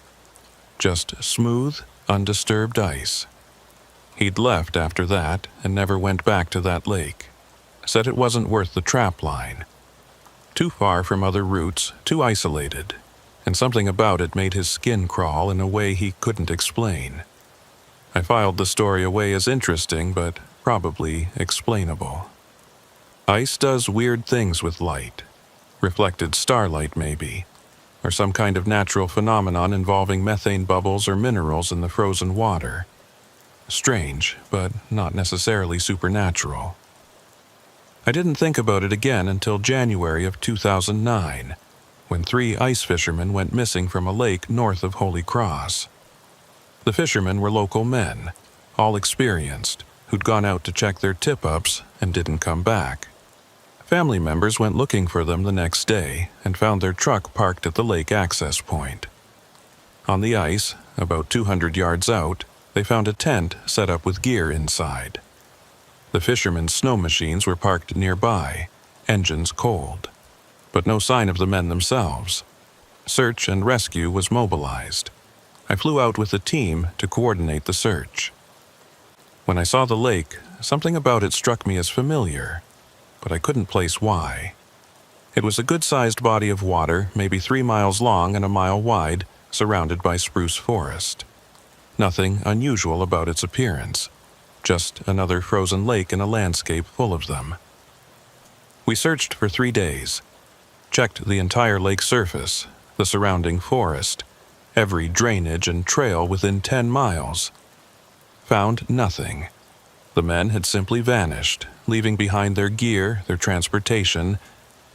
Just smooth, undisturbed ice. He'd left after that and never went back to that lake. Said it wasn't worth the trap line. Too far from other routes, too isolated, and something about it made his skin crawl in a way he couldn't explain. I filed the story away as interesting, but probably explainable. Ice does weird things with light. Reflected starlight, maybe, or some kind of natural phenomenon involving methane bubbles or minerals in the frozen water. Strange, but not necessarily supernatural. I didn't think about it again until January of 2009, when 3 ice fishermen went missing from a lake north of Holy Cross. The fishermen were local men, all experienced, who'd gone out to check their tip-ups and didn't come back. Family members went looking for them the next day and found their truck parked at the lake access point. On the ice, about 200 yards out, they found a tent set up with gear inside. The fishermen's snow machines were parked nearby, engines cold, but no sign of the men themselves. Search and rescue was mobilized. I flew out with a team to coordinate the search. When I saw the lake, something about it struck me as familiar, but I couldn't place why. It was a good-sized body of water, maybe 3 miles long and a mile wide, surrounded by spruce forest. Nothing unusual about its appearance, just another frozen lake in a landscape full of them. We searched for 3 days, checked the entire lake surface, the surrounding forest, every drainage and trail within 10 miles. Found nothing. The men had simply vanished, leaving behind their gear, their transportation,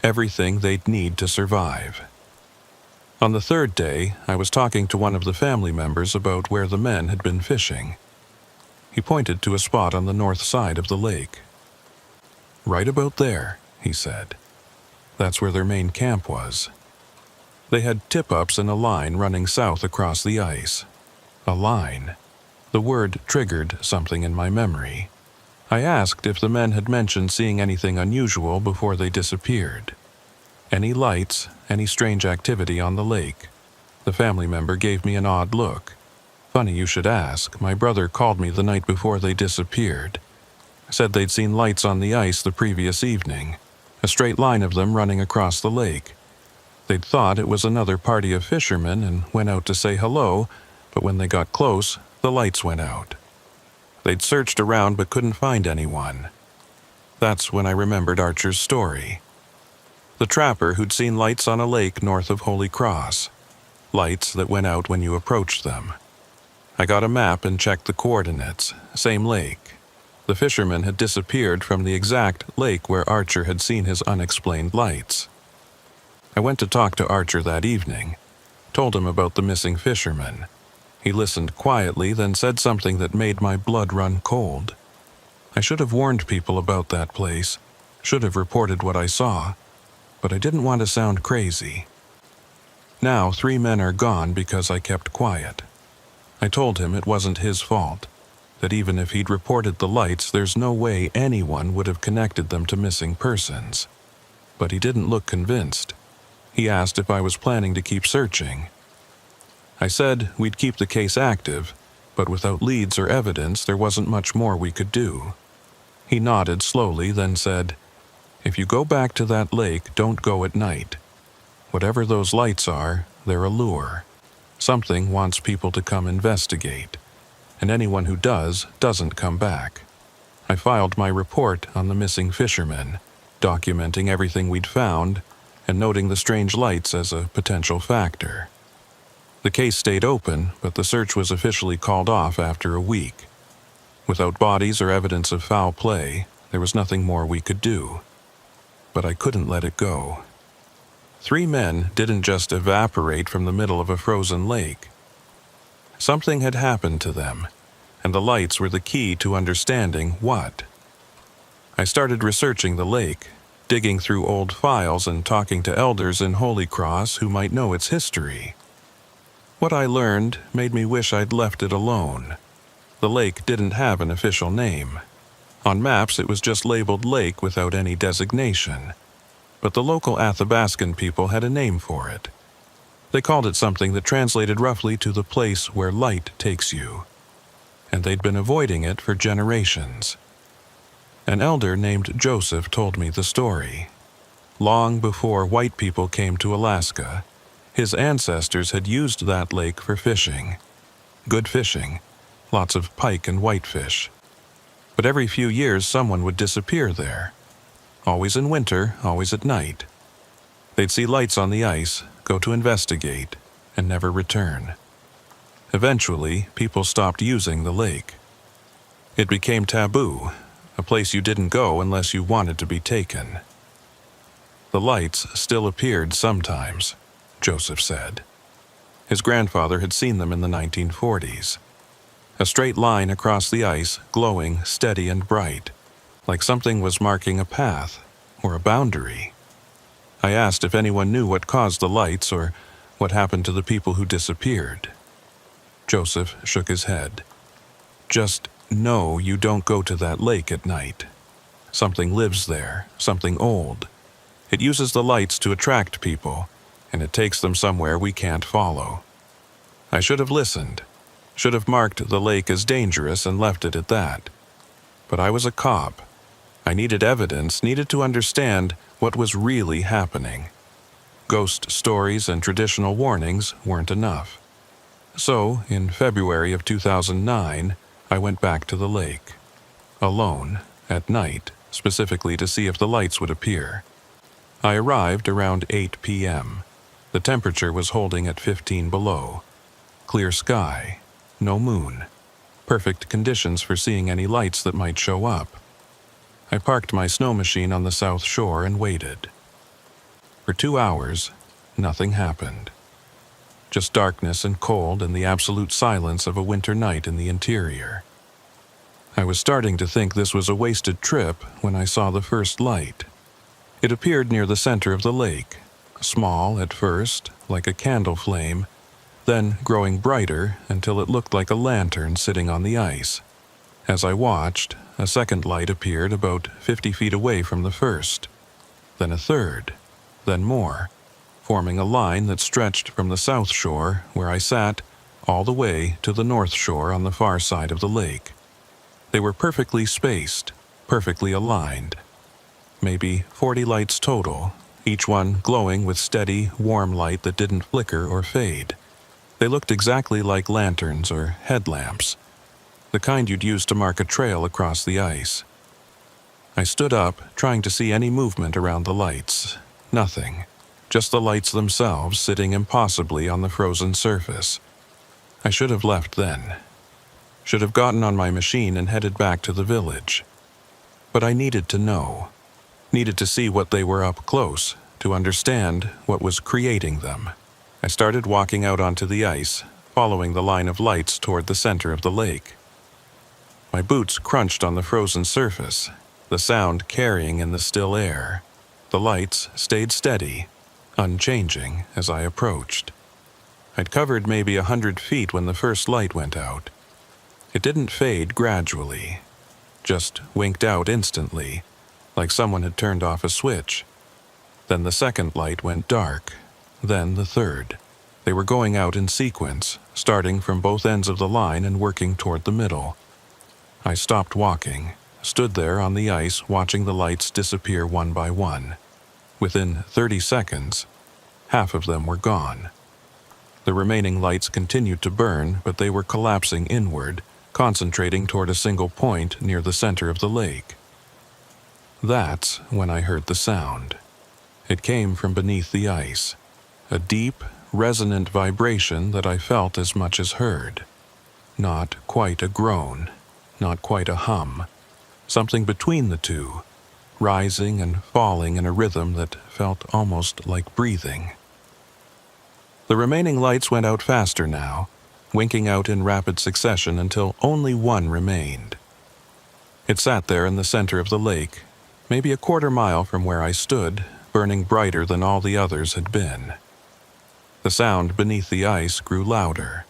everything they'd need to survive. On the 3rd day, I was talking to one of the family members about where the men had been fishing. He pointed to a spot on the north side of the lake. "Right about there," he said. "That's where their main camp was." They had tip-ups and a line running south across the ice. A line. The word triggered something in my memory. I asked if the men had mentioned seeing anything unusual before they disappeared. Any lights, any strange activity on the lake? The family member gave me an odd look. "Funny you should ask. My brother called me the night before they disappeared. Said they'd seen lights on the ice the previous evening, a straight line of them running across the lake. They'd thought it was another party of fishermen and went out to say hello, but when they got close, the lights went out. They'd searched around but couldn't find anyone." That's when I remembered Archer's story. The trapper who'd seen lights on a lake north of Holy Cross. Lights that went out when you approached them. I got a map and checked the coordinates. Same lake. The fisherman had disappeared from the exact lake where Archer had seen his unexplained lights. I went to talk to Archer that evening, told him about the missing fisherman. He listened quietly, then said something that made my blood run cold. I should have warned people about that place, should have reported what I saw, but I didn't want to sound crazy. Now 3 men are gone because I kept quiet. I told him it wasn't his fault, that even if he'd reported the lights, there's no way anyone would have connected them to missing persons. But he didn't look convinced. He asked if I was planning to keep searching. I said we'd keep the case active, but without leads or evidence, there wasn't much more we could do. He nodded slowly, then said, "If you go back to that lake, don't go at night. Whatever those lights are, they're a lure. Something wants people to come investigate, and anyone who does, doesn't come back." I filed my report on the missing fishermen, documenting everything we'd found, and noting the strange lights as a potential factor. The case stayed open, but the search was officially called off after a week. Without bodies or evidence of foul play, there was nothing more we could do. But I couldn't let it go. 3 men didn't just evaporate from the middle of a frozen lake. Something had happened to them, and the lights were the key to understanding what. I started researching the lake, digging through old files and talking to elders in Holy Cross who might know its history. What I learned made me wish I'd left it alone. The lake didn't have an official name. On maps it was just labeled lake without any designation. But the local Athabascan people had a name for it. They called it something that translated roughly to the place where light takes you. And they'd been avoiding it for generations. An elder named Joseph told me the story. Long before white people came to Alaska, his ancestors had used that lake for fishing. Good fishing, lots of pike and whitefish. But every few years someone would disappear there. Always in winter, always at night. They'd see lights on the ice, go to investigate, and never return. Eventually, people stopped using the lake. It became taboo, a place you didn't go unless you wanted to be taken. The lights still appeared sometimes, Joseph said. His grandfather had seen them in the 1940s. A straight line across the ice, glowing, steady and bright, like something was marking a path or a boundary. I asked if anyone knew what caused the lights or what happened to the people who disappeared. Joseph shook his head. Just No, you don't go to that lake at night. Something lives there, something old. It uses the lights to attract people, and it takes them somewhere we can't follow. I should have listened, should have marked the lake as dangerous and left it at that. But I was a cop. I needed evidence, needed to understand what was really happening. Ghost stories and traditional warnings weren't enough. So, in February of 2009, I went back to the lake. Alone, at night, specifically to see if the lights would appear. I arrived around 8 p.m. The temperature was holding at 15 below. Clear sky, no moon. Perfect conditions for seeing any lights that might show up. I parked my snow machine on the south shore and waited. For 2 hours, nothing happened. Just darkness and cold and the absolute silence of a winter night in the interior. I was starting to think this was a wasted trip when I saw the first light. It appeared near the center of the lake, small at first, like a candle flame, then growing brighter until it looked like a lantern sitting on the ice. As I watched, a second light appeared about 50 feet away from the first, then a third, then more, forming a line that stretched from the south shore, where I sat, all the way to the north shore on the far side of the lake. They were perfectly spaced, perfectly aligned. Maybe 40 lights total, each one glowing with steady, warm light that didn't flicker or fade. They looked exactly like lanterns or headlamps, the kind you'd use to mark a trail across the ice. I stood up, trying to see any movement around the lights. Nothing. Just the lights themselves sitting impossibly on the frozen surface. I should have left then. Should have gotten on my machine and headed back to the village. But I needed to know. Needed to see what they were up close, to understand what was creating them. I started walking out onto the ice, following the line of lights toward the center of the lake. My boots crunched on the frozen surface, the sound carrying in the still air. The lights stayed steady, unchanging as I approached. I'd covered maybe 100 feet when the first light went out. It didn't fade gradually, just winked out instantly, like someone had turned off a switch. Then the second light went dark, then the third. They were going out in sequence, starting from both ends of the line and working toward the middle. I stopped walking, stood there on the ice watching the lights disappear one by one. Within 30 seconds, half of them were gone. The remaining lights continued to burn, but they were collapsing inward, concentrating toward a single point near the center of the lake. That's when I heard the sound. It came from beneath the ice, a deep, resonant vibration that I felt as much as heard. Not quite a groan, not quite a hum, something between the two, rising and falling in a rhythm that felt almost like breathing. The remaining lights went out faster now, winking out in rapid succession until only one remained. It sat there in the center of the lake, maybe a quarter mile from where I stood, burning brighter than all the others had been. The sound beneath the ice grew louder.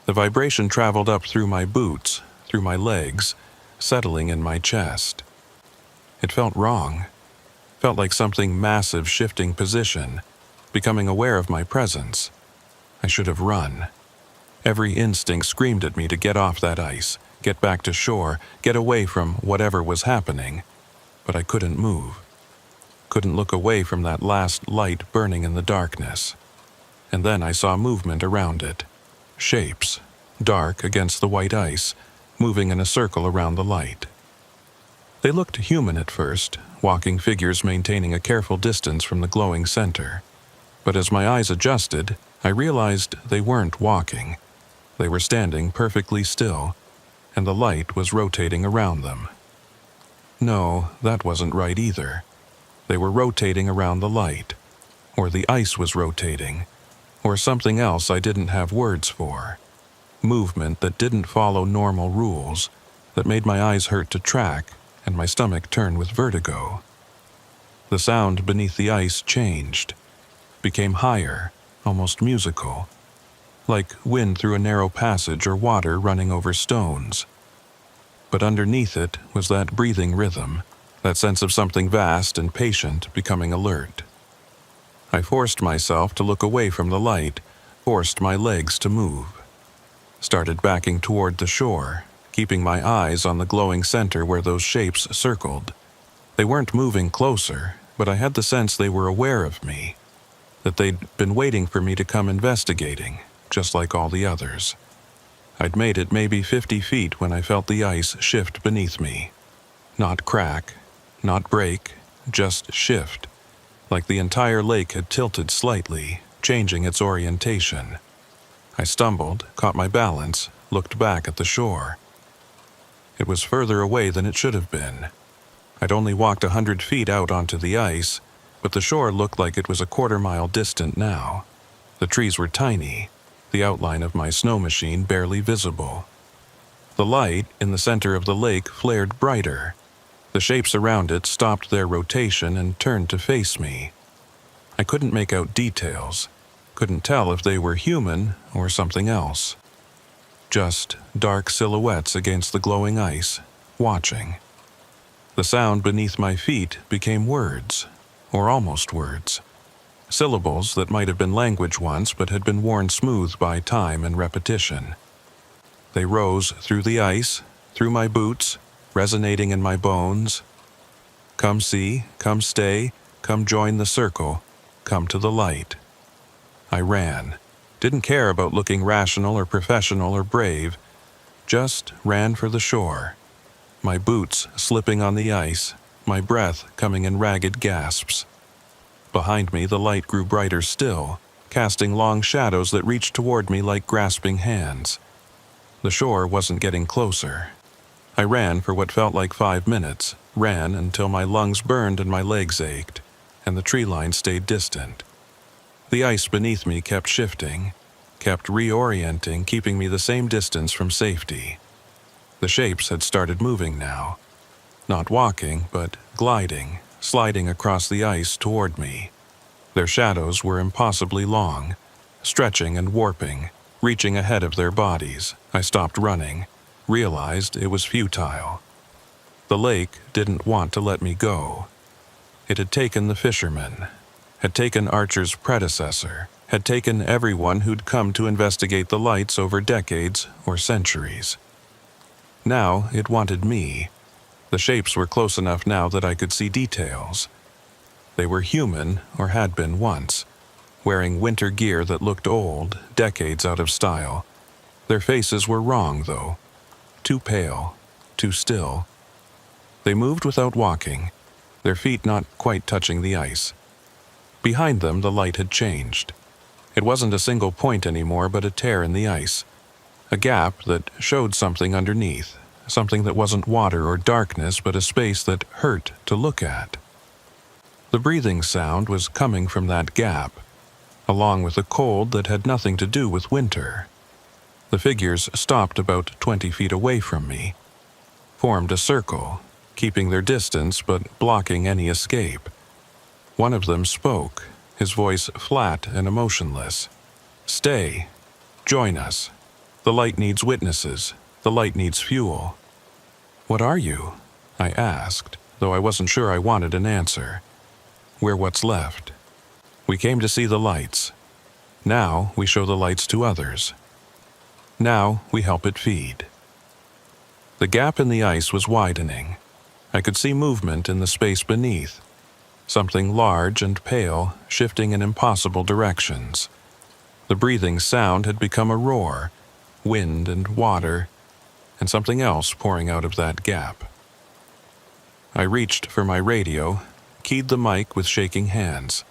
The vibration traveled up through my boots, through my legs, settling in my chest. It felt wrong. Felt like something massive shifting position, becoming aware of my presence. I should have run. Every instinct screamed at me to get off that ice, get back to shore, get away from whatever was happening. But I couldn't move. Couldn't look away from that last light burning in the darkness. And then I saw movement around it. Shapes, dark against the white ice, moving in a circle around the light. They looked human at first, walking figures maintaining a careful distance from the glowing center. But as my eyes adjusted, I realized they weren't walking. They were standing perfectly still, and the light was rotating around them. No, that wasn't right either. They were rotating around the light, or the ice was rotating, or something else I didn't have words for. Movement that didn't follow normal rules, that made my eyes hurt to track and my stomach turn with vertigo. The sound beneath the ice changed, became higher, almost musical, like wind through a narrow passage or water running over stones. but underneath it was that breathing rhythm, that sense of something vast and patient becoming alert. I forced myself to look away from the light, forced my legs to move. Started backing toward the shore, keeping my eyes on the glowing center where those shapes circled. They weren't moving closer, but I had the sense they were aware of me, that they'd been waiting for me to come investigating, just like all the others. I'd made it maybe 50 feet when I felt the ice shift beneath me. Not crack, not break, just shift, like the entire lake had tilted slightly, changing its orientation. I stumbled, caught my balance, looked back at the shore. It was further away than it should have been. I'd only walked 100 feet out onto the ice, but the shore looked like it was a quarter-mile distant now. The trees were tiny, the outline of my snow machine barely visible. The light in the center of the lake flared brighter. The shapes around it stopped their rotation and turned to face me. I couldn't make out details, couldn't tell if they were human or something else. Just dark silhouettes against the glowing ice, watching. The sound beneath my feet became words, or almost words. Syllables that might have been language once but had been worn smooth by time and repetition. They rose through the ice, through my boots, resonating in my bones. Come see, come stay, come join the circle, come to the light. I ran. Didn't care about looking rational or professional or brave. Just ran for the shore. My boots slipping on the ice, my breath coming in ragged gasps. Behind me, the light grew brighter still, casting long shadows that reached toward me like grasping hands. The shore wasn't getting closer. I ran for what felt like 5 minutes, ran until my lungs burned and my legs ached, and the tree line stayed distant. The ice beneath me kept shifting, kept reorienting, keeping me the same distance from safety. The shapes had started moving now. Not walking, but gliding, sliding across the ice toward me. Their shadows were impossibly long, stretching and warping, reaching ahead of their bodies. I stopped running, realized it was futile. The lake didn't want to let me go. It had taken the fishermen, had taken Archer's predecessor, had taken everyone who'd come to investigate the lights over decades or centuries. Now it wanted me. The shapes were close enough now that I could see details. They were human, or had been once, wearing winter gear that looked old, decades out of style. Their faces were wrong, though. Too pale, too still. They moved without walking, their feet not quite touching the ice. Behind them, the light had changed. It wasn't a single point anymore, but a tear in the ice. A gap that showed something underneath, something that wasn't water or darkness, but a space that hurt to look at. The breathing sound was coming from that gap, along with a cold that had nothing to do with winter. The figures stopped about 20 feet away from me, formed a circle, keeping their distance but blocking any escape. One of them spoke, his voice flat and emotionless. "Stay. Join us. The light needs witnesses. The light needs fuel." "What are you?" I asked, though I wasn't sure I wanted an answer. "We're what's left. We came to see the lights. Now we show the lights to others. Now we help it feed." The gap in the ice was widening. I could see movement in the space beneath, something large and pale shifting in impossible directions. The breathing sound had become a roar, wind and water, and something else pouring out of that gap. I reached for my radio, keyed the mic with shaking hands.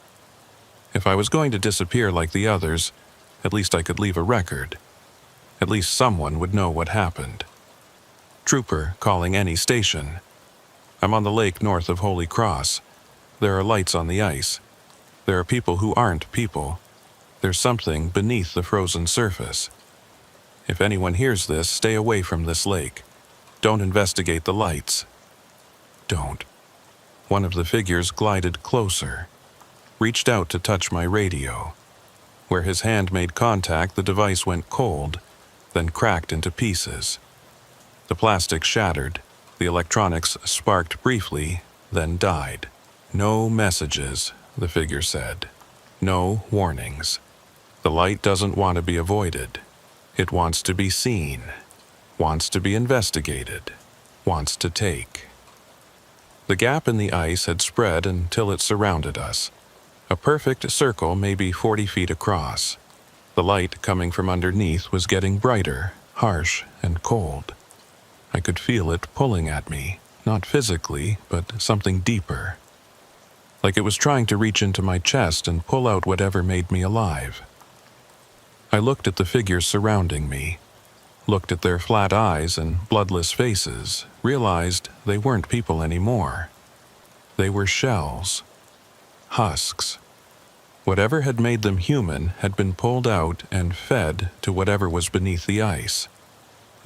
If I was going to disappear like the others, at least I could leave a record. At least someone would know what happened. Trooper calling any station. I'm on the lake north of Holy Cross. There are lights on the ice. There are people who aren't people. There's something beneath the frozen surface. If anyone hears this, stay away from this lake. Don't investigate the lights. Don't. One of the figures glided closer, reached out to touch my radio. Where his hand made contact, the device went cold, then cracked into pieces. The plastic shattered, the electronics sparked briefly, then died. No messages, the figure said. No warnings. The light doesn't want to be avoided. It wants to be seen, wants to be investigated, wants to take. The gap in the ice had spread until it surrounded us. A perfect circle maybe 40 feet across. The light coming from underneath was getting brighter, harsh, and cold. I could feel it pulling at me, not physically, but something deeper. Like it was trying to reach into my chest and pull out whatever made me alive. I looked at the figures surrounding me, looked at their flat eyes and bloodless faces, realized they weren't people anymore. They were shells, husks. Whatever had made them human had been pulled out and fed to whatever was beneath the ice.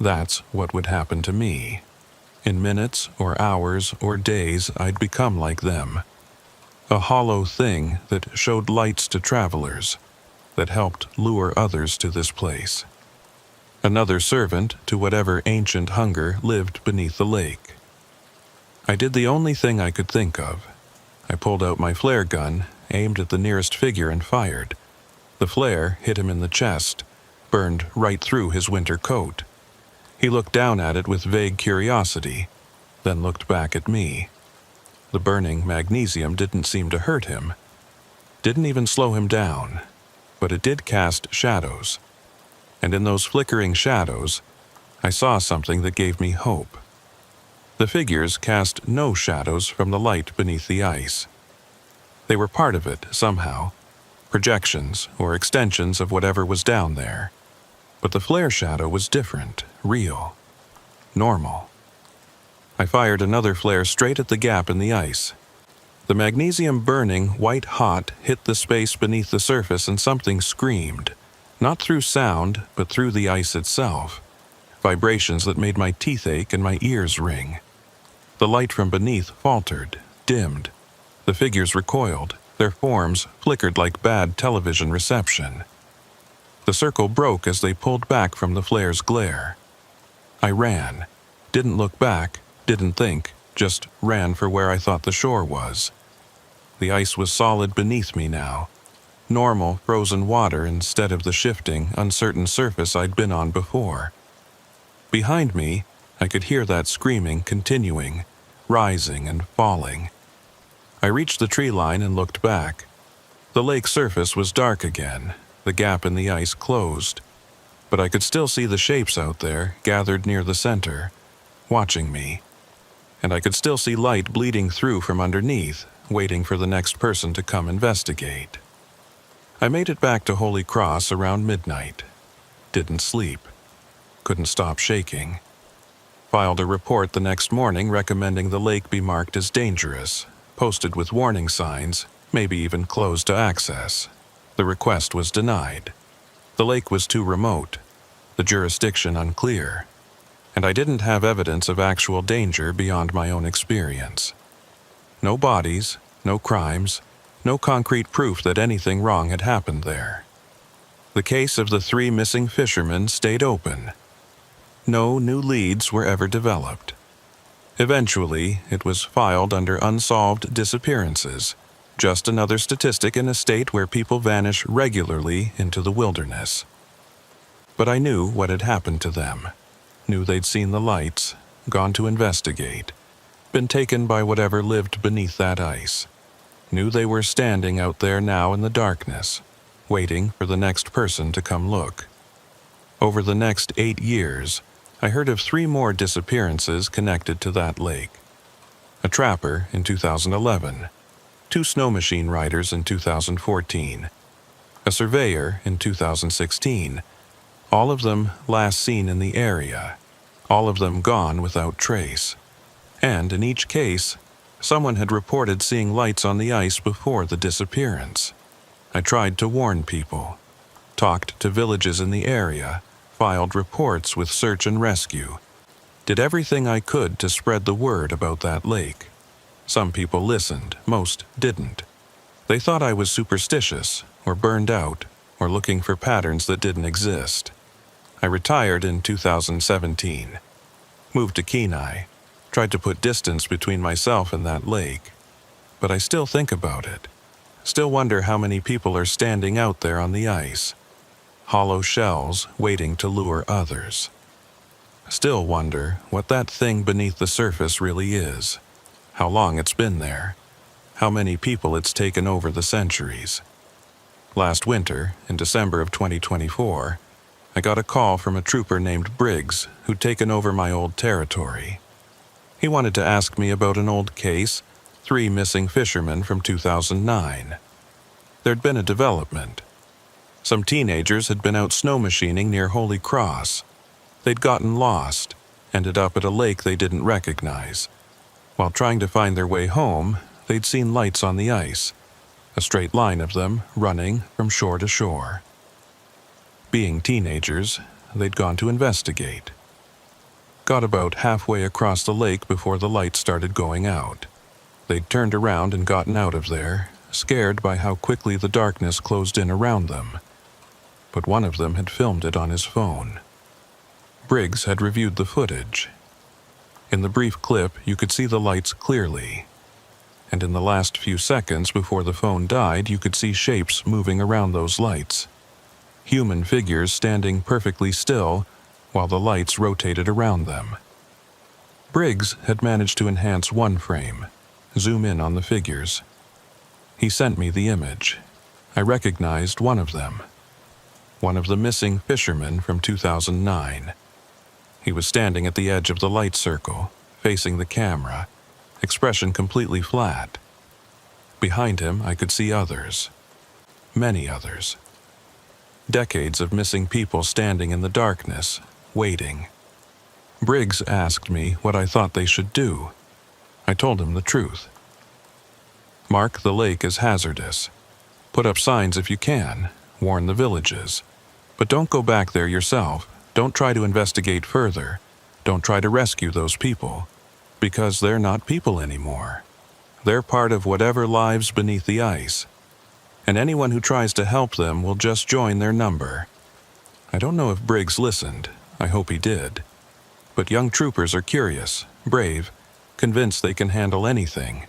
That's what would happen to me. In minutes or hours or days, I'd become like them. A hollow thing that showed lights to travelers, that helped lure others to this place. Another servant to whatever ancient hunger lived beneath the lake. I did the only thing I could think of. I pulled out my flare gun, aimed at the nearest figure and fired. The flare hit him in the chest, burned right through his winter coat. He looked down at it with vague curiosity, then looked back at me. The burning magnesium didn't seem to hurt him, didn't even slow him down, but it did cast shadows. And in those flickering shadows, I saw something that gave me hope. The figures cast no shadows from the light beneath the ice. They were part of it somehow, projections or extensions of whatever was down there. But the flare shadow was different, real, normal. I fired another flare straight at the gap in the ice. The magnesium burning white hot hit the space beneath the surface and something screamed, not through sound, but through the ice itself. Vibrations that made my teeth ache and my ears ring. The light from beneath faltered, dimmed. The figures recoiled, their forms flickered like bad television reception. The circle broke as they pulled back from the flare's glare. I ran, didn't look back, didn't think, just ran for where I thought the shore was. The ice was solid beneath me now. Normal, frozen water instead of the shifting, uncertain surface I'd been on before. Behind me, I could hear that screaming continuing, rising and falling. I reached the tree line and looked back. The lake surface was dark again, the gap in the ice closed, but I could still see the shapes out there, gathered near the center, watching me. And I could still see light bleeding through from underneath, waiting for the next person to come investigate. I made it back to Holy Cross around midnight. Didn't sleep. Couldn't stop shaking. Filed a report the next morning recommending the lake be marked as dangerous, posted with warning signs, maybe even closed to access. The request was denied. The lake was too remote, the jurisdiction unclear, and I didn't have evidence of actual danger beyond my own experience. No bodies, no crimes, no concrete proof that anything wrong had happened there. The case of the 3 missing fishermen stayed open. No new leads were ever developed. Eventually, it was filed under Unsolved Disappearances, just another statistic in a state where people vanish regularly into the wilderness. But I knew what had happened to them, knew they'd seen the lights, gone to investigate, been taken by whatever lived beneath that ice, knew they were standing out there now in the darkness, waiting for the next person to come look. Over the next 8 years, I heard of 3 more disappearances connected to that lake. A trapper in 2011, 2 snow machine riders in 2014, a surveyor in 2016, all of them last seen in the area, all of them gone without trace. And in each case, someone had reported seeing lights on the ice before the disappearance. I tried to warn people, talked to villages in the area, filed reports with search and rescue, did everything I could to spread the word about that lake. Some people listened, most didn't. They thought I was superstitious, or burned out, or looking for patterns that didn't exist. I retired in 2017. Moved to Kenai, tried to put distance between myself and that lake. But I still think about it. Still wonder how many people are standing out there on the ice. Hollow shells waiting to lure others. Still wonder what that thing beneath the surface really is. How long it's been there. How many people it's taken over the centuries. Last winter, in December of 2024, I got a call from a trooper named Briggs who'd taken over my old territory. He wanted to ask me about an old case, 3 missing fishermen from 2009. There'd been a development. Some teenagers had been out snow machining near Holy Cross. They'd gotten lost, ended up at a lake they didn't recognize. While trying to find their way home, they'd seen lights on the ice, a straight line of them running from shore to shore. Being teenagers, they'd gone to investigate. Got about halfway across the lake before the lights started going out. They'd turned around and gotten out of there, scared by how quickly the darkness closed in around them. But one of them had filmed it on his phone. Briggs had reviewed the footage. In the brief clip, you could see the lights clearly. And in the last few seconds before the phone died, you could see shapes moving around those lights. Human figures standing perfectly still while the lights rotated around them. Briggs had managed to enhance one frame, zoom in on the figures. He sent me the image. I recognized one of them. One of the missing fishermen from 2009. He was standing at the edge of the light circle, facing the camera, expression completely flat. Behind him, I could see others. Many others. Decades of missing people standing in the darkness, waiting. Briggs asked me what I thought they should do. I told him the truth. Mark the lake as hazardous. Put up signs if you can. Warn the villages. But don't go back there yourself. Don't try to investigate further. Don't try to rescue those people. Because they're not people anymore. They're part of whatever lives beneath the ice. And anyone who tries to help them will just join their number. I don't know if Briggs listened. I hope he did. But young troopers are curious, brave, convinced they can handle anything.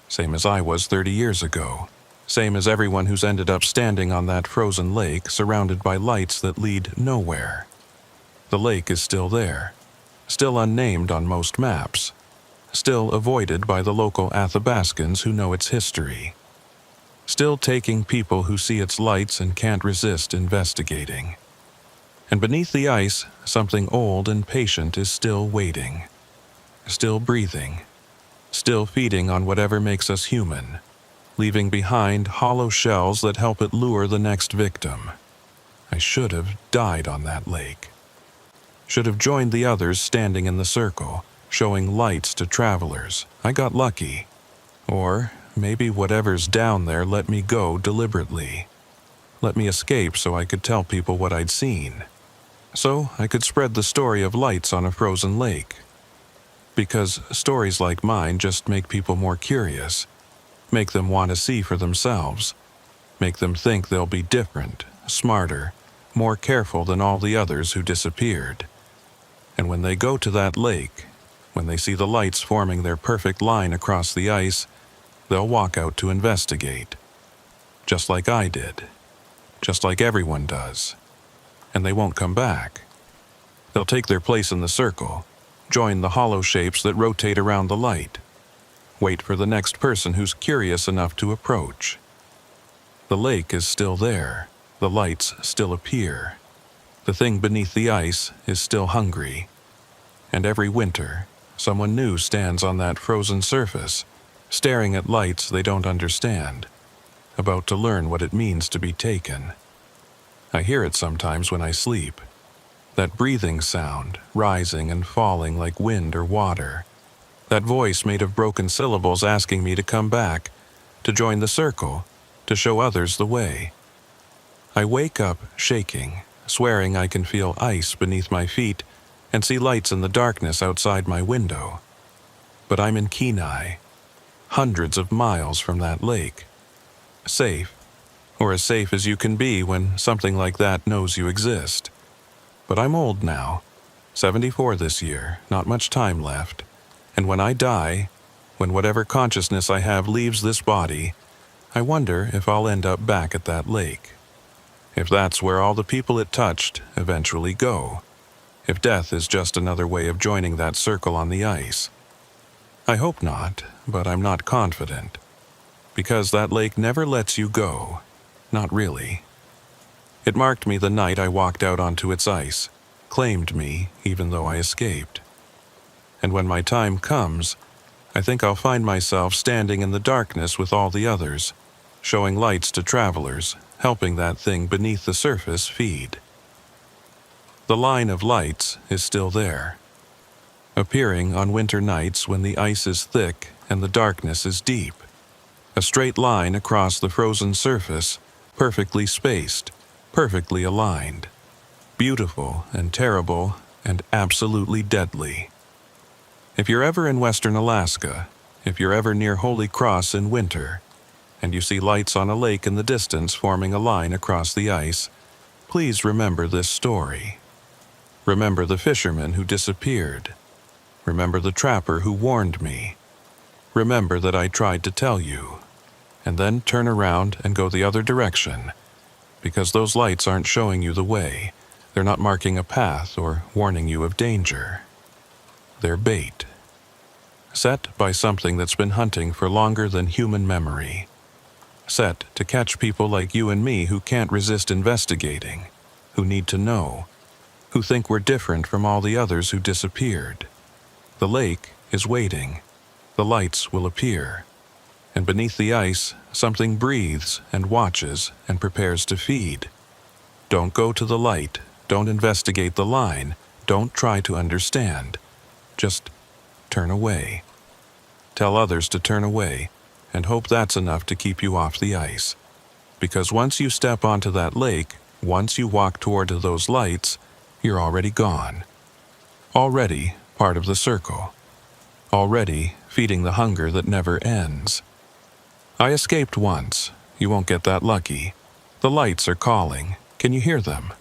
Same as I was 30 years ago. Same as everyone who's ended up standing on that frozen lake surrounded by lights that lead nowhere. The lake is still there. Still unnamed on most maps. Still avoided by the local Athabascans who know its history. Still taking people who see its lights and can't resist investigating. And beneath the ice, something old and patient is still waiting. Still breathing. Still feeding on whatever makes us human. Leaving behind hollow shells that help it lure the next victim. I should have died on that lake. Should have joined the others standing in the circle, showing lights to travelers. I got lucky. Or maybe whatever's down there let me go deliberately. Let me escape so I could tell people what I'd seen. So I could spread the story of lights on a frozen lake. Because stories like mine just make people more curious. Make them want to see for themselves. Make them think they'll be different, smarter, more careful than all the others who disappeared. And when they go to that lake, when they see the lights forming their perfect line across the ice, they'll walk out to investigate. Just like I did. Just like everyone does. And they won't come back. They'll take their place in the circle, join the hollow shapes that rotate around the light. Wait for the next person who's curious enough to approach. The lake is still there. The lights still appear. The thing beneath the ice is still hungry. And every winter, someone new stands on that frozen surface, staring at lights they don't understand, about to learn what it means to be taken. I hear it sometimes when I sleep. That breathing sound, rising and falling like wind or water. That voice made of broken syllables asking me to come back, to join the circle, to show others the way. I wake up shaking, swearing I can feel ice beneath my feet and see lights in the darkness outside my window. But I'm in Kenai, hundreds of miles from that lake. Safe, or as safe as you can be when something like that knows you exist. But I'm old now. 74 this year, not much time left. And when I die, when whatever consciousness I have leaves this body, I wonder if I'll end up back at that lake. If that's where all the people it touched eventually go. If death is just another way of joining that circle on the ice. I hope not, but I'm not confident. Because that lake never lets you go. Not really. It marked me the night I walked out onto its ice, claimed me even though I escaped. And when my time comes, I think I'll find myself standing in the darkness with all the others, showing lights to travelers, helping that thing beneath the surface feed. The line of lights is still there, appearing on winter nights when the ice is thick and the darkness is deep. A straight line across the frozen surface, perfectly spaced, perfectly aligned. Beautiful and terrible and absolutely deadly. If you're ever in western Alaska, if you're ever near Holy Cross in winter, and you see lights on a lake in the distance forming a line across the ice, please remember this story. Remember the fisherman who disappeared. Remember the trapper who warned me. Remember that I tried to tell you. And then turn around and go the other direction, because those lights aren't showing you the way. They're not marking a path or warning you of danger. They're bait. Set by something that's been hunting for longer than human memory. Set to catch people like you and me who can't resist investigating, who need to know, who think we're different from all the others who disappeared. The lake is waiting. The lights will appear. And beneath the ice, something breathes and watches and prepares to feed. Don't go to the light. Don't investigate the line. Don't try to understand. Just turn away. Tell others to turn away, and hope that's enough to keep you off the ice. Because once you step onto that lake, once you walk toward those lights, you're already gone. Already part of the circle. Already feeding the hunger that never ends. I escaped once. You won't get that lucky. The lights are calling. Can you hear them?